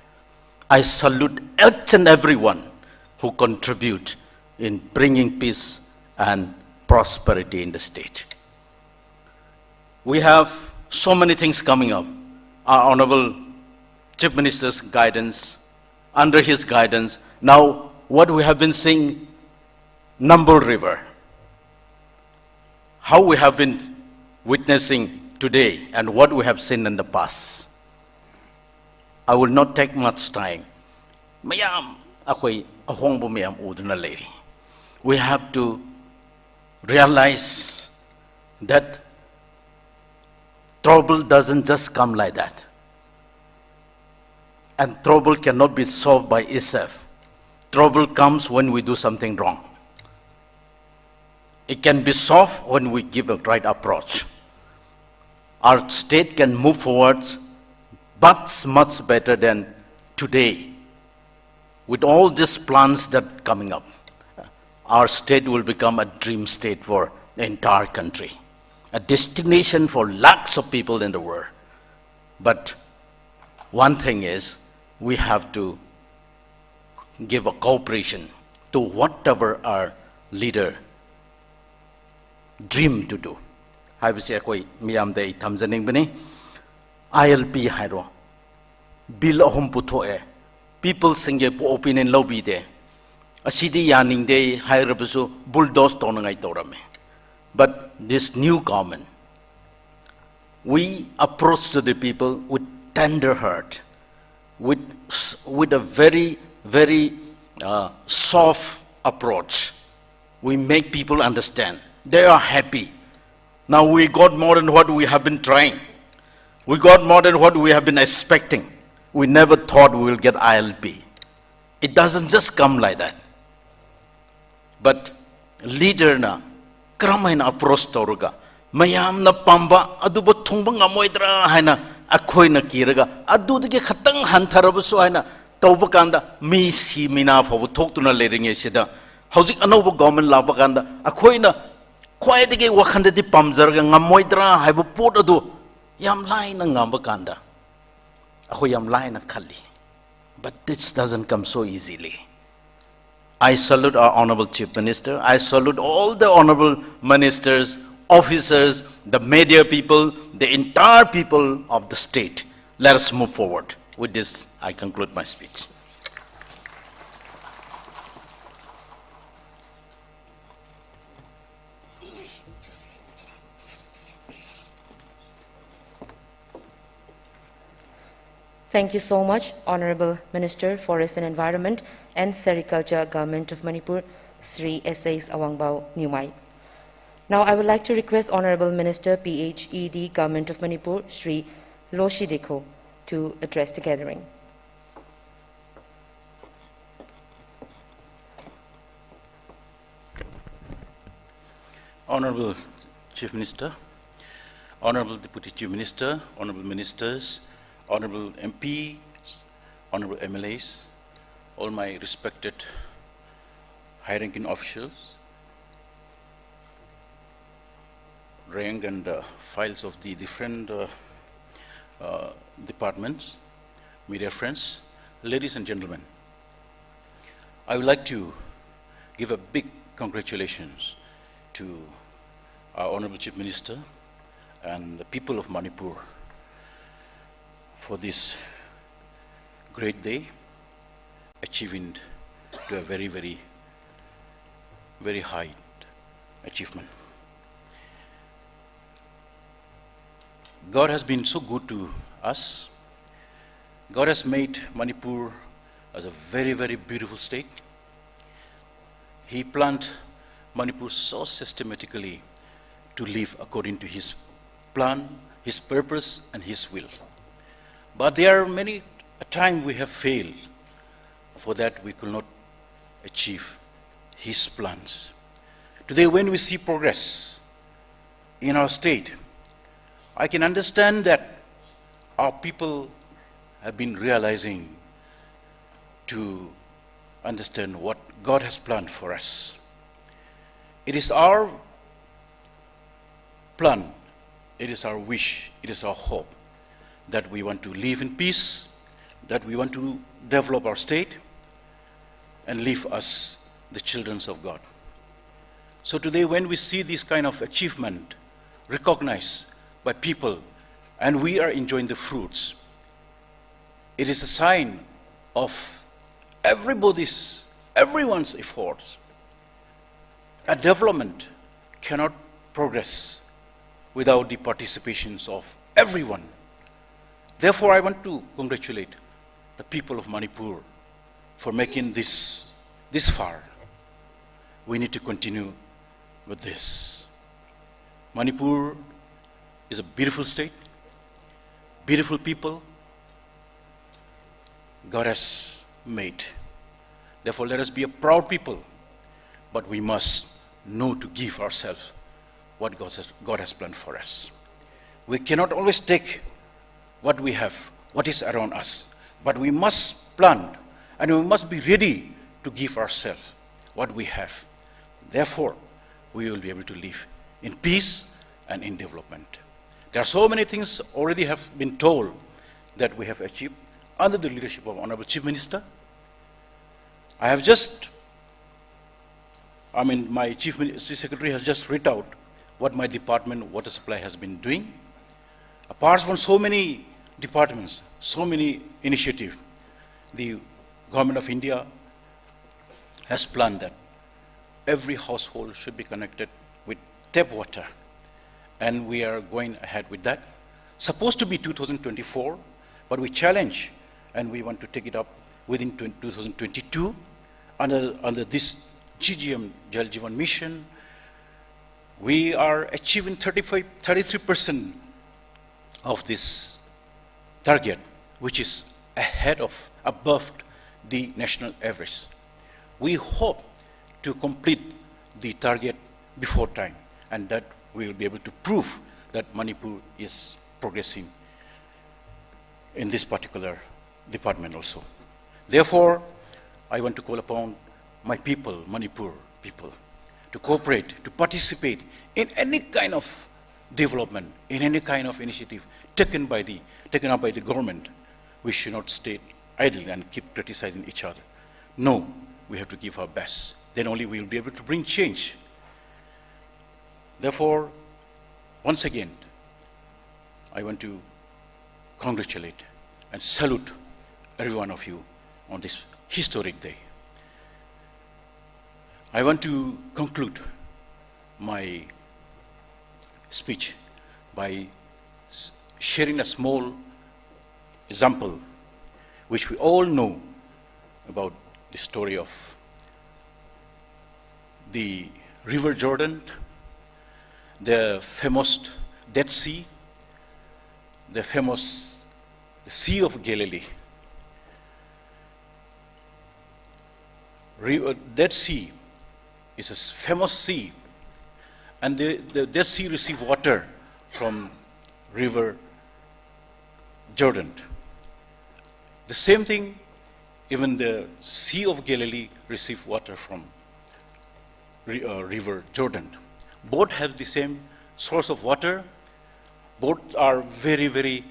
I salute each and everyone who contribute in bringing peace and prosperity in the state. We have so many things coming up. Our Honorable Chief Minister's guidance, under his guidance, now what we have been seeing, Nambol River, how we have been witnessing today and what we have seen in the past. I will not take much time. Mayam ako'y ahongbo mayam uduna lady. We have to realize that trouble doesn't just come like that. And trouble cannot be solved by itself. Trouble comes when we do something wrong. It can be solved when we give a right approach. Our state can move forward much better than today. With all these plans that are coming up, our state will become a dream state for the entire country, a destination for lakhs of people in the world. But one thing is, we have to give a cooperation to whatever our leader dream to do. Haibisi akoi miyam dei thamjaning bani ILP hairo bill ahum puthoe people singe opinion lobby de asidi yaning de hairabusu bulldoze tonangai torame. But this new government, we approach to the people with tender heart, with a very, very soft approach. We make people understand. They are happy. Now we got more than what we have been trying. We got more than what we have been expecting. We never thought we will get ILP. It doesn't just come like that. But leader na karamaina approach toruga mayam na pamba adubo thungba ngamoidra haina akhoi na kiraga adudigi khatang hantharabusu haina tawba kanda mi si mina phabu thoktuna leringe sida hojik anoba government laba kanda akhoi na khwaidigi wakhanda di pamjarga ngamoidra haibu pot adu yam lai na ngamba kanda akhoi yam lai na khali. But this doesn't come so easily. I salute our Honorable Chief Minister. I salute all the Honorable Ministers, officers, the media people, the entire people of the state. Let us move forward. With this, I conclude my speech. Thank you so much, Honorable Minister, Forest and Environment and Sericulture, Government of Manipur, Sri S.A.S. Awangbao Nyumai. Now I would like to request Honorable Minister, PHED, Government of Manipur, Sri Loshi Dekho, to address the gathering. Honorable Chief Minister, Honorable Deputy Chief Minister, Honorable Ministers, Honorable MPs, Honorable MLAs, all my respected high-ranking officials, rank and files of the different departments, media friends, ladies and gentlemen. I would like to give a big congratulations to our Honorable Chief Minister and the people of Manipur for this great day, achieving to a very, very, very high achievement. God has been so good to us. God has made Manipur as a very, very beautiful state. He planned Manipur so systematically to live according to His plan, His purpose, and His will. But there are many times we have failed. For that we could not achieve His plans. Today when we see progress in our state, I can understand that our people have been realizing to understand what God has planned for us. It is our plan, it is our wish, it is our hope that we want to live in peace, that we want to develop our state and live as the children of God. So today when we see this kind of achievement recognized by people and we are enjoying the fruits, it is a sign of everyone's efforts. A development cannot progress without the participations of everyone. Therefore, I want to congratulate the people of Manipur for making this far. We need to continue with this. Manipur is a beautiful state, beautiful people God has made. Therefore, let us be a proud people, but we must know to give ourselves what God has planned for us. We cannot always take what we have, what is around us, but we must plan and we must be ready to give ourselves what we have. Therefore, we will be able to live in peace and in development. There are so many things already have been told that we have achieved under the leadership of Honorable Chief Minister. My Chief Secretary has just read out what my department, water supply, has been doing. Apart from so many departments, so many initiatives, the Government of India has planned that every household should be connected with tap water. And we are going ahead with that. Supposed to be 2024, but we challenge and we want to take it up within 2022 under this GGM Jal Jeevan mission. We are achieving 33% of this target, which is above the national average. We hope to complete the target before time, and that we will be able to prove that Manipur is progressing in this particular department also. Therefore, I want to call upon my people, Manipur people, to cooperate, to participate in any kind of development, in any kind of initiative taken up by the government. We should not stay idle and keep criticizing each other. No, we have to give our best. Then only we will be able to bring change. Therefore, once again, I want to congratulate and salute every one of you on this historic day. I want to conclude my speech by sharing a small example which we all know about the story of the River Jordan, the famous Dead Sea, the famous Sea of Galilee. Dead Sea is a famous sea, and the Dead Sea received water from River Jordan. The same thing, even the Sea of Galilee received water from River Jordan. Both have the same source of water. Both are very, very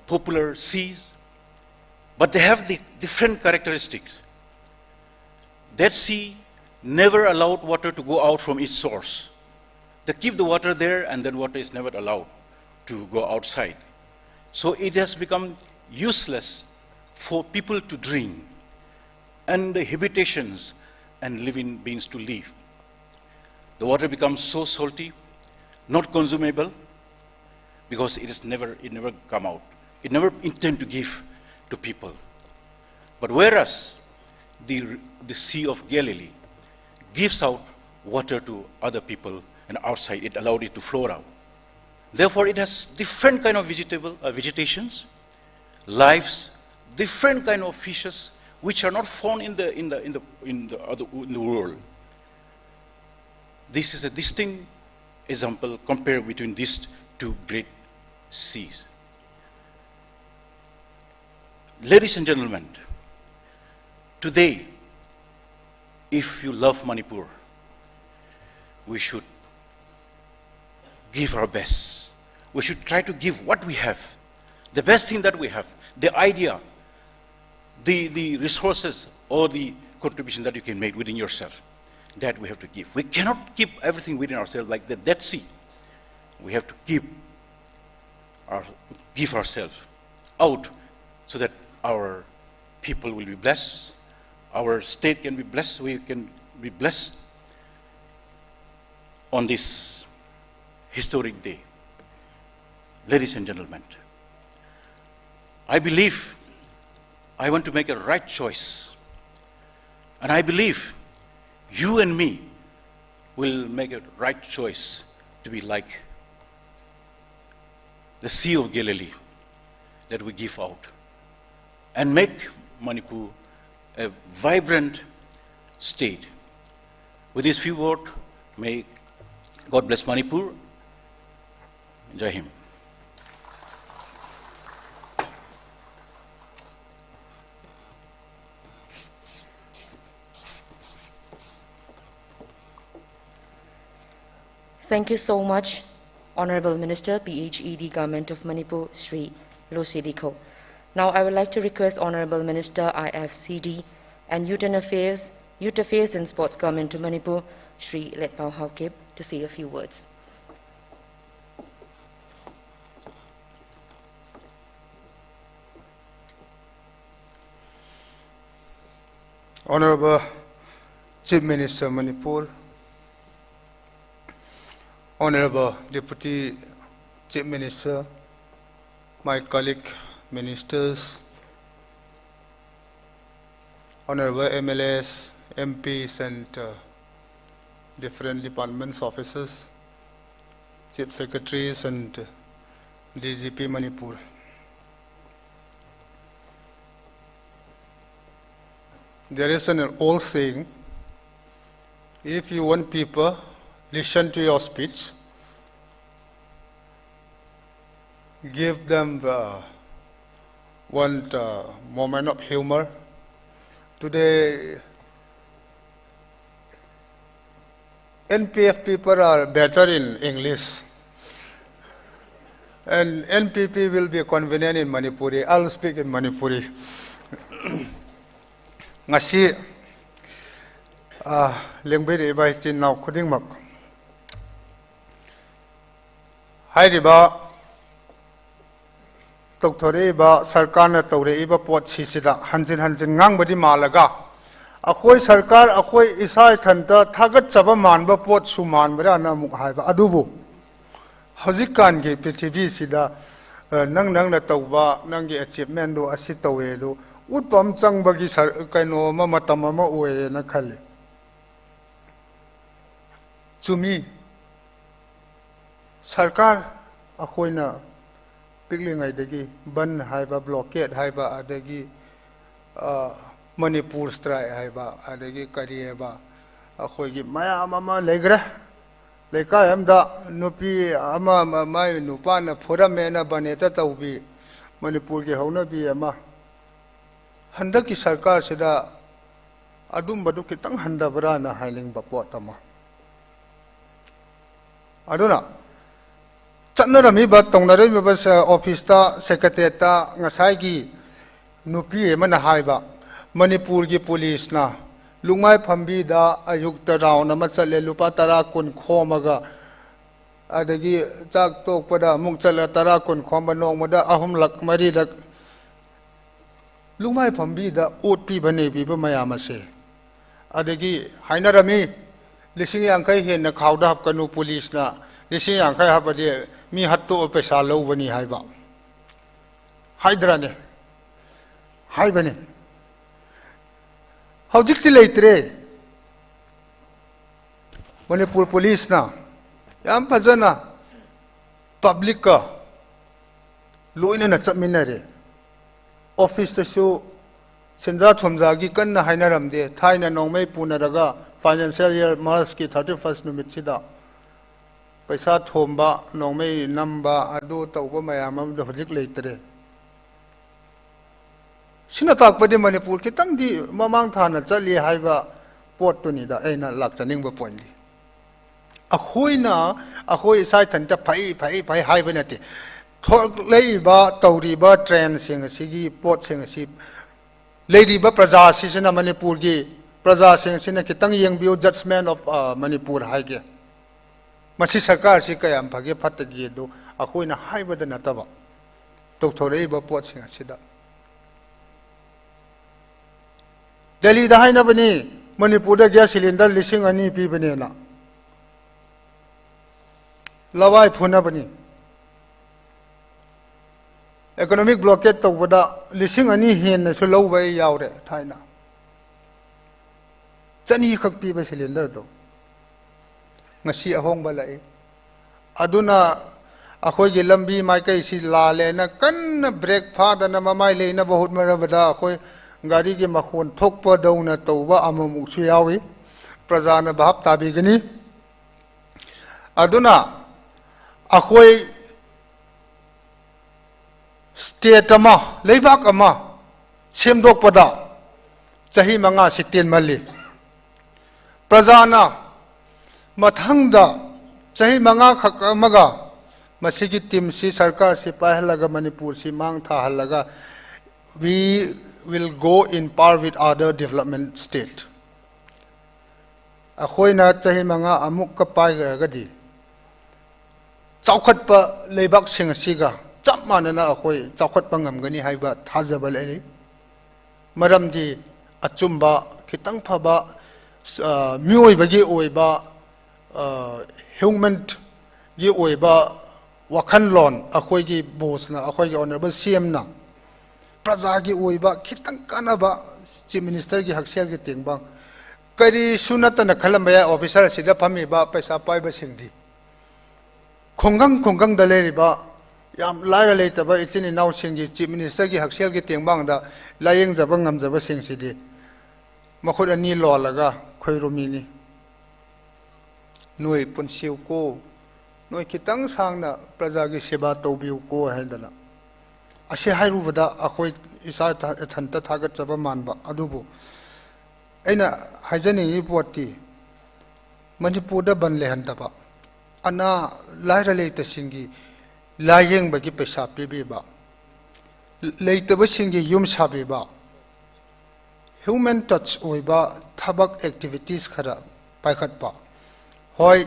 popular seas, but they have the different characteristics. That sea never allowed water to go out from its source. They keep the water there, and then water is never allowed to go outside. So it has become useless for people to drink, and the habitations and living beings to live. The water becomes so salty, not consumable, because it never come out. It never intend to give to people. But whereas the Sea of Galilee gives out water to other people, and outside it allowed it to flow out. Therefore, it has different kind of vegetations, lives, different kind of fishes, which are not found in the world. This is a distinct example compared between these two great seas. Ladies and gentlemen, today, if you love Manipur, we should give our best. We should try to give what we have, the best thing that we have, the idea, the resources, or the contribution that you can make within yourself. That we have to give. We cannot keep everything within ourselves like the Dead Sea. We have to give ourselves out so that our people will be blessed, our state can be blessed, we can be blessed on this historic day. Ladies and gentlemen, I believe I want to make a right choice, and I believe you and me will make a right choice to be like the Sea of Galilee that we give out, and make Manipur a vibrant state. With these few words, may God bless Manipur. Jai Hind. Thank you so much, Honorable Minister, PHED Government of Manipur, Sri Losidiko. Now I would like to request Honorable Minister, IFCD and Youth Affairs and Sports Government of Manipur, Sri Letpao Haokip, to say a few words. Honorable Chief Minister Manipur, Honorable Deputy Chief Minister, my colleague ministers, Honorable MLAs, MPs and different departments, officers, Chief Secretaries and DGP Manipur. There is an old saying, if you want people listen to your speech, give them one moment of humor. Today, NPF people are better in English, and NPP will be convenient in Manipuri. I'll speak in Manipuri. Ngasi lengbe iba chin now khuding mak. Hai riba Doctor Iba Sarkana Tore Iba Pot Sisida Hansin Ngang Badi Malaga. Akoi Sarkar Akoi Isai Tanta Tagat Sabaman Pot Suman Brana Mukhaiba Adubu. Hazikan Gi PTV Sida Nang Nang Tauba Nangi achievement do Asitoedo utpam changbagi kaino ma matam ma oe na khali chumi sarkar akhoina piklingai dagi ban haiba blockade haiba adagi Manipur strike haiba adagi kari haiba akhoigi maya ama legre leka amda nupi ama mai nupa na phora mena baneta taubi Manipur ge hauna bi ama handaki sarkar sida adum badu kitang handabra na hailing bapot ama aduna chanarami ba tongnare ba office ta secretary ta ngasai gi nupi emana haiba Manipur gi police na lungmai phambi da ayuk ta round ama chale lupa tara kun khomaga adagi chak tok pada mung chala tara kun khoma nongmada ahum lak mari lak lungmai phambi da otpi bane bi ba mayama se adagi hainarami lising yang kai hen na khawda hap kanu police na lising yang kai habade mi hatto pesa lo bani haiba haidrane haibane hojikti leitre Manipur police na yam phajana public ka loina na chaminare office ta su senja thomja gi kanna hainaramde thaina nongmei punaraga financial year March ki 31st numit sida paisa thomba nongmei namba adu tawba mayam am hojik leitre sina takpadi Manipur kitang di mamang thana chali haiba pot tu ni da aina lakchaning ba point li ahoi sai thanta phai haiba nati thok lei ba tawri ba train sing sigi pot sing si lady ba praja si sina Manipur gi praja sing sina kitang yeng bio judgment of Manipur haige masi sarkar si kayam phage phat gi do ahoi na haiba da nataba tok thorei ba pot sing sida Delhi da haina bani Manipur da gas cylinder lising ani pi bani na lawai phuna bani economic blockade to wada lising ani hen na su low bai yaure thaina chani khak pi ba cylinder do ngasi ahong ba lai aduna akhoi gi lambi mai kai si la le na kan break pha da na mamai le na bahut mara bada akhoi gari ki makhon thokpa dauna tawba amamuk su yawi prajana bhap tabigani aduna akhoi state ama leibak ama semdok pada chahi manga sitin mali prajana mathangda chahi manga khak amaga masigi team si sarkar si pahalaga Manipur si mang tha halaga we will go in par with other development state. Akhoi na chahi manga amuk ka pai ga di chawkhat pa leibak sing siga chap manana akhoi chawkhat pa ngam gani haiba thajaba lei maram di achumba khitang phaba mioi bagi oiba human gi oiba wakhan lon akhoi gi boss na akhoi gi honorable CM na praja gi oiba khitang kanaba chief minister gi haksel gi tengbang kari sunata na khalambaya officer sida phami ba paisa pai ba singdi khonggang dale ba yam laira leitaba ichini naw singi chief minister gi haksel gi tengbang da layeng jaba ngam jaba sing sidi makhod ani lolaga khoirumi ni noi punsiu ko noi khitang sangna praja gi seba tobiu ko hendana ase hairubada akhoi isa thanta thagat chaba manba adubu aina hajani ipoti Manipur da ban le handaba ana laira leita singi layeng bagi pesa pibi ba leita ba singi yum sabi ba human touch oiba thabak activities khara paikhat pa hoi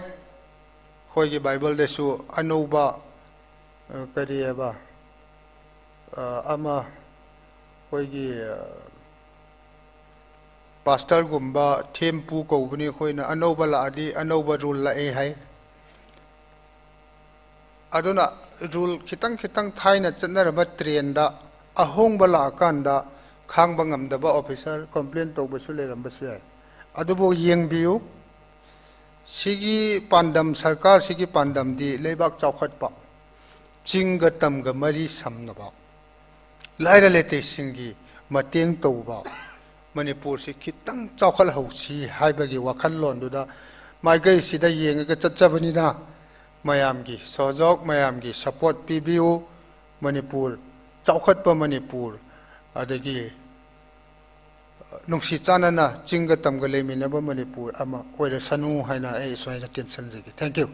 gi bible de su anoba kariya ama hoigi pastor gumba thempu ko buni khoina anoba la adi anoba rule la e hai aduna rule khitang thaina chanara ba train da ahong bala kanda khang bangam daba officer complain to basu le ram basu ai adubo yeng biu sigi pandam sarkar sigi pandam di lebak chawkhat pa chinga tamga mari samna ba laira lete singi mateng to ba Manipur si khitang chawkhal ho si haibagi wakhal lon du da mai gai sida yeng ga chachabani na mayam gi sojok mayam gi support pibiu Manipur chawkhat pa Manipur adagi nungsi chana na chinga tamga le mina ba Manipur ama oira sanu haina ai soina tension jegi thank you.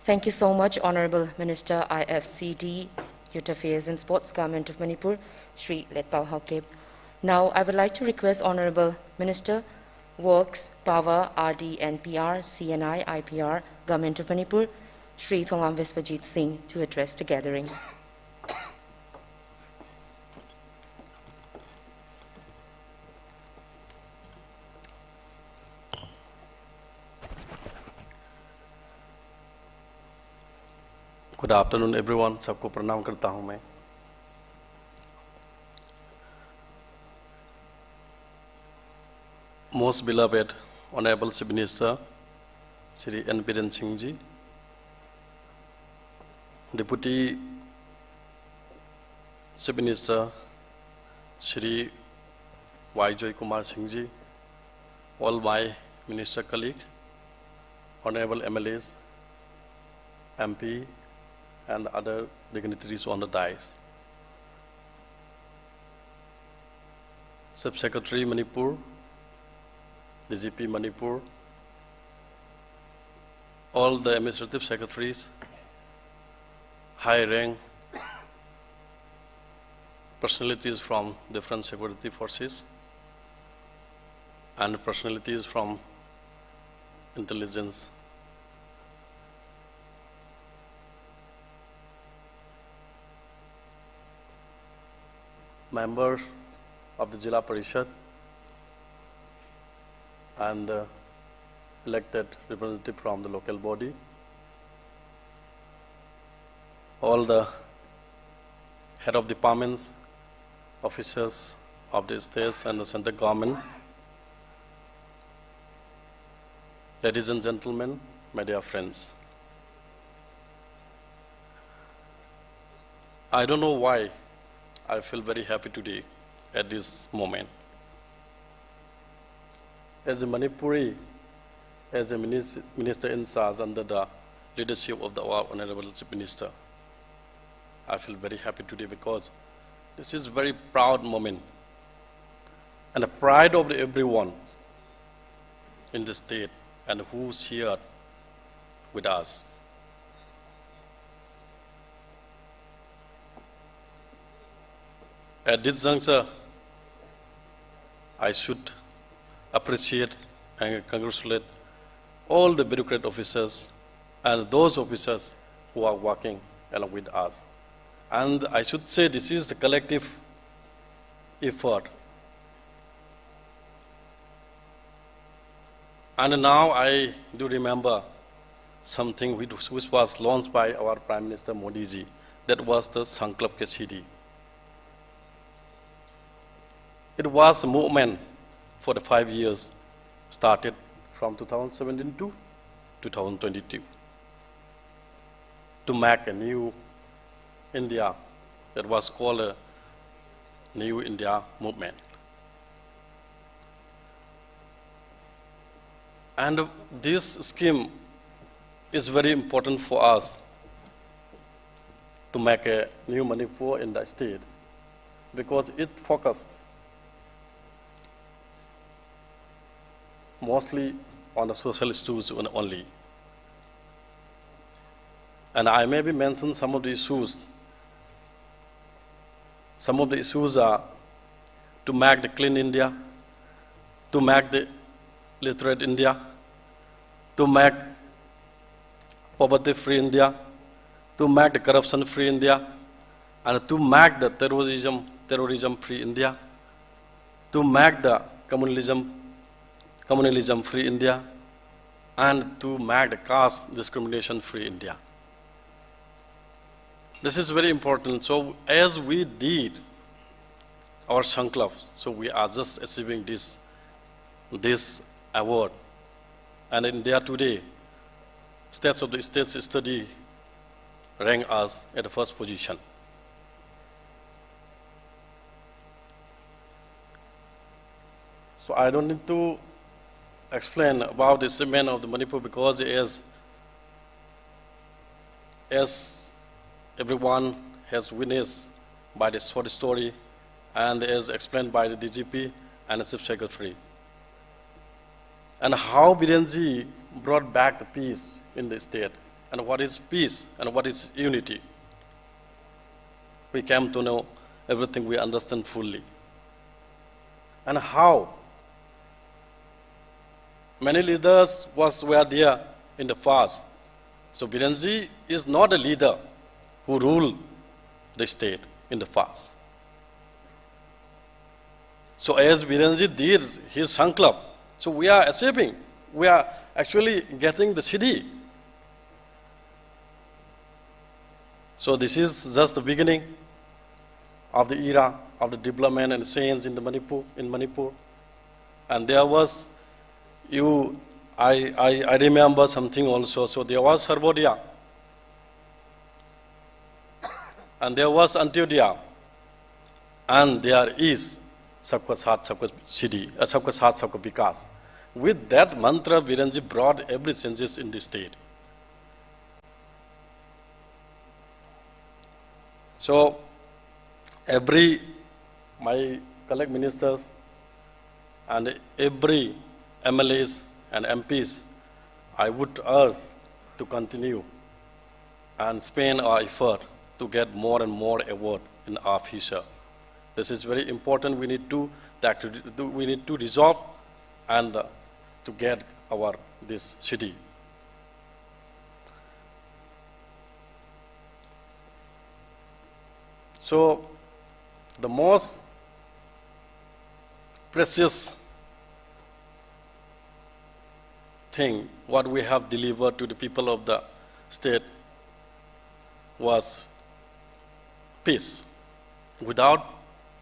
Thank you so much, Honorable Minister, IFCD, Youth Affairs and Sports, Government of Manipur, Shri Letpao Hakeb. Now, I would like to request Honorable Minister, Works, Power, RD and PR, CNI, IPR, Government of Manipur, Shri Thongam Vispajit Singh, to address the gathering. Good afternoon, everyone. सबको प्रणाम करता हूं मैं. Most beloved Honorable Chief Minister, Shri N. Biren Singh Ji, Deputy Chief Minister, Shri Y. Joy Kumar Singh Ji, all my minister colleagues, Honorable MLAs, MP, and other dignitaries on the dais. Sub-Secretary Manipur, DGP Manipur, all the administrative secretaries, high rank personalities from different security forces, and personalities from intelligence. Members of the Jila Parishad and the elected representative from the local body, all the head of departments, officers of the states and the central government, ladies and gentlemen, my dear friends. I don't know why I feel very happy today at this moment. As a Manipuri, as a minister in charge under the leadership of the Honorable Chief Minister, I feel very happy today because this is a very proud moment and a pride of everyone in the state and who's here with us. At this juncture, I should appreciate and congratulate all the bureaucrat officers and those officers who are working along with us. And I should say this is the collective effort. And now I do remember something which was launched by our Prime Minister Modi ji. That was the Sankalp Ke CD. It was a movement for the 5 years, started from 2017 to 2022, to make a new India that was called a New India movement. And this scheme is very important for us to make a new Manipur in the state because it focuses mostly on the social issues only. And I maybe mention some of the issues. Some of the issues are to make the clean India, to make the literate India, to make poverty-free India, to make the corruption-free India, and to make the terrorism-free India, to make the communalism-free India, and to make the caste discrimination-free India. This is very important. So as we did our Sankalp, so we are just achieving this award. And in India today, States of the States study rank us at the first position. So I don't need to explain about the achievement of the Manipur, because as everyone has witnessed by the short story and as explained by the DGP and the Chief Secretary, and how Birenji brought back the peace in the state, and what is peace and what is unity. We came to know everything, we understand fully. And how many leaders were there in the past. So Birenji is not a leader who ruled the state in the past. So as Birenji did his Sankalp, so we are achieving, we are actually getting the city. So this is just the beginning of the era of the development and change in Manipur. And there was, I remember something also. So there was Sarvodaya, and there was Antyodaya, and there is Sabka Saath, Sabka Siddhi, Sabka Saath, Sabka Vikas. With that mantra, Birenji brought every changes in the state. So, my colleague ministers and every MLAs and MPs, I would urge to continue and spend our effort to get more and more award in our future. This is very important. We need to resolve and to get this city. So the most precious thing what we have delivered to the people of the state was peace. Without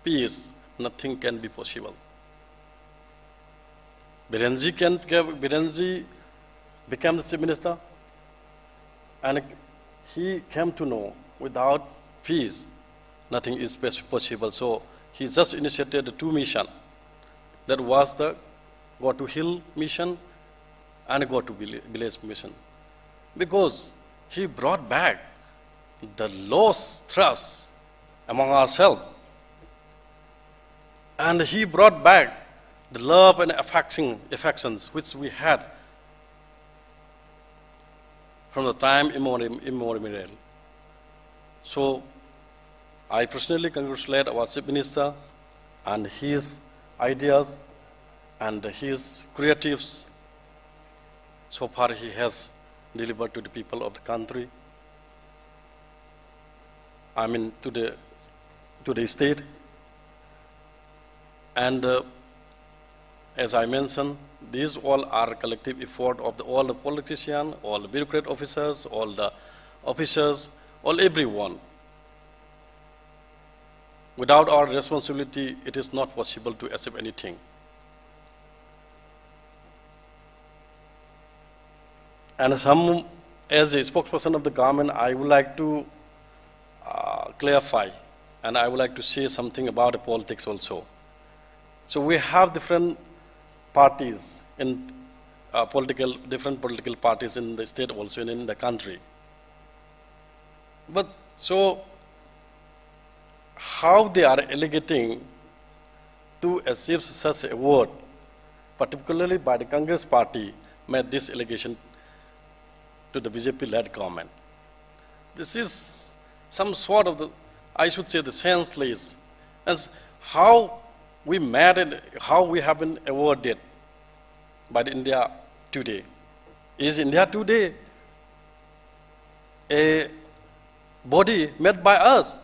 peace, nothing can be possible. Birenji became the chief minister, and he came to know without peace, nothing is possible. So he just initiated the two missions. That was the Go to Hill mission and Go to Village mission. Because he brought back the lost trust among ourselves. And he brought back the love and affections which we had from the time immemorial. So I personally congratulate our Chief Minister and his ideas and his creatives. So far he has delivered to the people of the country, I mean to the state. And as I mentioned, these all are collective effort of all the politicians, all the bureaucrat officers, all the officers, everyone. Without our responsibility, it is not possible to achieve anything. And as a spokesperson of the government, I would like to clarify, and I would like to say something about the politics also. So we have different parties in different political parties in the state also and in the country. But so how they are alleging to achieve such a award, particularly by the Congress party, made this allegation to the BJP-led government. This is some sort of I should say the senseless, as how we met and how we have been awarded by the India today. Is India today a body made by us,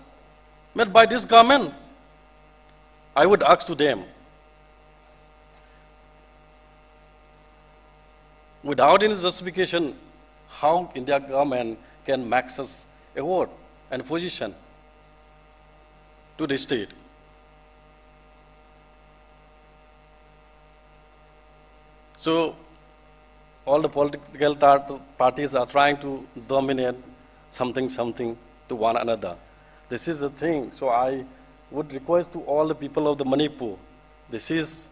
made by this government? I would ask to them, without any justification, how India government can max us award and position to the state. So all the political parties are trying to dominate something to one another. This is the thing. So I would request to all the people of the Manipur, this is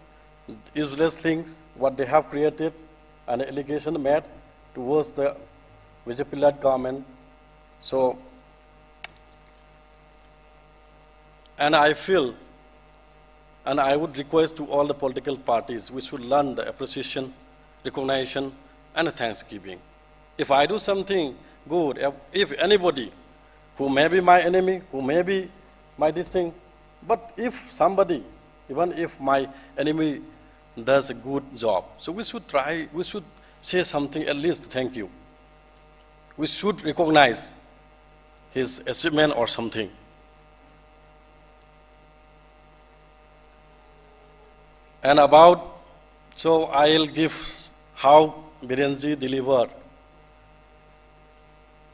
useless things, what they have created, an allegation made towards the BJP-led government. So, and I feel, and I would request to all the political parties, we should learn the appreciation, recognition, and thanksgiving. If I do something good, if anybody who may be my enemy, who may be my this thing, but if somebody, even if my enemy does a good job, so we should try, we should say something, at least thank you. We should recognize his achievement or something. And about, so I'll give how Birenji delivered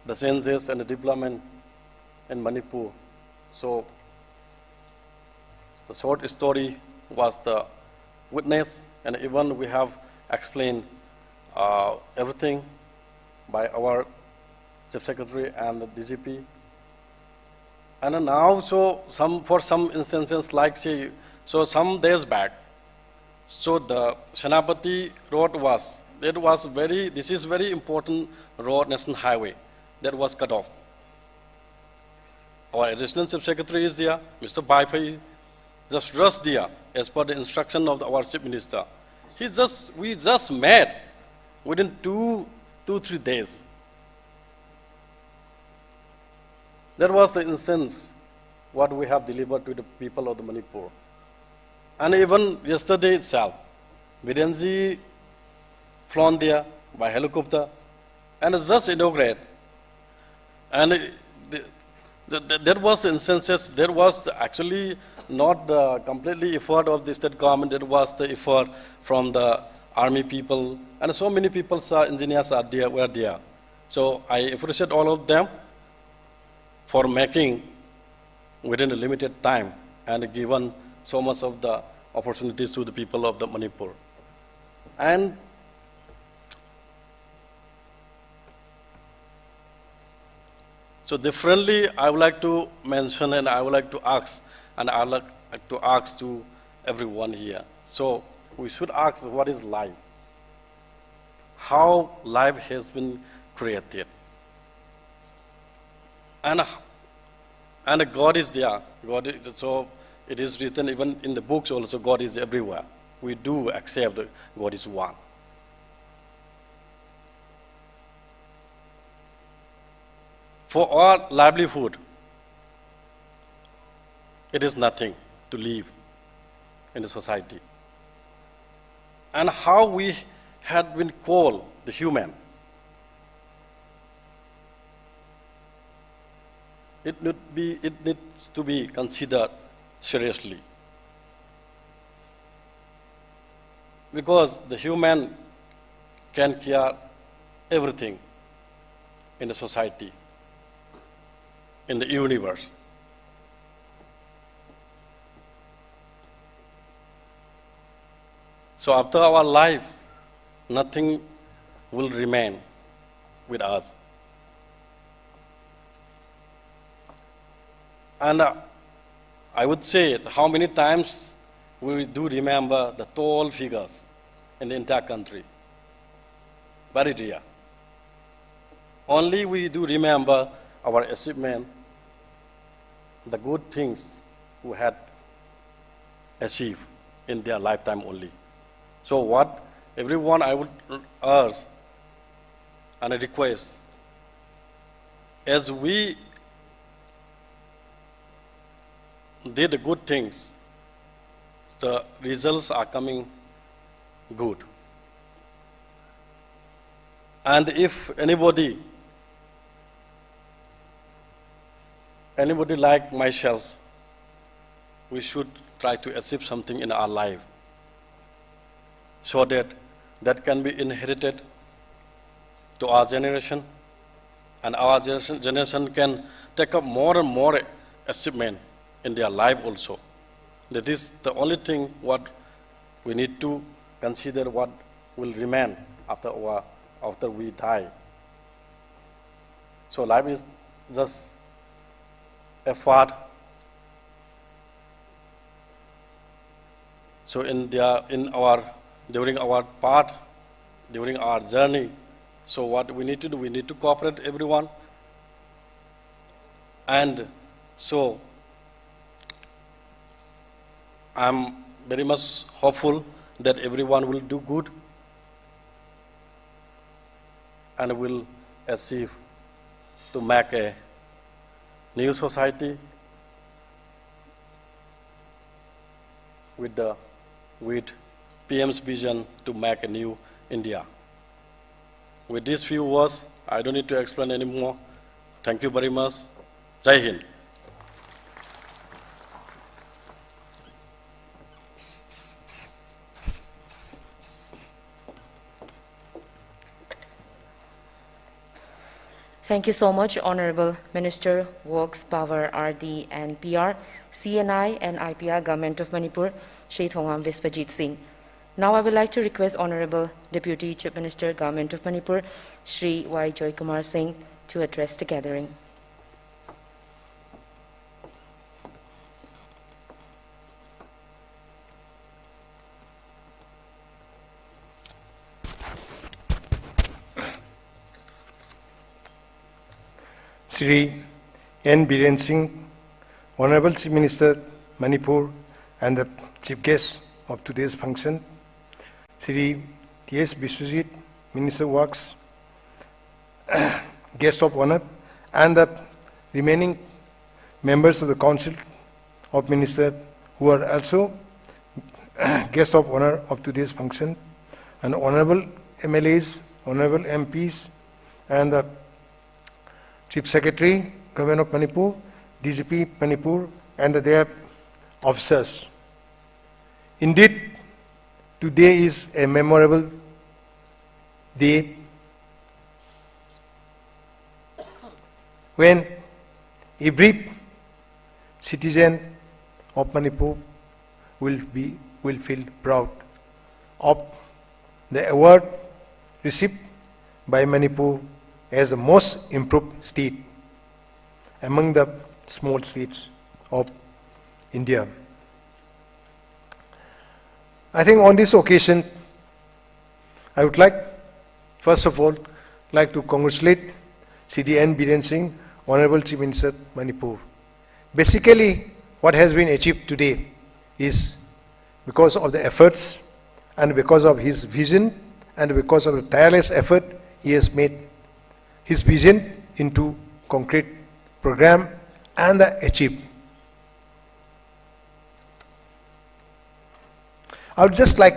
the census and the development in Manipur. So the short story was the witness, and even we have explained everything by our Chief Secretary and the DGP. And now, so for some instances, like say, so some days back, so the Senapati road this is very important road, national highway, that was cut off. Our Additional Chief Secretary is there, Mr. Baipai, just rushed there as per the instruction of our Chief Minister. We just met within 2-3 days. That was the instance what we have delivered to the people of the Manipur. And even yesterday itself, Birenji flown there by helicopter and just inaugurated. And there was the instances, there was actually not the completely effort of the state government, there was the effort from the army people, and so many people, engineers were there. So I appreciate all of them for making within a limited time and given so much of the opportunities to the people of the Manipur. And so differently, I would like to mention and I would like to ask, and I would like to ask to everyone here. So we should ask, what is life? How life has been created? And God is there. So it is written even in the books also, God is everywhere. We do accept that God is one. For our livelihood, it is nothing to live in the society. And how we had been called the human, it needs to be considered seriously. Because the human can care everything in the society, in the universe. So after our life, nothing will remain with us. And I would say how many times we do remember the tall figures in the entire country. Very rare. Only we do remember our achievement, the good things we had achieved in their lifetime only. So what everyone I would urge and request, as we did the good things, the results are coming good. And if anybody like myself, we should try to achieve something in our life so that can be inherited to our generation, and our generation can take up more and more achievement in their life also. That is the only thing what we need to consider what will remain after we die. So life is just effort. So during our path, during our journey, so what we need to do, we need to cooperate everyone. And so I'm very much hopeful that everyone will do good and will achieve to make a new society with PM's vision to make a new India. With these few words, I don't need to explain anymore. Thank you very much. Jai Hind. Thank you so much, Honorable Minister, Works, Power, RD and PR, CNI and IPR, Government of Manipur, Shri Thongam Vispajit Singh. Now I would like to request Honorable Deputy Chief Minister, Government of Manipur, Shri Y. Joy Kumar Singh, to address the gathering. Shri N. Biren Singh, Honorable Chief Minister, Manipur, and the Chief Guest of today's function, Shri T.S. Biswajit, Minister of Works, Guest of Honor, and the remaining members of the Council of Ministers who are also Guest of Honor of today's function, and Honorable MLAs, Honorable MPs, and the Chief Secretary, Government of Manipur, DGP Manipur, and their officers. Indeed, today is a memorable day when every citizen of Manipur will feel proud of the award received by Manipur as the most improved state among the small states of India. I think on this occasion, I would like, first of all, to congratulate Shri N. Biren Singh, Honorable Chief Minister, Manipur. Basically, what has been achieved today is because of the efforts and because of his vision and because of the tireless effort he has made his vision into concrete program and achieved. I would just like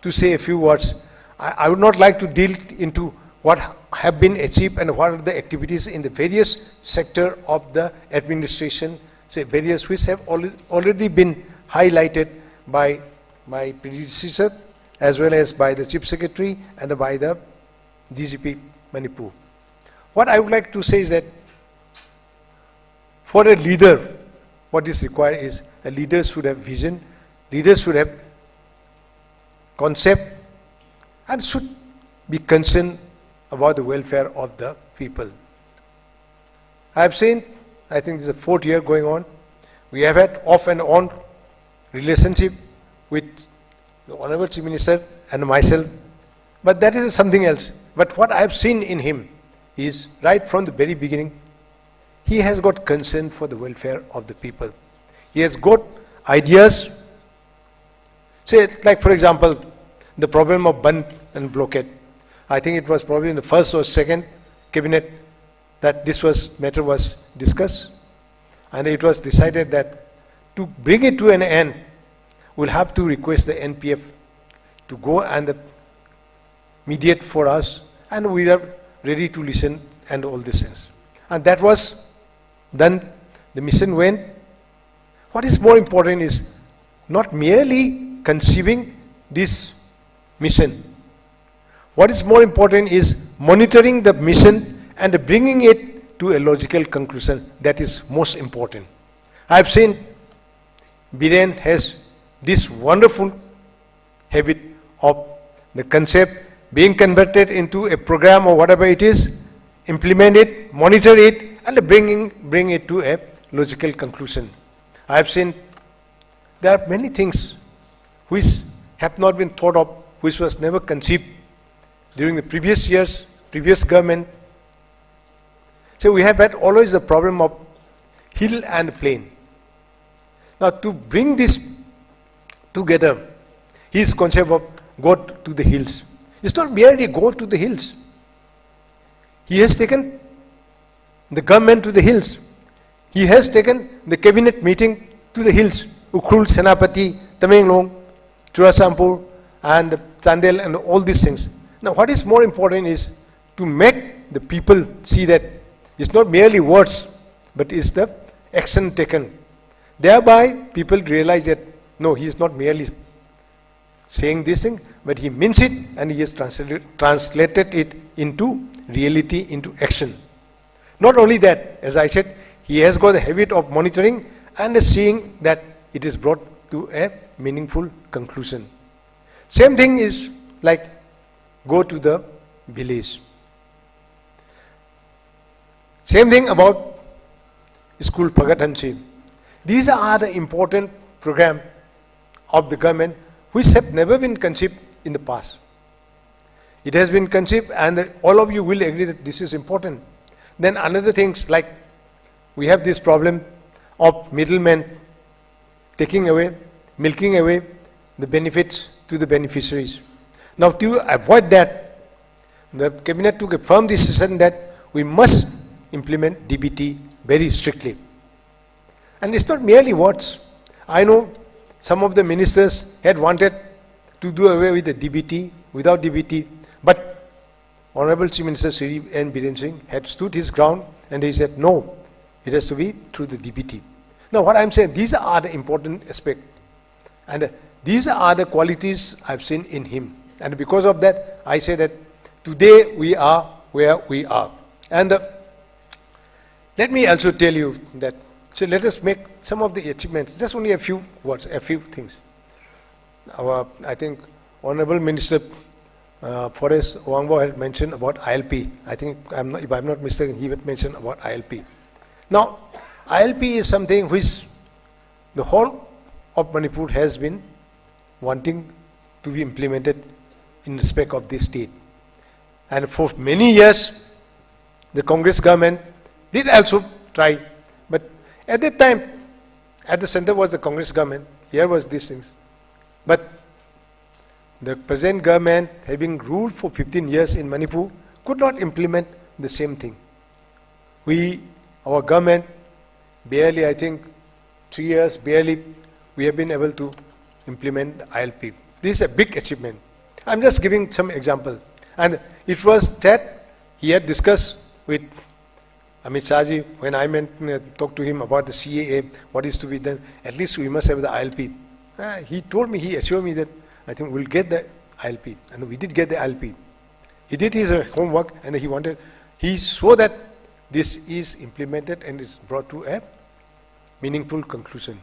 to say a few words. I would not like to deal into what have been achieved and what are the activities in the various sector of the administration, say various which have already been highlighted by my predecessor as well as by the Chief Secretary and by the DGP Manipur. What I would like to say is that for a leader, what is required is a leader should have vision, leaders should have concept and should be concerned about the welfare of the people. I have seen, I think this is the 4th year going on, we have had off and on relationship with the Honorable Chief Minister and myself, but that is something else. But what I have seen in him is right from the very beginning, he has got concern for the welfare of the people. He has got ideas. Say, like for example, the problem of Band and blockade. I think it was probably in the first or second cabinet that this matter was discussed, and it was decided that to bring it to an end, we'll have to request the NPF to go and mediate for us, and we are ready to listen and all these things. And that was done. The mission went. What is more important is not merely conceiving this mission. What is more important is monitoring the mission and bringing it to a logical conclusion. That is most important. I have seen Biren has this wonderful habit of the concept being converted into a program or whatever it is, implement it, monitor it, and bring it to a logical conclusion. I have seen there are many things which have not been thought of, which was never conceived during the previous years, previous government. So we have had always the problem of hill and plain. Now to bring this together, his concept of go to the hills. It's not merely go to the hills. He has taken the government to the hills. He has taken the cabinet meeting to the hills. Ukhrul, Senapati, Tamenglong, Churasampur, and Chandel, and all these things. Now what is more important is to make the people see that it's not merely words, but it's the action taken. Thereby people realize that no, he is not merely saying this thing, but he means it, and he has translated it into reality, into action. Not only that, as I said, he has got the habit of monitoring and seeing that it is brought to a meaningful conclusion. Same thing is like go to the village. Same thing about school Pagatanchi. These are the important programs of the government which have never been conceived in the past. It has been conceived, and all of you will agree that this is important. Then another things like we have this problem of middlemen taking away, milking away the benefits to the beneficiaries. Now to avoid that, the cabinet took a firm decision that we must implement DBT very strictly. And it's not merely words. I know some of the ministers had wanted to do away with the DBT, without DBT, but Honorable Chief Minister Sri N. Biren Singh had stood his ground, and he said, no, it has to be through the DBT. Now what I'm saying, these are the important aspects, and these are the qualities I've seen in him. And because of that, I say that today we are where we are. And let me also tell you that, so let us make some of the achievements, just only a few words, a few things. I think Honorable Minister Forest Wangbo had mentioned about ILP. I think, if I'm not mistaken, he had mentioned about ILP. Now, ILP is something which the whole of Manipur has been wanting to be implemented in respect of this state. And for many years, the Congress government did also try, but at that time, at the center was the Congress government, here was these things. But the present government, having ruled for 15 years in Manipur, could not implement the same thing. Our government, barely, I think, 3 years, barely, we have been able to implement the ILP. This is a big achievement. I'm just giving some example. And it was that he had discussed with Amit Shahji, when I talked to him about the CAA, what is to be done, at least we must have the ILP. He told me, he assured me that I think we'll get the ILP. And we did get the ILP. He did his homework, and he saw that this is implemented and is brought to a meaningful conclusion.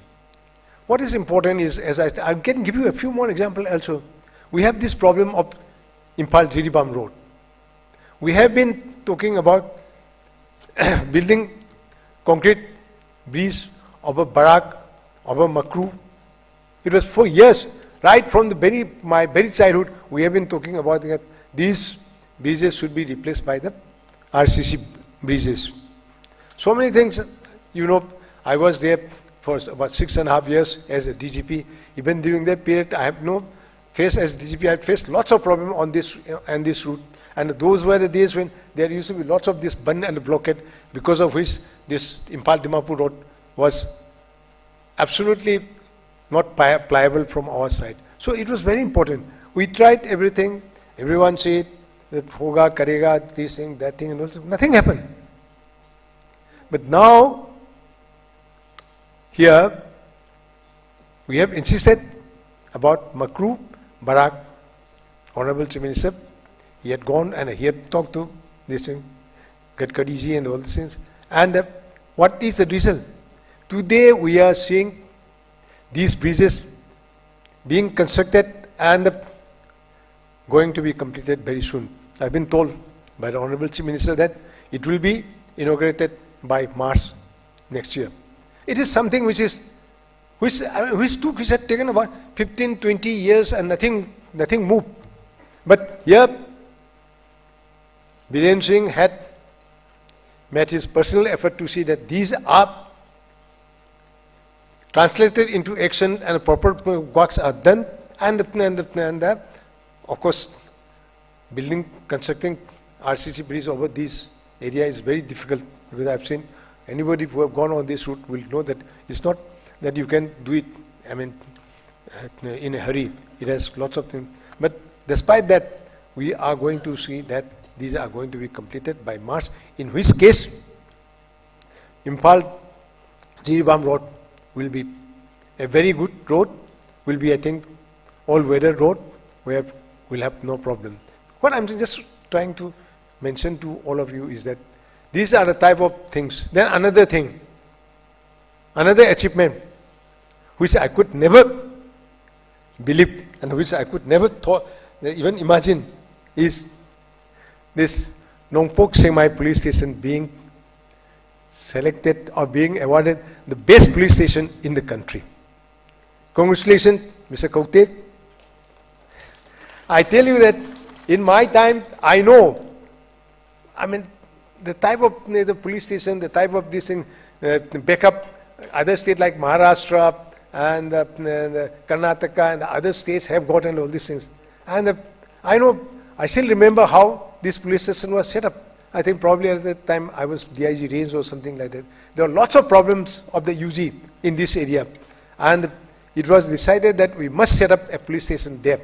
What is important is, as I can give you a few more examples also. We have this problem of Impal-Jiribam Road. We have been talking about building concrete bridge over Barak, over Makru. It was for years, right from my very childhood, we have been talking about that these bridges should be replaced by the RCC bridges. So many things, you know, I was there for about 6.5 years as a DGP. Even during that period, I have faced as DGP, I had faced lots of problems on this route. And those were the days when there used to be lots of this burn and blockade, because of which this Impal-Dimapur road was absolutely not pliable from our side. So it was very important. We tried everything. Everyone said that hoga, karega, this thing, that thing, and also nothing happened. But now, here, we have insisted about Makru, Barak. Honorable Chief Minister, He had gone and he had talked to this thing, Gadkari ji and all these things. And what is the result? Today we are seeing these bridges being constructed and going to be completed very soon. I've been told by the Honorable Chief Minister that it will be inaugurated by March next year. It is something which had taken about 15, 20 years and nothing moved. But here, Biren Singh had made his personal effort to see that these are translated into action and proper works are done, and of course, constructing RCC bridge over this area is very difficult, because I've seen anybody who have gone on this route will know that it's not that you can do it, in a hurry. It has lots of things. But despite that, we are going to see that these are going to be completed by March, in which case, Impal-Jiribam road will be a very good road, will be, I think, all-weather road, where we'll have no problem. What I'm just trying to mention to all of you is that these are the type of things. Then another thing, another achievement, which I could never believe and which I could never even imagine, is this Nongpok Sengmai police station being selected or being awarded the best police station in the country. Congratulations, Mr. Govt. I tell you that in my time, I know, the type of the police station, the type of this thing, backup, other states like Maharashtra and Karnataka and the other states have gotten all these things. And I know, I still remember how this police station was set up. I think probably at that time I was DIG range or something like that. There were lots of problems of the UG in this area. And it was decided that we must set up a police station there.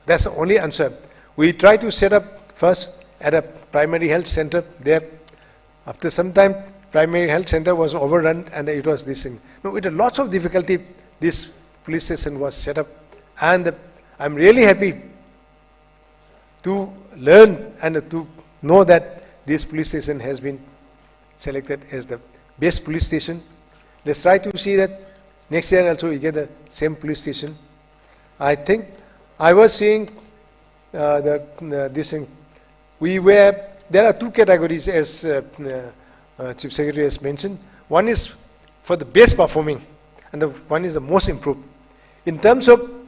That's the only answer. We tried to set up first at a primary health center there. After some time, primary health center was overrun and it was this thing. No, with lots of difficulty, this police station was set up. And I'm really happy to learn and to know that this police station has been selected as the best police station. Let's try to see that next year also we get the same police station. I think I was seeing this thing. There are two categories, as Chief Secretary has mentioned. One is for the best performing and one is the most improved. In terms of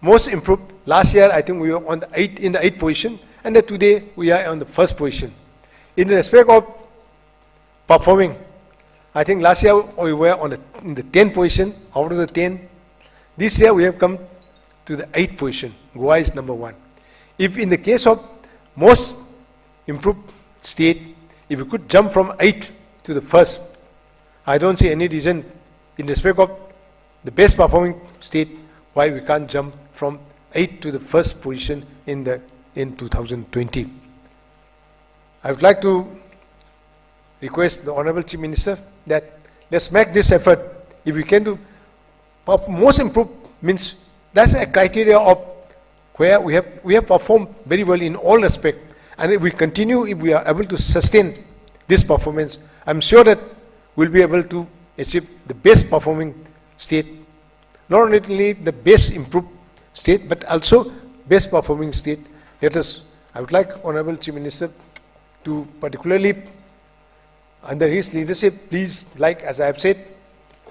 most improved, last year I think we were on in the 8th position, and today we are on the 1st position. In respect of performing, I think last year we were in the 10th position out of the 10. This year we have come to the 8th position. Goa is number 1. If in the case of most improved state, if we could jump from 8th to the 1st, I don't see any reason in respect of the best performing state why we can't jump from 8th to the 1st position in 2020. I would like to request the Honorable Chief Minister that let's make this effort. If we can do most improved, means that's a criteria of where we have performed very well in all respects. And if we continue, if we are able to sustain this performance, I'm sure that we'll be able to achieve the best performing state. Not only the best improved state, but also best performing state. I would like Honorable Chief Minister to particularly, under his leadership, please, like as I have said,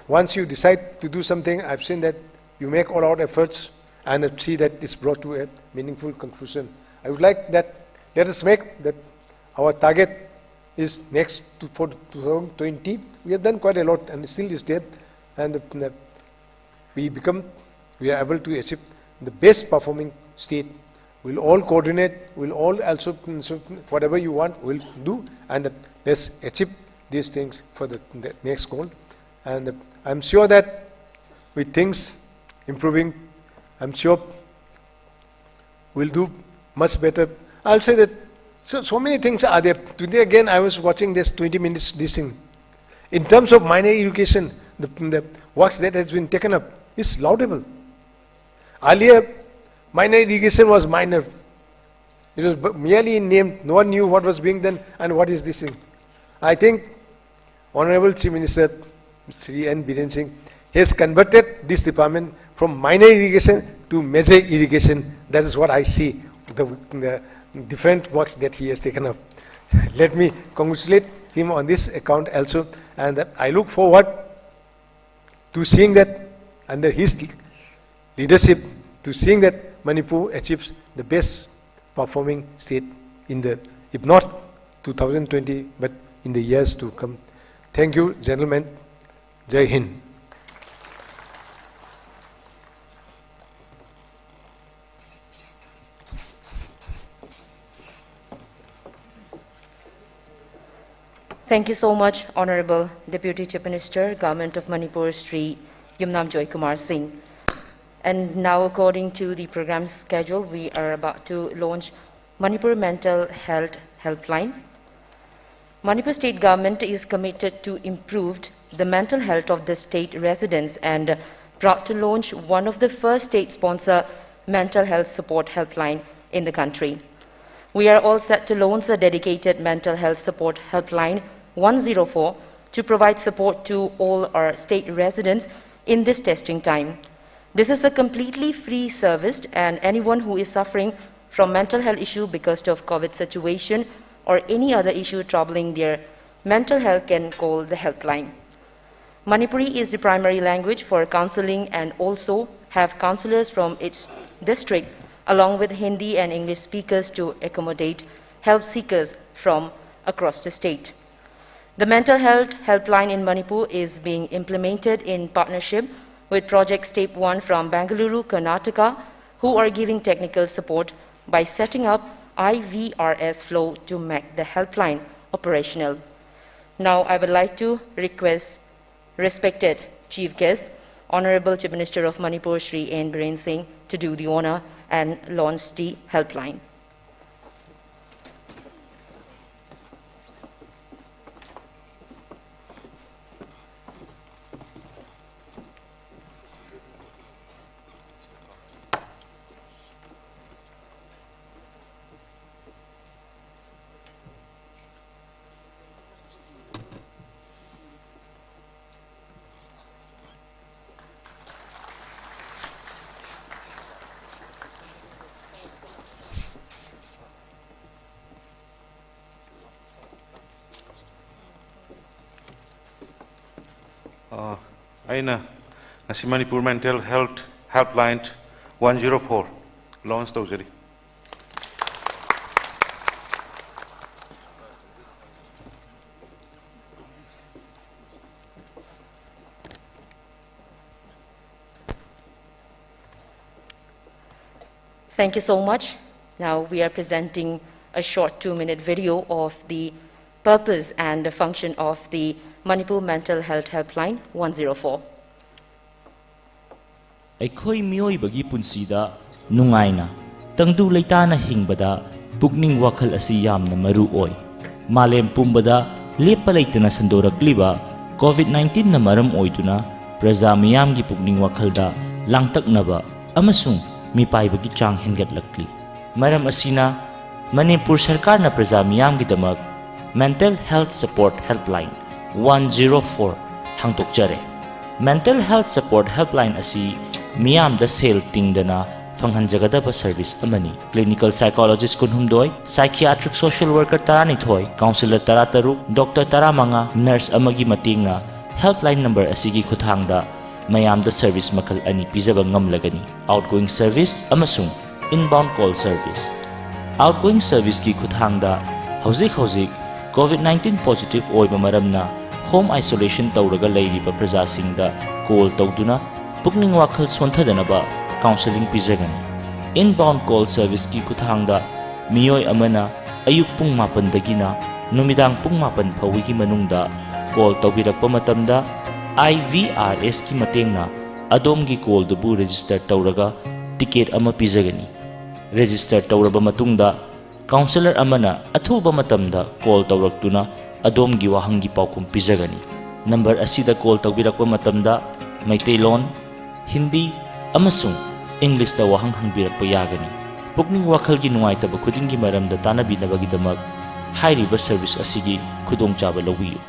once you decide to do something, I've seen that you make all out efforts and see that it's brought to a meaningful conclusion. I would like that, let us make that our target is for 2020. We have done quite a lot and still is there, and we are able to achieve the best performing state. We'll all coordinate, we'll all also, whatever you want, we'll do, and let's achieve these things for the next goal. And I'm sure that with things improving, I'm sure we'll do much better. I'll say that so many things are there. Today again I was watching this 20 minutes this thing. In terms of minor education, the works that has been taken up is laudable. Earlier, minor irrigation was minor. It was merely in name. No one knew what was being done and what is this thing. I think Honorable Chief Minister Sri N. Biren Singh has converted this department from minor irrigation to major irrigation. That is what I see, the different works that he has taken up. Let me congratulate him on this account also, and I look forward to seeing that under his leadership, to seeing that Manipur achieves the best performing state in the, if not 2020, but in the years to come. Thank you, gentlemen. Jai Hind. Thank you so much, Honorable Deputy Chief Minister, Government of Manipur, Sri Yumnam Joy Kumar Singh. And now, according to the program schedule, we are about to launch Manipur Mental Health Helpline. Manipur State Government is committed to improve the mental health of the state residents and proud to launch one of the first state-sponsored mental health support helpline in the country. We are all set to launch a dedicated mental health support helpline 104 to provide support to all our state residents in this testing time. This is a completely free service, and anyone who is suffering from mental health issue because of COVID situation or any other issue troubling their mental health can call the helpline. Manipuri is the primary language for counseling and also have counselors from its district along with Hindi and English speakers to accommodate help seekers from across the state. The mental health helpline in Manipur is being implemented in partnership with Project Step 1 from Bengaluru, Karnataka, who are giving technical support by setting up IVRS flow to make the helpline operational. Now I would like to request respected Chief Guest, Honorable Chief Minister of Manipur, Sri N. Biren Singh, to do the honor and launch the helpline. Aina, ngasi Manipur Mental Health Helpline 104 launch tawjari. Thank you so much. Now we are presenting a short 2-minute video of the purpose and the function of the Manipur Mental Health Helpline 104. Aikoi mioibagi punsida nungaina tangdu leitana hingbada pugning wakhal asi yamna maru oi malem pumbada lepa leitana sandorakliba COVID-19 na maram oiduna praja miyamgi pugning wakhalda langtaknaba amasung mipaibagi chang hengatlakli maram asina Manipur sarkar na praja miyamgi damak Mental Health Support Helpline 104 hangtokjare. Mental Health Support Helpline asi miyam da sel tingdana fanghanjagadaba service amani. Clinical psychologist kunhumdoi, psychiatric social worker taranithoi, counselor tarataru, doctor taramanga, nurse amagi matinga, helpline number asigi khuthangda mayam da service makal ani pizaba ngamlagani. Outgoing service amasung inbound call service. Outgoing service ki khuthangda hauzik COVID-19 positive oiba maramna home isolation tawraga leiriba prajasingda call tawduna pugning wakhal sonthadanaba counseling pizagani. Inbound call service ki kuthangda miyoi amana ayuk pung 8 dagina numidang pung 8 phawigi manungda call tawbirakpa matamda IVRS ki matengna adomgi call dubu register tawraga ticket ama pizagani. Register tawraba matungda counselor amana athuba matamda call tawraktuna adomgi wahangi paukum pizagani. Number asida call tawbirakpa matamda Maitaylon, Hindi, amasung English da wahang hangbirakpa yagani. pukning wakhal gi nungai taba khuding gi maram da tanabi nabagi damak high river service asigi khudong chaba lobiyu.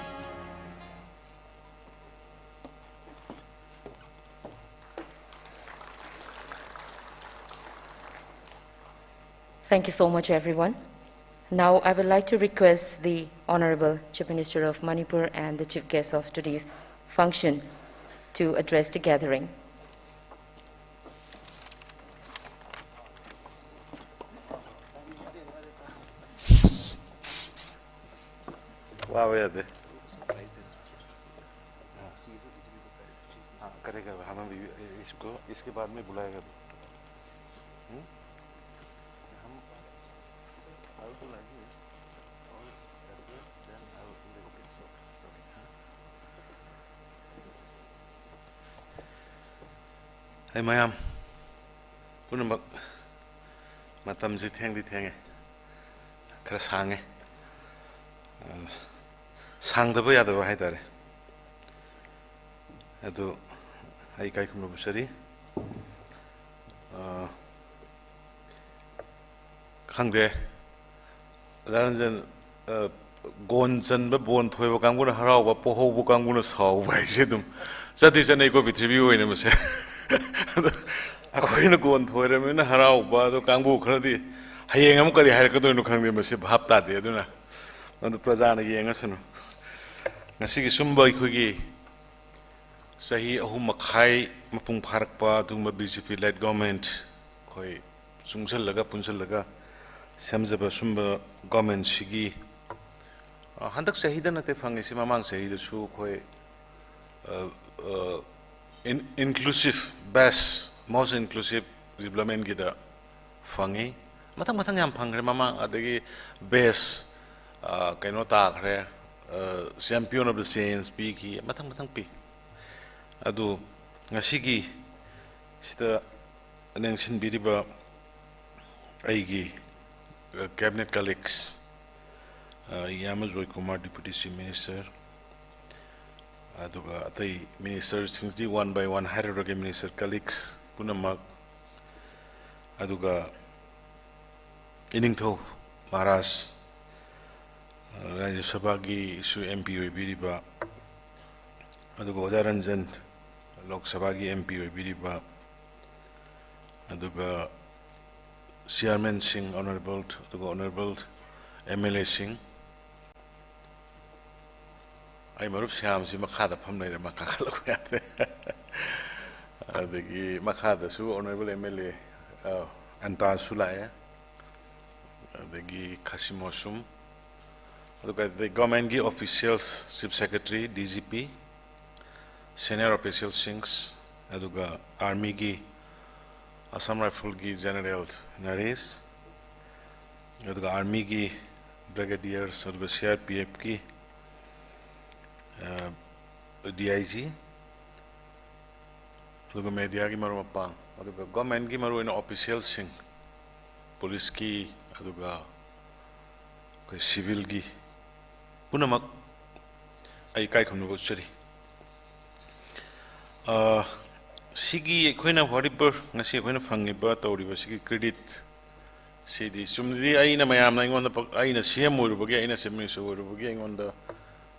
Thank you so much, everyone. Now, I would like to request the Honorable Chief Minister of Manipur and the Chief Guest of today's function to address the gathering. Wow, yeah, करेगा हम इसको इसके बाद में बुलाएगा Hey mayam punamak matam si theng kara sange sang da ya da hai tare adu ai kai kum busari khangde daran gon jan ba bon thoi ba kangbu na harau ba poho bu kangbu na sau ba se dum sati sanai ko bitri oina mase akhoi na gon thoi ra me na harau ba do kangbu khradi hayeng am kari hair ka do no khangde mase bhap ta de aduna adu praja na yenga sunu ngasi gi sumba ikhogi sahi ahum makhai mapung pharakpa tungba BJP led government khoi sungsal laga punsal laga samjaba sumba government sigi handak sahi da nate phangi si mamang sahi da su khoi inclusive best most inclusive development gi da phangi matang yam phangre mamang adagi best kaino ta khre champion of the saints pi ki matang pi adu ngasigi sita nengsin biriba aigi cabinet colleagues Yamajoy Kumar deputy chief minister aduga atai ministers things di one by one hierarchy minister colleagues punamak aduga iningtho maharaj Rajya Sabha gi su MP biriba aduga Odaranjan Lok Sabha gi MP biriba aduga Chairman Singh honorable MLA Singh ai marup siam si makhada pham nei ma ka khalo ya adagi makhada su honorable MLA anta sulaya adagi khasimosum the government officials, Chief Secretary, DGP, senior official sinks, aduga army gi Assam Rifle gi General Naresh, aduga army gi brigadiers, aduga CRPF gi DIG, aduga media gi maru mapang, aduga government gi maru ina official sing, police gi aduga civil gi punamak ai kai khunu go chari sigi khoina horibur ngasi khoina phangiba tawriba sigi credit sidi sumri aina mayam na ingon da aina CM urubagi aina semi so urubagi ingon da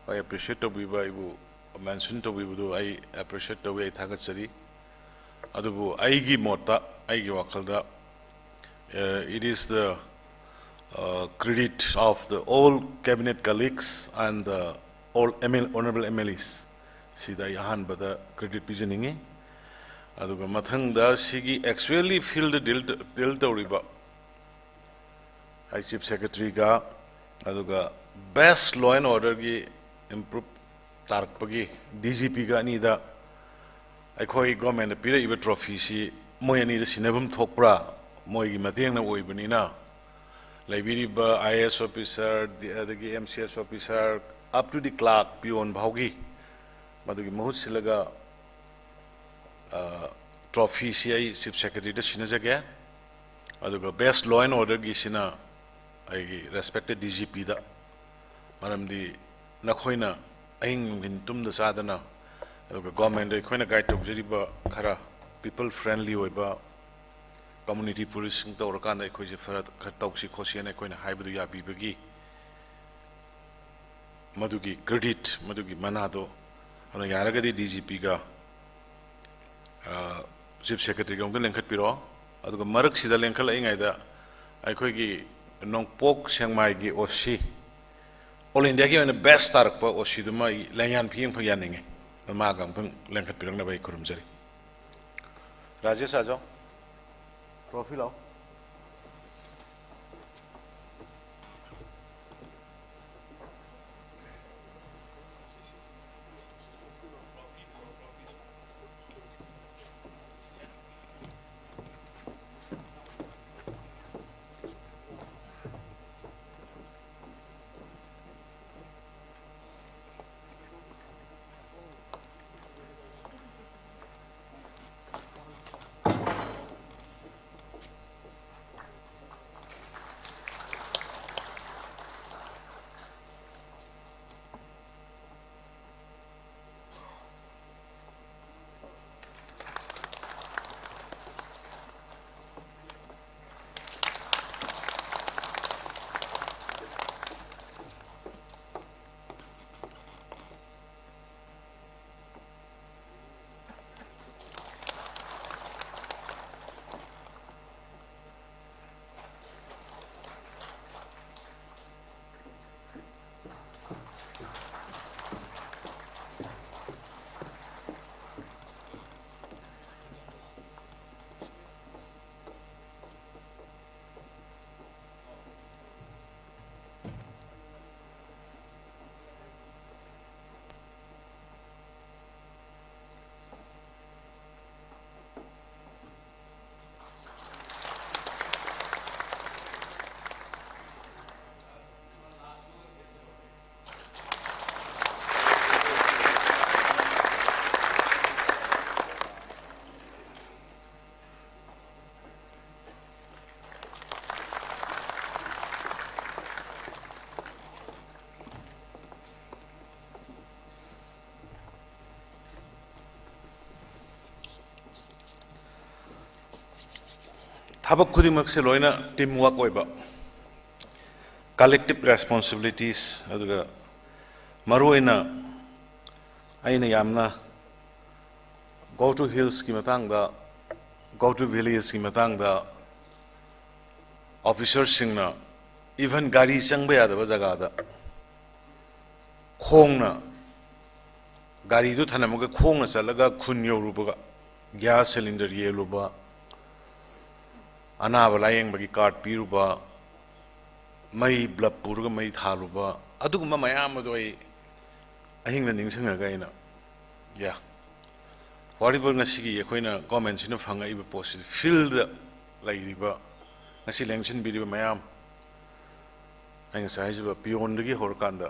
I appreciate to be by mention to be do I appreciate to be thagat chari adubu aigi mota aigi wakalda it is the credit of the all cabinet colleagues and all honorable MLAs. Sida yahan bada credit pigeoning. Aduga mathang da sigi actually feel the deal tawriba. I Chief Secretary ga aduga best law and order gi improve tarpagi DGP ga ni da akhoi government pira iba trophy si moyani da sinabum thokpra moy gi mateng na oibani na Liberiba IS officer, the MCS officer, up to the clerk, peon, bhaugi, madugi mahut silaga trophy CI Chief Secretary to Sinajaga, aduga best law and order gisina, I respected DGP da, madam the Nakoina, Aing in Tum the Sadana, aduga government, the Koina guide to Jeriba Kara, people friendly oiba, community policing tawrakanda akhoi fara tawsi khosiana akhoi na haibudu ya bibagi madugi credit madugi manado ana yaragadi DGP ga chief secretary ga lengkhat piro aduga marak sida lengkhal ingai da akhoi gi nongpok sengmai gi OC all India gi na best tarak pa OC duma layan phieng phyan ninge ma ga phang lengkhat pirang na bai kurum jari Rajesh ajo trophy lao Habak khudimak se loina teamwork oiba collective responsibilities aduga maruina aina yamna go to hills ki matangda go to villages ki matangda officers singna even gari changba yadaba jaga da khongna gari du thanamuga khongna chalaga khun yorubaga gas cylinder yeluba anaba layeng bagi card piruba mai blood puruga mai thaluba aduguma mayam adoi ahingna ningsanga gaina ya whatever ngasigi ekhoina government sina phanga iba post field lairiba ngasi election biriba mayam ang saiba beyond gi horkanda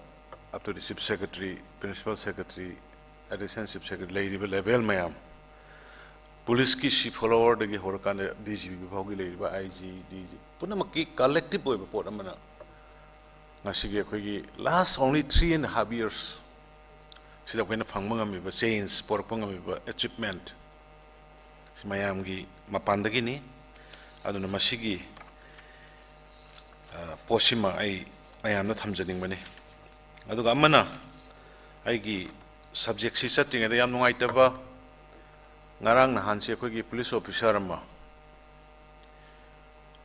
up to the chief secretary principal secretary assistant chief secretary lairiba level mayam police ki chief follower de horkanda DGP bhaugi leiba IG DG punamaki collective boy report amana ngasigi ekhoi last only 3.5 years sida koina phangmanga mi ba change porpanga mi ba achievement simayam gi mapandagi ni aduna masigi posima ai mayamna thamjaning bane aduga amana ai gi subject si chatting da yam nungai taba ngarang na hanse khoi gi police officer ma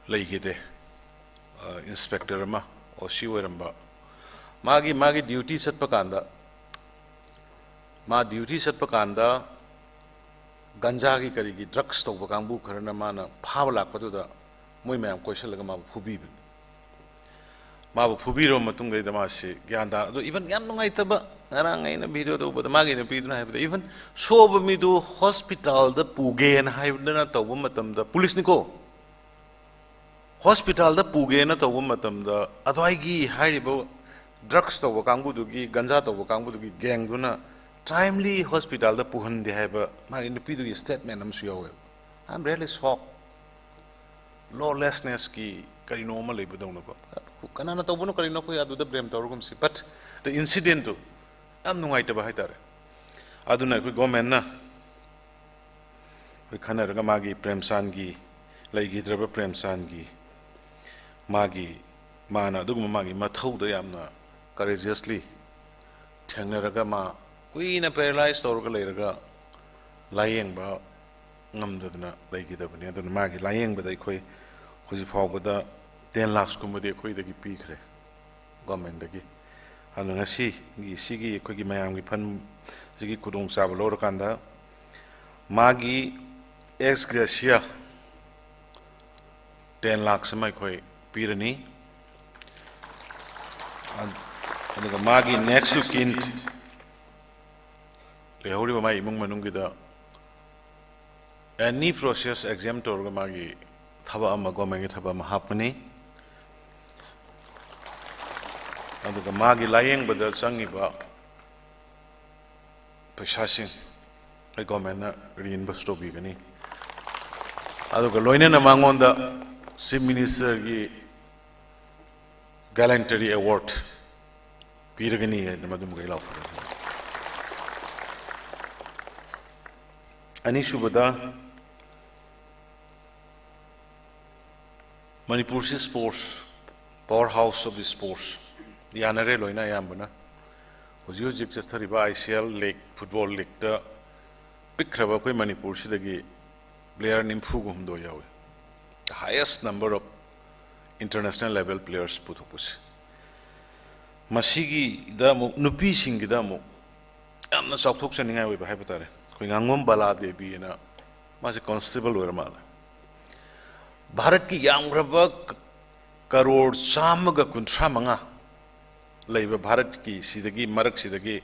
leigide inspector ma o shiweramba magi duty satpa kanda ma duty satpa kanda ganja gi kari gi drugs to bakangbu kharana mana phawla padu da moi mayam koisalaga ma phubi ma phubi ro matung gai da ma se gyanda do even yam nungai taba ngarang ngai na video do bada magi na piduna haibda even sob mi do hospital da puge na haibda na to matam da police ni ko hospital da puge na to matam da adwai gi haribo drugs to bakangbu du gi ganja to bakangbu du gi gang du na timely hospital da puhan de haiba magi na pidu statement am su yawe I'm really shocked lawlessness ki kari normal lebu dong no kanana to bunu kari no ko adu da blame tawrugum si but the incident to am nungai ta bahai tare aduna ko government na ko khana raga magi premsan gi ꯂꯩꯈꯤꯗ꯭ꯔꯕ ꯄ꯭ꯔꯦꯝꯆꯥꯟꯒꯤ ꯃꯥꯅ ꯑꯗꯨꯒꯨꯝꯕ ꯃꯥꯒꯤ ꯃꯊꯧꯗ ꯌꯥꯝꯅ courageously ꯊꯦꯡꯅꯔꯒ ꯃꯥ ꯀꯨꯏꯅ paralyzed ꯇꯧꯔꯒ ꯂꯩꯔꯒ ꯂꯥꯌꯦꯡꯕ ꯉꯝꯗꯗꯅ ꯂꯩꯈꯤꯗꯕꯅꯤ ꯑꯗꯨꯅ ꯃꯥꯒꯤ ꯂꯥꯌꯦꯡꯕꯗ ꯑꯩꯈꯣꯏ ꯍꯧꯖꯤꯛ ꯐꯥꯎꯕꯗ 10 lakhsꯀꯨꯝꯕꯗꯤ ꯑꯩꯈꯣꯏꯗꯒꯤ ꯄꯤꯈ꯭ꯔꯦ ꯒꯣꯔꯃꯦꯟꯠꯗꯒꯤ ꯑꯗꯨꯅ ꯉꯁꯤꯒꯤ ꯑꯩꯈꯣꯏꯒꯤ ꯃꯌꯥꯝꯒꯤ ꯐꯟ ꯁꯤꯒꯤ ꯈꯨꯗꯣꯡꯆꯥꯕ ꯂꯧꯔꯀꯥꯟꯗ ꯃꯥꯒꯤ ex gratia 10 lakhs ꯑꯃ ꯑꯩꯈꯣꯏ ꯄꯤꯔꯅꯤ ꯑꯗꯨꯒ ꯃꯥꯒꯤ next to kin ꯂꯩꯍꯧꯔꯤꯕ ꯃꯥꯒꯤ ꯏꯃꯨꯡ ꯃꯅꯨꯡꯒꯤꯗ any process exempt ꯇꯧꯔꯒ ꯃꯥꯒꯤ ꯊꯕꯛ ꯑꯃ ꯒꯣꯔꯃꯦꯟꯠꯒꯤ ꯊꯕꯛ ꯑꯃ ꯍꯥꯞꯄꯅꯤ ꯑꯗꯨꯒ ꯃꯥꯒꯤ ꯂꯥꯌꯦꯡꯕꯗ ꯆꯪꯉꯤꯕ ꯄꯩꯁꯥꯁꯤꯡ ꯑꯩ ꯒꯣꯔꯃꯦꯟꯠꯅ reimburse ꯇꯧꯕꯤꯒꯅꯤ ꯑꯗꯨꯒ ꯂꯣꯏꯅꯅ ꯃꯉꯣꯟꯗ Chief Ministerꯒꯤ Gallantry Award ꯄꯤꯔꯒꯅꯤ ꯍꯥꯏꯅ ꯃꯗꯨꯃꯈꯩ ꯂꯥꯎꯊꯣꯛꯏ ꯑꯅꯤꯁꯨꯕꯗ ꯃꯅꯤꯄꯨꯔꯁꯤ sports power house of the sports ꯌꯥꯅꯔꯦ ꯂꯣꯏꯅ ꯑꯌꯥꯝꯕꯅ ꯍꯧꯖꯤꯛ ꯆꯠꯊꯔꯤꯕ ICL ꯂꯤꯒ ꯐꯨꯠꯕꯣꯜ ꯂꯤꯒꯇ ꯄꯤꯛꯈ꯭ꯔꯕ ꯑꯩꯈꯣꯏ ꯃꯅꯤꯄꯨꯔꯁꯤꯗꯒꯤ ꯄ꯭ꯂꯦꯌꯔ 94 ꯌꯥꯎꯏ the highest number of international level players puthokpasi masigida amu nupisingida amu yamna chauthokchaningai oiba haiba tare koi ngangom bala devi na mase constable oira mala bharat ki yamgraba crore chamaga kunthra manga leiba bharat ki sidagi marak sidagi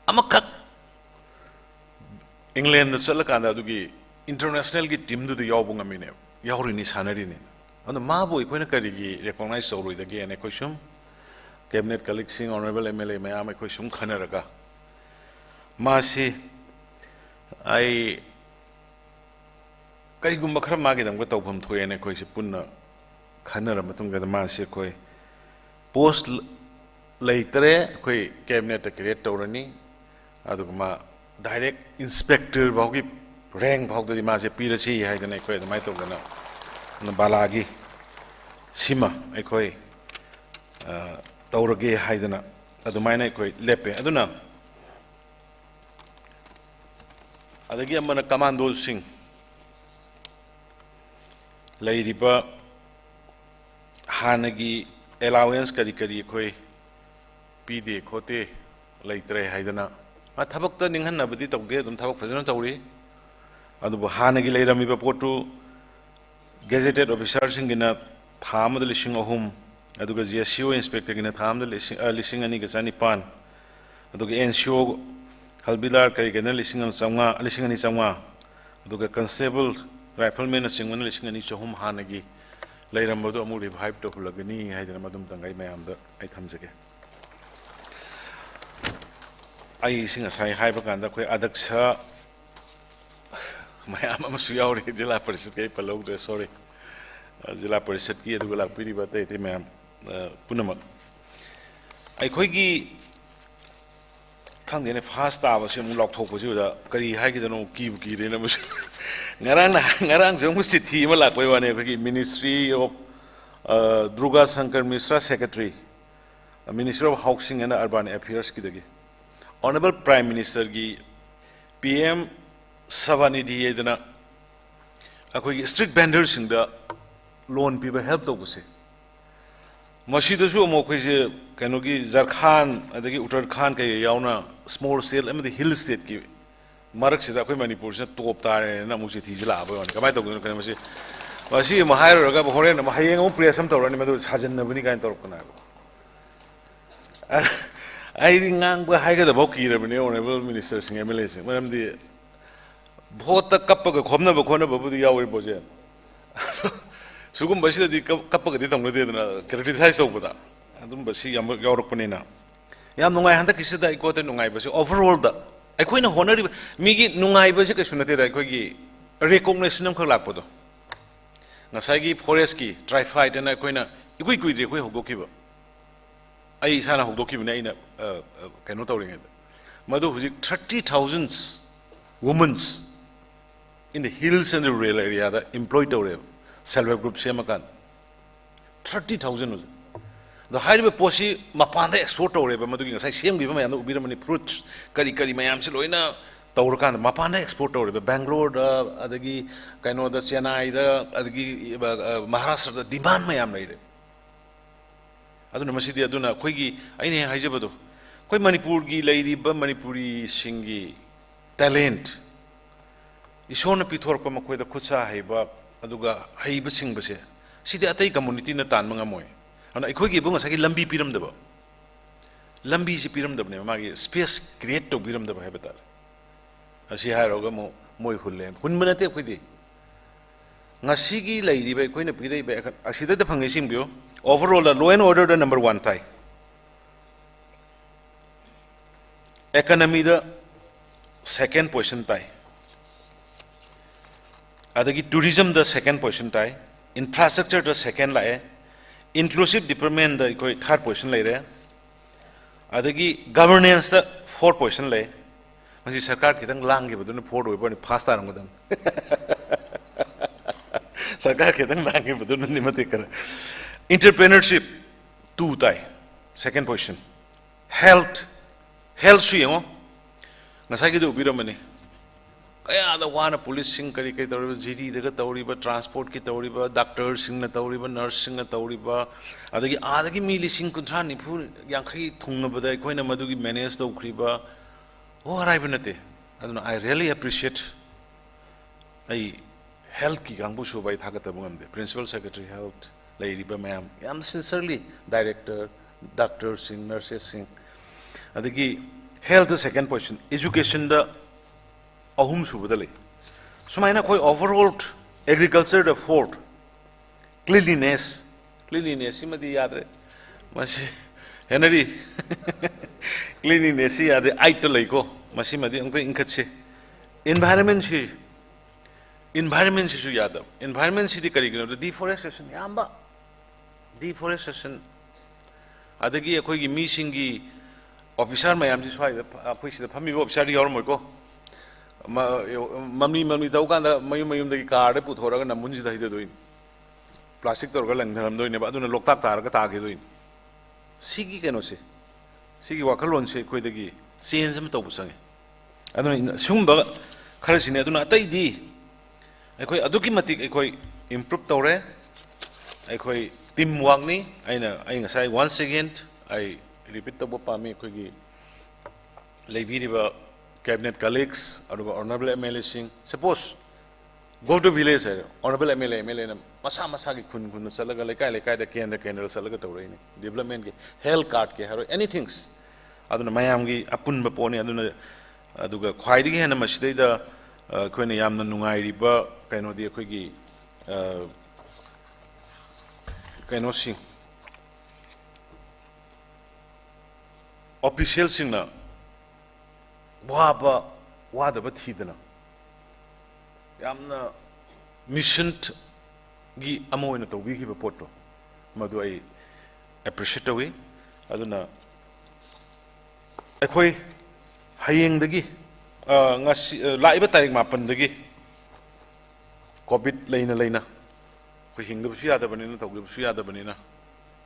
amakak England da chalakanda adugi international ki team du yawbu ngamine yawrini sanarini anu mabu ikoina karigi recognize tawroidagi ane koisum cabinet colleagues honorable MLA mayam koisum khanaraga masi ai karigumba khara magi damga tawpham thoyene koise punna khanara matunga masi koi post leitre koi cabinet create tawrani aduguma direct inspector baugi rank bhaugdadi mase pirasi haidana koi adamai tawdana na balagi sima koi tawrage haidana adumaina koi lepe aduna adagi amana commando sing leiriba hanagi allowance kari kari koi pide khote leitre haidana ma thabakta ninghanabadi tawge adum thabak fajana tawri adubu hanagi leiramiba potu gazetted officer singina thamada lising ahum aduga GSO inspector gina thamada lising ani gachani pan aduga NCO halbidar kai gana lising ani changa aduga constable rifleman singwana lising ani chahum hanagi leirambadu amu revive to hulagani haidana madum tangai mayamda ai thamjage ai singa sai haiba kanda koi adaksha mayam amasu yauri jila parishad kai palogre sorry jila parishad ki aduga lakpiri bate te mayam punamak ai khoi gi khang dene fast ta ba se mu lok thok ba ju da kari hai gi dano ki ki re na mu ngarang jong mu sithi ma lak pai wa ne gi Ministry of Druga Shankar Mishra Secretary Ministry of Housing and Urban Affairs ki dagi Honorable Prime Minister gi PM Savanidhi yedana akoi street vendors sing da loan people help to buse masi da su mo khoi je kano gi Jharkhand adagi Uttarakhand kai yauna small scale amadi hill state ki marak sida akoi Manipur se top tare na mu si thijila aba on kamai to kan masi ma hairo ga horen ma hayeng o pressam to rani madu sajan na buni kain tor kana ai ngang ba hai ga da bok ki re bani honorable minister sing MLA sing maram di vote kappaga khomna ba khona babu di yawi boje sugum basi di kappaga di tongna de na criticize tawbada adum basi yam yaurok panina yam nungai handa kisida iko te nungai basi overall da aikoi na honori migi nungai basi ka sunate da aikoi gi recognition am khak lakpodo ngasai gi forest ki trifight na aikoi na ikui kui de koi hogdoki ba ai sana hogdoki bina ina kaino tawringa madu huji 30,000 women in the hills and the rural area that employed over self-help group semakan 30,000 was the high posi mapanda export ore ba madu ngasai sem gi ba mayam ubira mani fruits kari kari mayam se loina tawrakan mapanda export ore ba Bangalore da adagi kaino da Chennai da adagi Maharashtra da demand mayam leire aduna masidi aduna khoi gi aine haijabado khoi Manipur gi leiri ba Manipuri singi talent isona pithor pa makhoi da khutsa haiba aduga haiba singba se sidi atai community na tan manga moy ana ikhoi gi bunga sagi lambi piram daba lambi si piram daba ne magi space create to piram daba hai bata asi ha roga mo moi hulle hun manate khoi di ngasi gi lairi ba khoi na pirai ba asida da phangai sim bio overall law and order the number 1 tai economy the second position tai adagi tourism the second position tai infrastructure the second lae inclusive development the koi third position lai re adagi governance the fourth position lai masi sarkar kitang lang gi badun fourth oi bani first tarang badun sarkar kitang lang gi badun ni mate kar entrepreneurship 2 tai second position health su yango ngasai gi do biramani kaya da wana police sing kari kai tawriba GD daga tawriba transport ki tawriba doctor sing na tawriba nurse sing na tawriba adagi mi lising kunthra ni phu yankhai thungna bada koina madugi manage to khriba o harai banate aduna I really appreciate ai health ki gangbu su bai thaga tabungam de principal secretary health lairiba ma'am am sincerely director doctor sing nurses sing adagi health the second position education the ahum subadale sumaina koi overall agriculture the fourth cleanliness imadi yadre masi henari cleanliness yadre aito laiko masi madi angta inkatse environment su yadav environment si di kari gino deforestation yamba deforestation adagi akoi gi mi singi officer mayam ji swai apoi si da phami officer di yor moiko mami tau kanda mayum dagi kaade puthoraga namunji da hide doin plastic torga langharam doin ne aduna loktak taraga taage doin sigi keno se sigi wakalon se khoi dagi change am to busange aduna sumba kharasine aduna atai di akhoi aduki matik akhoi improve tore akhoi teamwork ni ai ngasai once again I repeat to pami akhoi gi leibiriba cabinet colleagues and honorable MLA sing suppose go to village honorable MLA na masa ki khun salaga lekai da kendra salaga tawrai ni development ki health card ke haro anything aduna mayam gi apun ba poni aduna aduga khwaidi gi hena masidai da khoina yamna nungai ri ba kaino di khoi gi kaino sing official sing na wada ba thidana yamna mission gi amoina to wi hiba poto madu ai appreciate wi aduna akhoi hayeng dagi ngasi laiba tarik mapan dagi covid leina khoi hingda bu yada banina to bu yada banina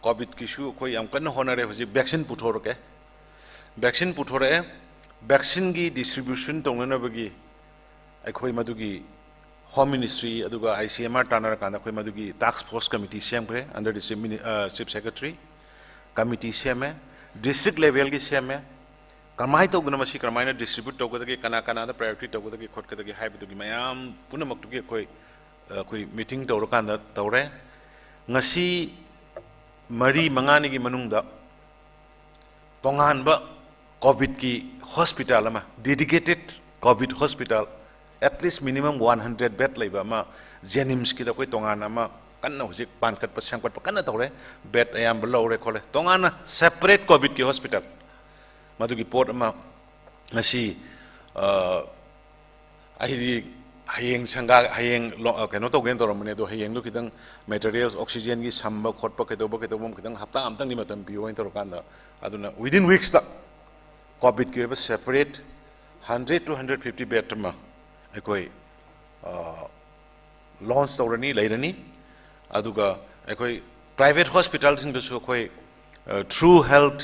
covid ki shu khoi am kan honare hoji vaccine puthoroke vaccine puthore vaccine gi distribution tongna bagi akhoi madugi home ministry aduga ICMR tanar kana akhoi madugi task force committee semre under the chief secretary committee seme district level gi seme kamai to guna masi kamai na distribute to godagi kana da priority to godagi khot kadagi hai bidugi mayam puna maktugi akhoi meeting to rokanda tawre ngasi mari mangani gi manungda tongan ba COVID ki hospital ama dedicated COVID hospital at least minimum 100 bed laiba ma Jenims ki da koi tongana ma kanna hujik pankat pa sangkat pa kanna tawre bed ayam belore khole tongana separate COVID ki hospital madu ki port ama ngasi hayeng sanga hayeng keno to gen torom ne do hayeng do kitang materials oxygen gi samba khot pa kedo bom kitang hapta amtang ni matam biyo in torokanda aduna within weeks ta COVID ki ba separate 100 to 150 bed ma akoi launch torani lairani aduga ekoi private hospital sing su koi true health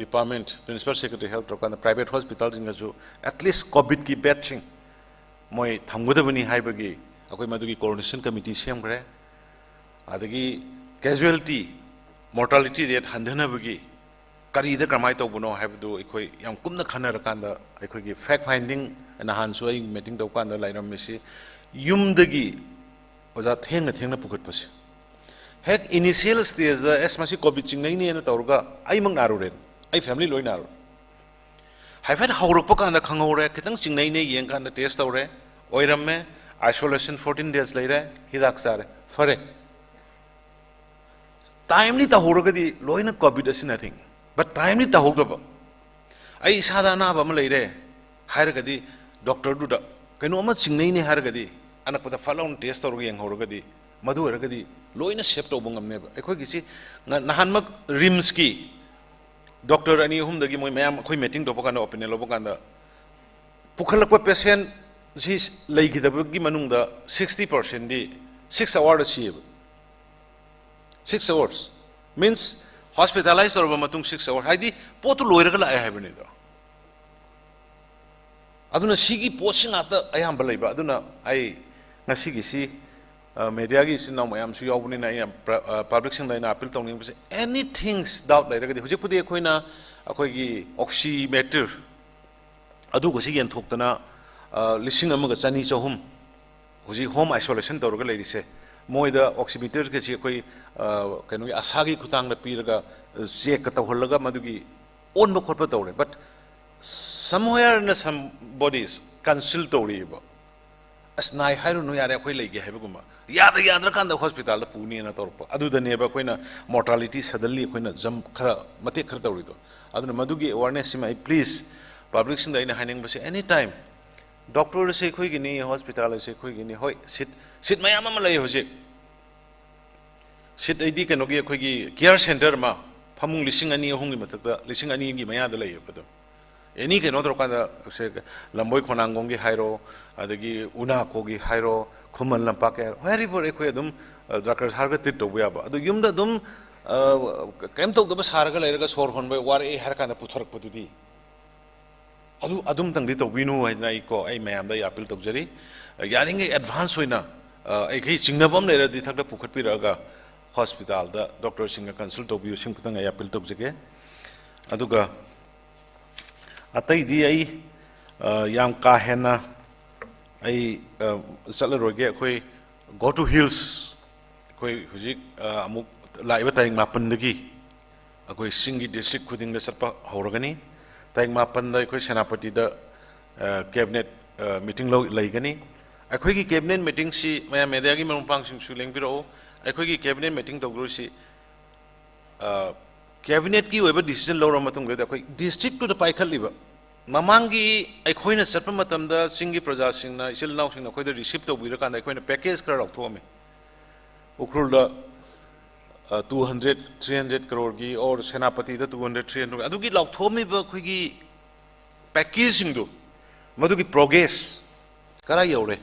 department principal secretary health rokana private hospital sing su at least covid ki batching moi thamgodabani haibagi akoi madugi coordination committee semgre adagi casualty mortality rate handhanabagi kari da kramai to buno haibdu ekoi yam kumna khanar kanda ekoi gi fact finding and hanso ai meeting to kanda lairam mesi yumdagi oja thengna thengna pukhat pas hek initial stage da esmasi covid ching nei ne na tawruga ai mang naru ren ai family loi naru haifat hawrok pa kanda khangore kitang ching nei ne yeng kanda test tawre oiramme isolation 14 days later hidak sare fare timely tahoragadi loina covid is nothing but timely tahogaba ai sadana ba ma leire hairagadi doctor du da kaino ma chingnei ne haragadi anakpada falon test tawrug yeng horagadi madu haragadi loina sep to bungam ne ba ekoi gi si nahan mak rims ki doctor ani hum dagi moi mayam khoi meeting do pakana open lo pakana pukhalak pa patient ji leigi da gi manung da 60% di 6 hours si 6 hours means hospitalized or matung 6 hours haidi potu loiraga la ai habani do aduna sigi posing ata ayam balaiba aduna ai ngasi gi si media gi sin naw mayam su yawni na ayam public sing na appeal tawning bse anything doubt lairaga di hujik pudi khoina akoi gi oximeter adu go si gen thoktana lising amaga chani chahum hujik home isolation tawraga leirise moida oximeter ke chi koi kaino asagi khutang na piraga check ka tawholaga madugi on no khotpa tawre but somewhere in some bodies cancel tawri ba asnai hairu no yare koi lege haibaguma yada yadra kan da hospital da puni na torpa adu da ne ba koina mortality suddenly koina jam khara mate khara tawri do adu madugi awareness mai please public sin da ina haning ba se anytime doctor se khoi gi ni hospital se khoi gi ni hoi sit mayam ama lai hoje sit id ke nogi khoi gi care center ma phamung lising ani hongi matakta lising ani gi maya da lai pado any ke no dro kan se lamboi khonangong gi hairo adagi una ko gi hairo khumal lampa ke wherever ekhoi adum doctor harga tit to buya ba adu yumda dum kem to da sarga lairaga sor hon bai war e har kan da puthorak padudi adu adum tang di to binu hai nai ko ai mayam da appeal to jari yaring advance hoina ai khai singnabam lera di thakda pukhat piraga hospital da doctor singa consult to biu sing khutang ai appeal to jage aduga atai di ai yam ka hena ai chala roge khoi go to hills khoi hujik amuk laiba taring mapan dagi akoi singi district khuding da sarpa horagani taring mapan da khoi senapati da cabinet meeting lo laigani akhoi gi cabinet meeting si maya media gi mong pang sing su lengbiro akhoi gi cabinet meeting to gru si cabinet ki oiba decision lo ramatung ga akhoi district to da paikhal liba mamangi akhoi na sarpa matam da singi praja sing na isil naw sing na khoi da receive to bira kan akhoi na package kar rok thome ukrul da 200-300 crore gi or senapati da 200-300 adu gi lok thomi ba khoi gi package sing do madu gi progress kara yaure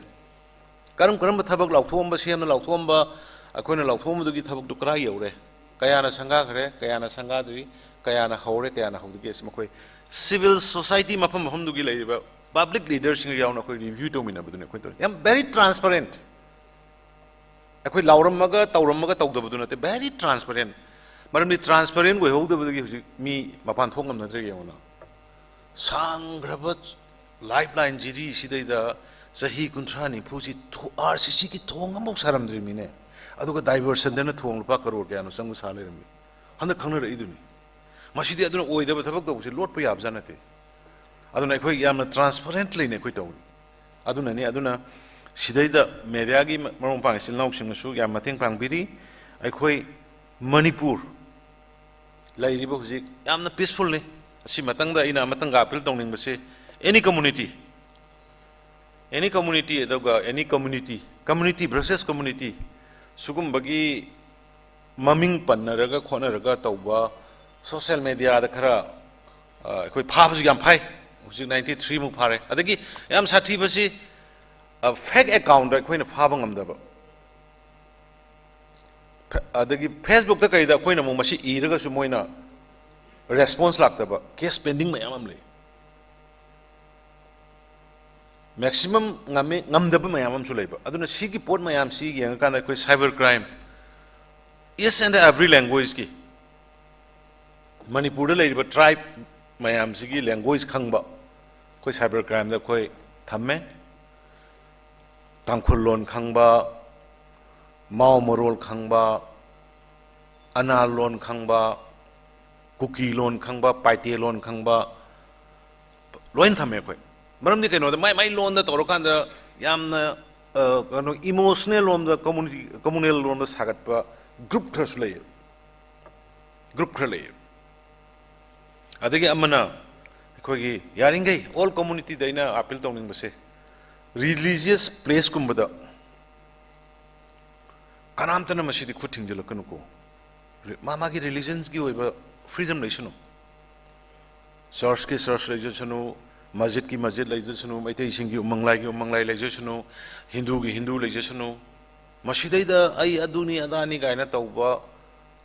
karam thabak lok thom ba sem na lok thom ba akhoi na lok thom du gi thabak du kara yaure kaya na sanga khare kaya na sanga dui kaya na haure kaya na haudu gi sem khoi civil society mafam hom du gi lai ba public leaders sing yaw na khoi review to mina bu ne khoi to am very transparent akhoi lauram maga tawda bu na te very transparent maram ni transparent go haudu bu gi mi mapan thongam na dre yaw na sangraba lifeline jiri sidai da sahi kuntrani phuji RCC ki thong amok saram dri mine aduga diversion dena thong lupa crore kya no sangu sale rami handa khangna rai duni masidi aduna oida ba thabak to lot pa yab janate aduna khoi yamna transparently ne khoi tawni aduna ni aduna sidai da media gi marong pang sil nauk sing su yam mating pang biri ai khoi manipur lai riba hujik yamna peaceful ne si matang da ina matang ga appeal tawning ba se any community adoga any community versus community sugum bagi maming pannaraga khonaraga tawba social media da khara koi phab ji gam phai 93 mu phare adagi yam sathi basi fake account da koina phaba ngam da ba adagi Facebook ta kai da koi na mo masi iraga su moina response lakta ba case pending mayam am le maximum ngam da ba mayam am su le ba aduna sigi pot mayam sigi yang kana koi cyber crime is and every language ki Manipur le ba tribe mayam sigi language khang ba koi cyber crime da koi thamme tangkhul lon khang ba Mao Morol Khangba, Ana Lon Khangba, Cookie Lon Khangba, Paite Lon Khangba, Loin Thamekwe. Madam Nikano, my loan that Orokanda, Yamna, emotional on the communal on the Sagatpa, group translate. Group translate. Adegi Amana, Kogi, Yaringa, all community Dana, Apple Town in Base. Religious place Kumbada. Kanamtana masidi kuting jelo kanuko. Mama ki religions ki oiba freedom leisano. Church ki church leisano, masjid ki masjid leisano, maite ising ki umanglai leisano, Hindu ki Hindu leisano. Masidai da ai aduni adani gaina tauba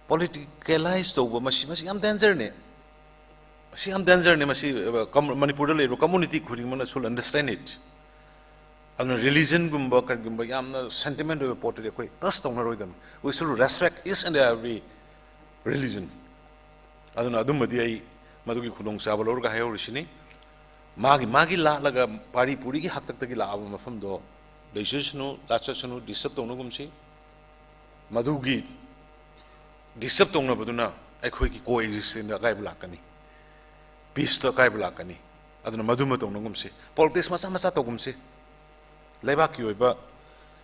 politicalize tauba masi am danger ne. Masi am danger ne masi Manipur le community khuding mana should understand it. Religion gumba yamna sentiment reported koi tas tongna them. We should respect each and every religion. Aduna adumadi ai madugi khudong sabalor ga hayo rishini magi la laga pari puri ki hak tak taki la aba mafam do leisano lachasano disturb tongna gumsi madugi disturb tongna baduna akhoi ki coexistence da kai blakani peace to kai blakani aduna maduma tongna gumsi politics masa to gumsi Lebak yoiba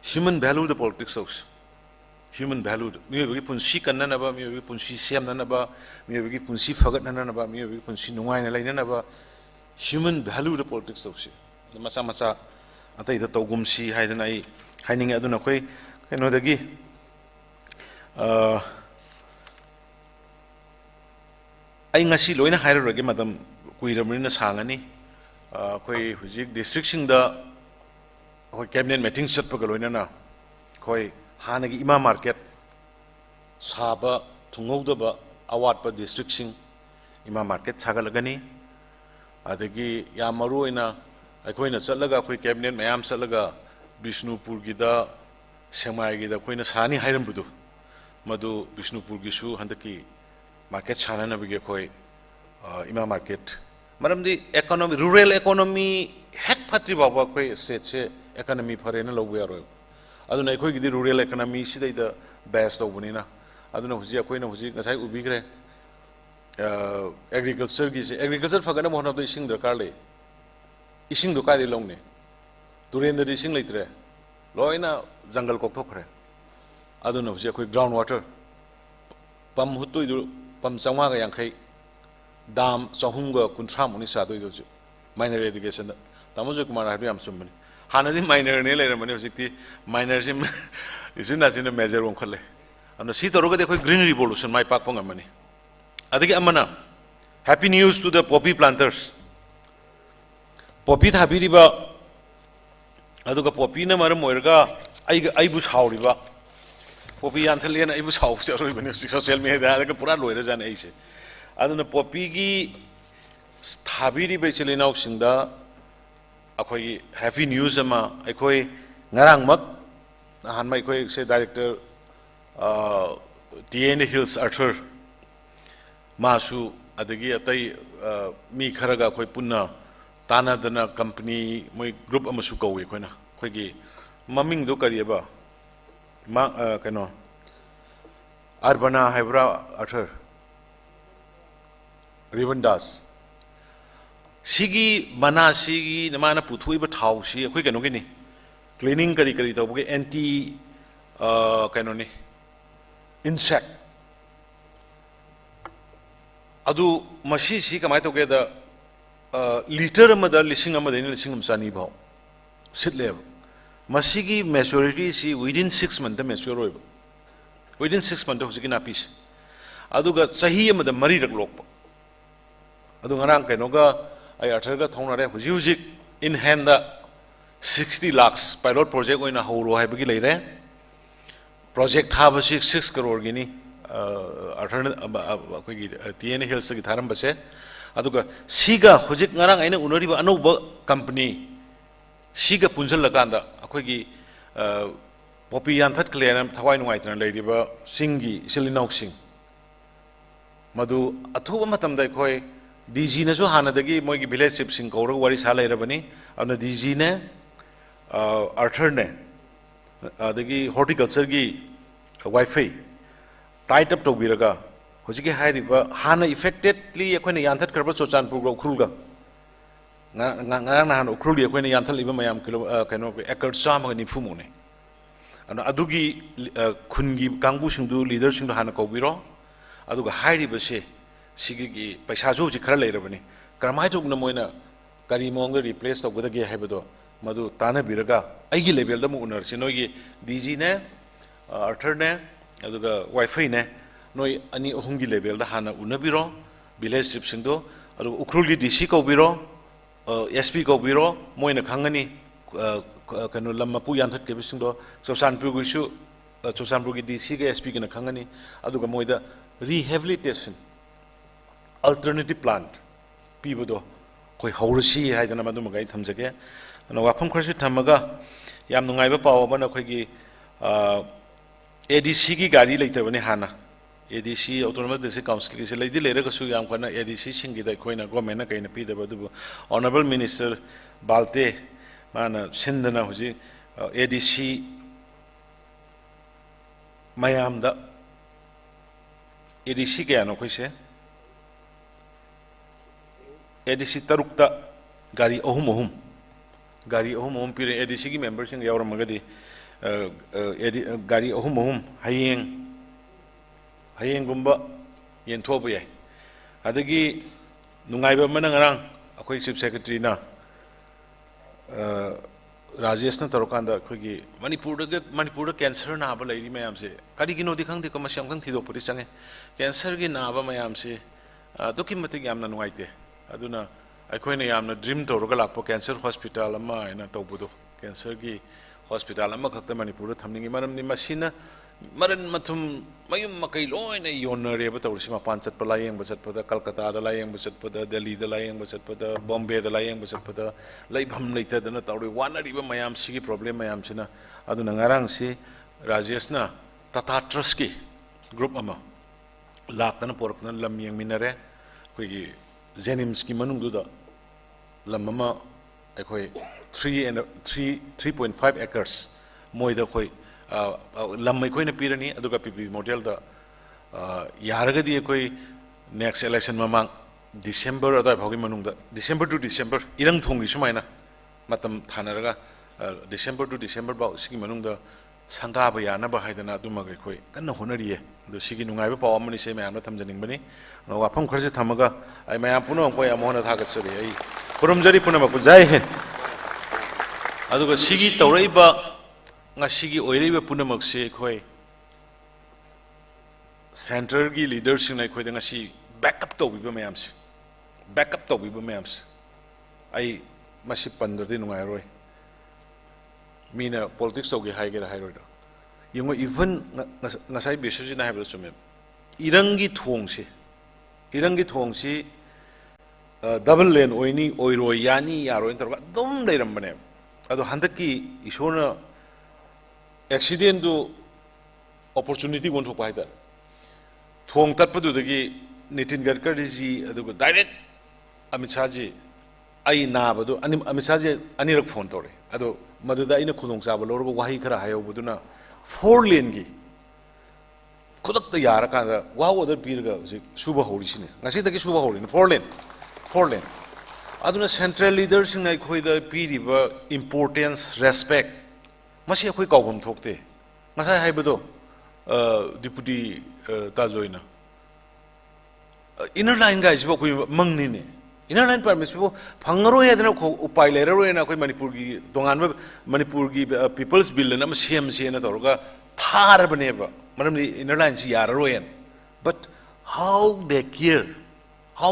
human value the politics house. Human value. Me we punsi kanna ba, me we punsi siam na ba, me we punsi fagat na ba, me we punsi nungai na lai na ba. Human value the politics house. Masa atai da togum si hai da nai hai ning aduna koi keno dagi ai ngasi loina hairage madam kuiramrina sangani koi hujik district sing da koi cabinet meeting set pa galoina na koi hanagi ima market saba thungauda ba awat pa district sing ima market chagalagani adagi yamaru ina aikoina chatlaga koi cabinet mayam chatlaga Bishnupur gida Semai gida koina sani hairam budu madu Bishnupur gisu handaki market chana na bige koi ima market maramdi economy rural economy hek phatri baba koi state economy phare na lobu yaro aduna koi gidi rural economy sidai da best obuni na aduna huji koina huji ngasai ubigre agriculture gi se agriculture phagana mohna do ising darkar le ising do kai de longne turen da ising leitre loina jungle ko thokre aduna huji koi ground water pam hutui du pam changwa ga yankhai dam chahunga kunthra muni sa doi do minor irrigation da tamojo kumar habi am sumbani hanadi minor ne le ramani hojikti minor sim isuna sin major on khale amna si toroga de koi green revolution mai pak pong amani adagi amana happy news to the poppy planters poppy thabiri ba aduga poppy na maram moirga ai bu sauriba poppy anthalian ai bu sau charoi bani social media da pura loira jana ai se aduna poppy gi thabiri be chelinaw singda akhoi happy news ama akhoi ngarang mak han mai khoi se director TN Hills Arthur masu adagi atai mi kharaga khoi punna tana dana company moi group amasu kawi khoina khoi gi maming do kariba ma kano Arbana Hebra Arthur Rivandas Sigi mana sigi namana puthui ba thau si khoi kano gini cleaning kari to boge anti kano ni insect adu mashi si kamai to ge da liter amada lising amada ni lising amsani bhaw sitle masigi maturity si within 6 months the mature hoiba within 6 months hojiki na piece aduga sahi amada mari rak lokpa adu ngarang keno ga ai atharga thonare huji in hand da 60 lakhs pilot project oina horo haibagi leire project habasi 6 crore gini akhoi TN Hills ki tharam base aduga siga hojik ngarang aina unoriba anuba company siga punjal lakanda akhoi gi popi yanthat clear thawai nungai tran leidiba singi silinau sing madu athuba matam dai khoi DG na so hana dagi moi gi village chief sing kaurag wari sala irabani abna DG ne Arthur ne adagi horticulture gi wifi tight up to biraga hojiki hairiba hana effectively ekhoina yanthat karba Chochanpur go khulga ngarang na hana ukhulgi ekhoina yanthal liba mayam kilo kaino acre chama ni fumune ana adugi khungi kangbu singdu leader singdu hana kobiro aduga hairiba se sigi paisa jo ji khara leirabani karamai thukna moina kari monga replace tawgdagi haibado madu tana biraga aigi level da mu unar sinogi DG ne Arthur ne aduga wifi ne noi ani ohungi level da hana unabiro village chief singdo adu ukrulgi DC ko biro SP ko biro moina khangani kanu lamma pu yanthat ke bisingdo Chochanpur gu su Chochanpur gi DC ke SP ke na khangani aduga moida rehabilitation alternative plant pibodo koi haurasi haidana madu magai thamjage ana wafam kharsi thamaga yam nungai ba paw bana khoi gi ADC ki gari leitabani hana ADC autonomous district council ki se leidi lere ka su yam khana ADC singi da khoina government na kaina pi da du honorable minister balte mana sindana hoji ADC mayam da ADC ke ano khoi se ADC tarukta gari ohum pire ADC ki members sing yawra magadi gari ohum hayeng gumba yenthobu yai adagi nungaiba manangarang akhoi chief secretary na Rajesh na tarokanda akhoi Manipur da cancer na ba leiri mayam se kari gino di khang de ko masyam khang thido puri change cancer gi na ba mayam se doki matik yamna nungaite aduna akhoi yamna dream toroga lakpo cancer hospital ama ina tawbudo cancer gi hospital ama khakta Manipur da thamningi maram ni masina maran mathum mayum makai loina yonare ba tawrisi ma panchat pa layeng ba chatpada Kolkata da layeng ba chatpada Delhi da layeng ba chatpada Bombay da layeng ba chatpada laibham leita dana tawri wanari ba mayam sigi problem mayam sina aduna ngarang si Rajesh na Tata Trust ki group ama lakna porkna lam yeng minare koi gi Jenims ki manung du da lamama akhoi 3.5 acres moi da khoi lam akhoi na pirani aduga PP model da yaragadi akhoi next election mamang December adai bhagi manung da December to December irang thongi sumaina matam thanaraga December to December ba sigi manung da sanga ba yana ba haidana aduma ga khoi kanna honariye do sigi nungai ba paw amani se mayam na thamjaning bani wafam kharse thamaga ai mayam puno koi amona thagat sari ai kurumjari puno ma jai hind aduga sigi tawraiba nga sigi oiraiba puno makse khoi center gi leadership nai khoi da nga si backup to biba mayam se backup to biba mayam se ai masi pandrdi nungai roi mina politics to gi haigera hairoi do yungo even ngasai besuji na haibra chumem irangi thongsi double lane oini oiro yani yaro interba dum leirambane ado handaki isona accident do opportunity won thok paida thong tatpadu dagi Nitin Gadkari ji ado direct Amit Shah ji ai nabado Amit Shah ji anirak phone tore ado maduda ina khudong chaba lorgo wahi khara hayo buduna 4 lane gi khudakta yara kanda wow order pirga suba horisine ngasi dagi suba horin 4 lane aduna central leaders ngai khoi da piriba importance respect masi khoi kawgum thokte ngasai haibado deputy tajoina inner line guys bo khoi mangni ne inner line permits bo phangaro yadna upai leraro na khoi Manipur gi dongan Manipur gi people's bill na sem na toroga thar baneba manam inner line si yararo yen but how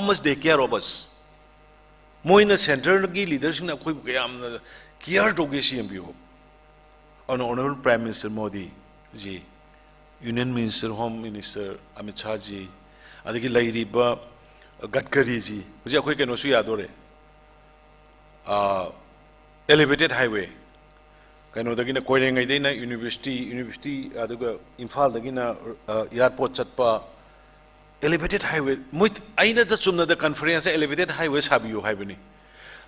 much they care of us moina center gi leadership na khoi yam care to ge CMBO honorable Prime Minister Modi ji Union Minister, Home Minister Amit Shah ji, adagi lairiba Gadkari ji, which are quick and Osuadore. Elevated highway. Kano dagina koireng idena university aduga Imphal dagina airport chatpa elevated highway. Muit aina da chumna da conference elevated highway sabiyo haibani.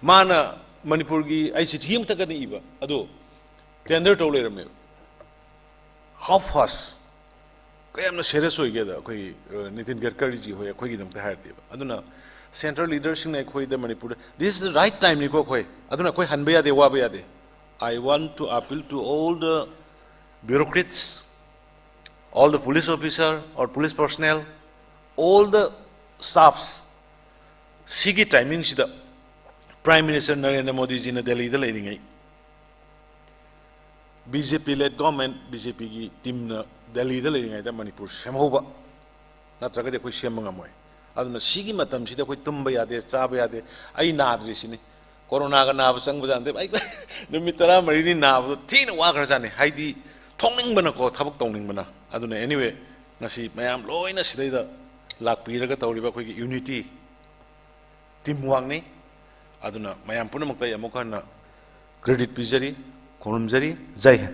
Mana Manipur gi ICT yum takani iba ado tender to lerame. How fast? Kayam na serious hoigeda koi Nitin Gadkari ji hoya koi gidam ta harti ba. Aduna central leadership ne koi da Manipur. This is the right time ni ko koi. Aduna koi hanbeya de wabeya de. I want to appeal to all the bureaucrats, all the police officer or police personnel, all the staffs. Sigi timing sida Prime Minister Narendra Modi ji na Delhi da leading BJP-led government, BJP ki team na Delhi da leading da Manipur semhoba. Na traga de koi semanga moy. Aduna sigi matam sida koi tumba yade, chaba yade, ai nadri sini. Corona ka naab sang bajante, ai numitara marini naab, tina wakar jane, haidi thongning bana ko, thabak thongning bana. Aduna anyway, nasi mayam loy na sidai da lak pira ka tawriba koi ki unity teamwork ni. Aduna mayam puna magtay amukan na credit pizari, konumjari, jai hai.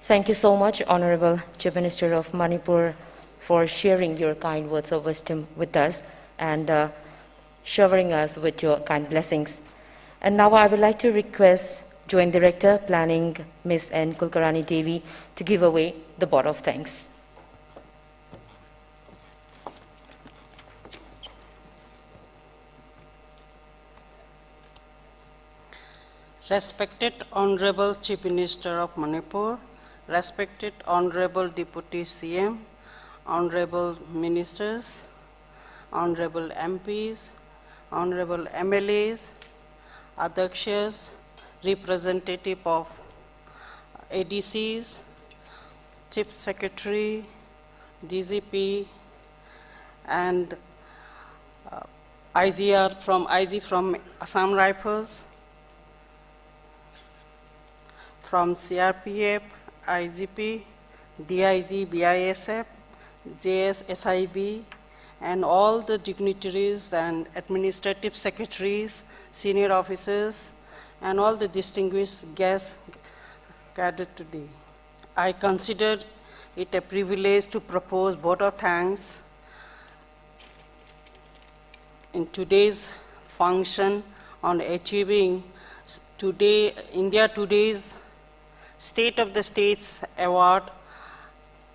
Thank you so much, Honorable Chief Minister of Manipur, for sharing your kind words of wisdom with us and showering us with your kind blessings. And now I would like to request Joint Director Planning, Ms. N. Kulkarani Devi, to give away the vote of thanks. Respected Honorable Chief Minister of Manipur, respected Honorable Deputy CM, Honorable Ministers, Honorable MPs, Honorable MLAs, Adakshas, representative of ADCs, Chief Secretary, DGP, and IG from Assam Rifles, from CRPF, IGP, DIG, BISF, JS, SIB, and all the dignitaries and administrative secretaries, senior officers, and all the distinguished guests gathered today. I consider it a privilege to propose vote of thanks in today's function on achieving India Today's State of the States Award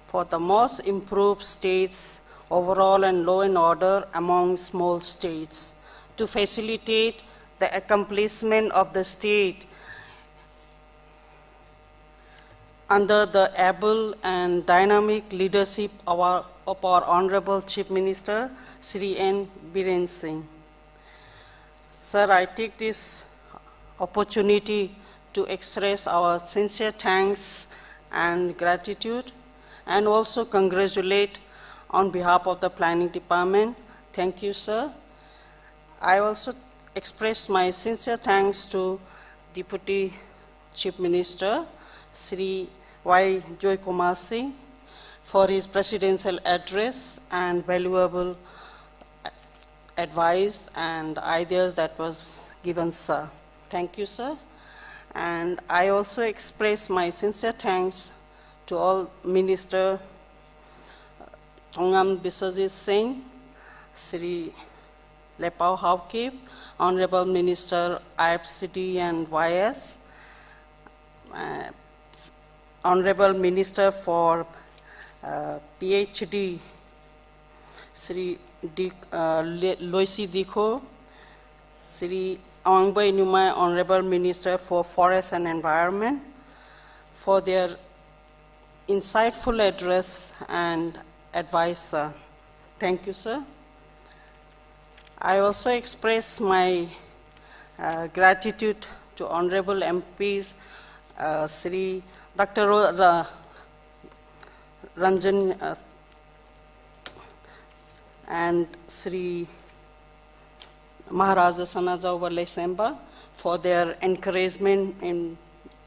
for the most improved states overall and law and order among small states to facilitate the accomplishment of the state under the able and dynamic leadership of our Honorable Chief Minister, Sri N. Biren Singh. Sir, I take this opportunity to express our sincere thanks and gratitude, and also congratulate on behalf of the Planning Department. Thank you, sir. I also express my sincere thanks to Deputy Chief Minister, Sri Y. Joy Kumar Singh, for his presidential address and valuable advice and ideas that was given, sir. Thank you, sir. And I also express my sincere thanks to all Minister Thongam Biswajit Singh, Sri Lepao Hawkip, Honorable Minister IFCD and YS, Honorable Minister for PhD, Sri Loisi Dikho, Sri Awangbai Numai, Honorable Minister for Forest and Environment, for their insightful address and advice, sir. Thank you, sir. I also express my gratitude to Honorable MPs, Sri Dr. Ranjan and Sri Maharaja Sanaja Overlay Semba for their encouragement in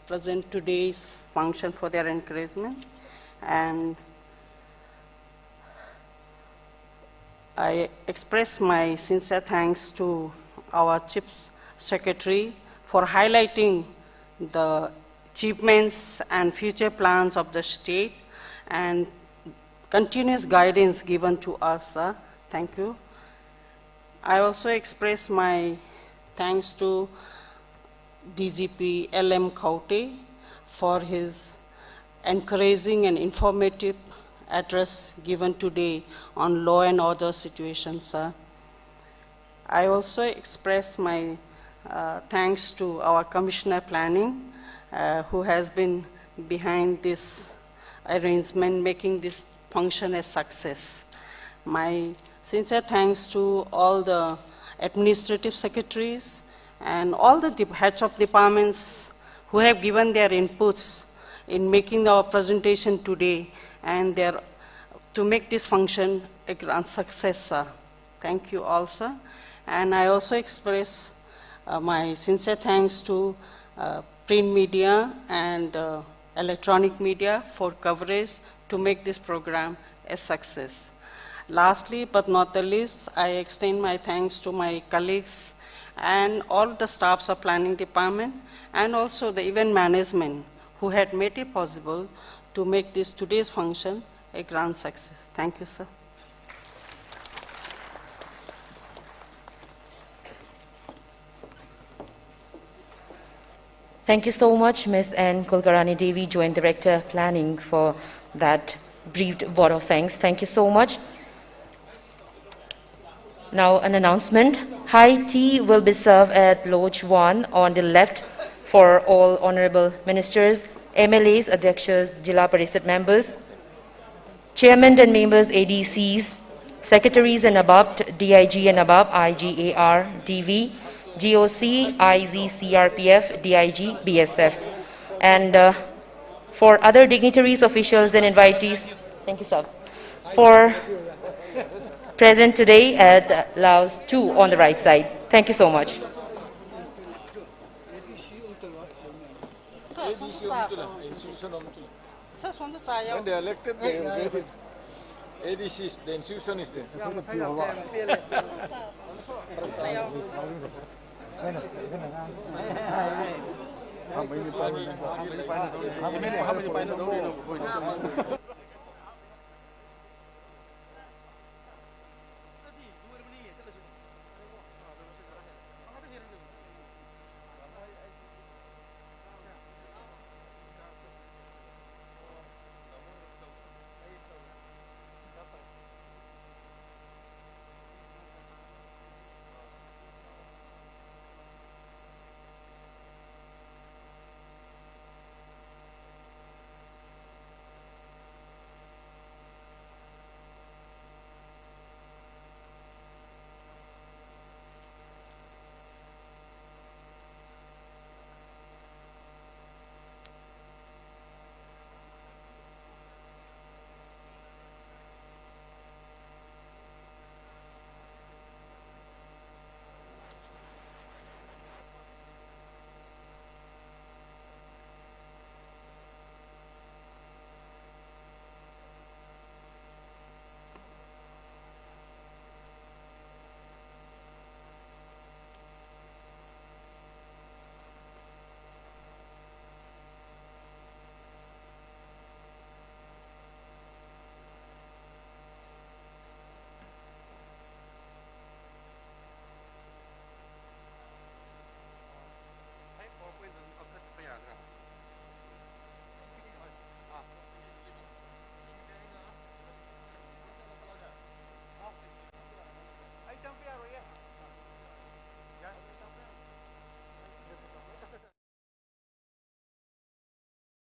present today's function, for their encouragement. And I express my sincere thanks to our Chief Secretary for highlighting the achievements and future plans of the state and continuous guidance given to us. Thank you. I also express my thanks to DGP LM Khoute for his encouraging and informative address given today on law and order situations. I also express my thanks to our Commissioner Planning, who has been behind this arrangement, making this function a success. My sincere thanks to all the administrative secretaries and all the heads of departments who have given their inputs in making our presentation today and to make this function a grand success. Thank you all, sir. And I also express my sincere thanks to print media and electronic media for coverage to make this program a success. Lastly, but not the least, I extend my thanks to my colleagues and all the staffs of planning department and also the event management who had made it possible to make this today's function a grand success. Thank you, sir. Thank you so much, Ms. N. Kulkarani Devi, Joint Director Planning, for that brief vote of thanks. Thank you so much. Now an announcement. High tea will be served at Lodge 1 on the left for all honorable ministers, MLAs, Adhyakshas, Jila Parishad members, chairmen and members, ADCs, secretaries and above, DIG and above, IGAR, DV, GOC, IZ, CRPF, DIG, BSF. And for other dignitaries, officials and invitees, thank you, sir, for present today at Laos 2 on the right side. Thank you so much. When they are elected, ADCs, the institution is there. How many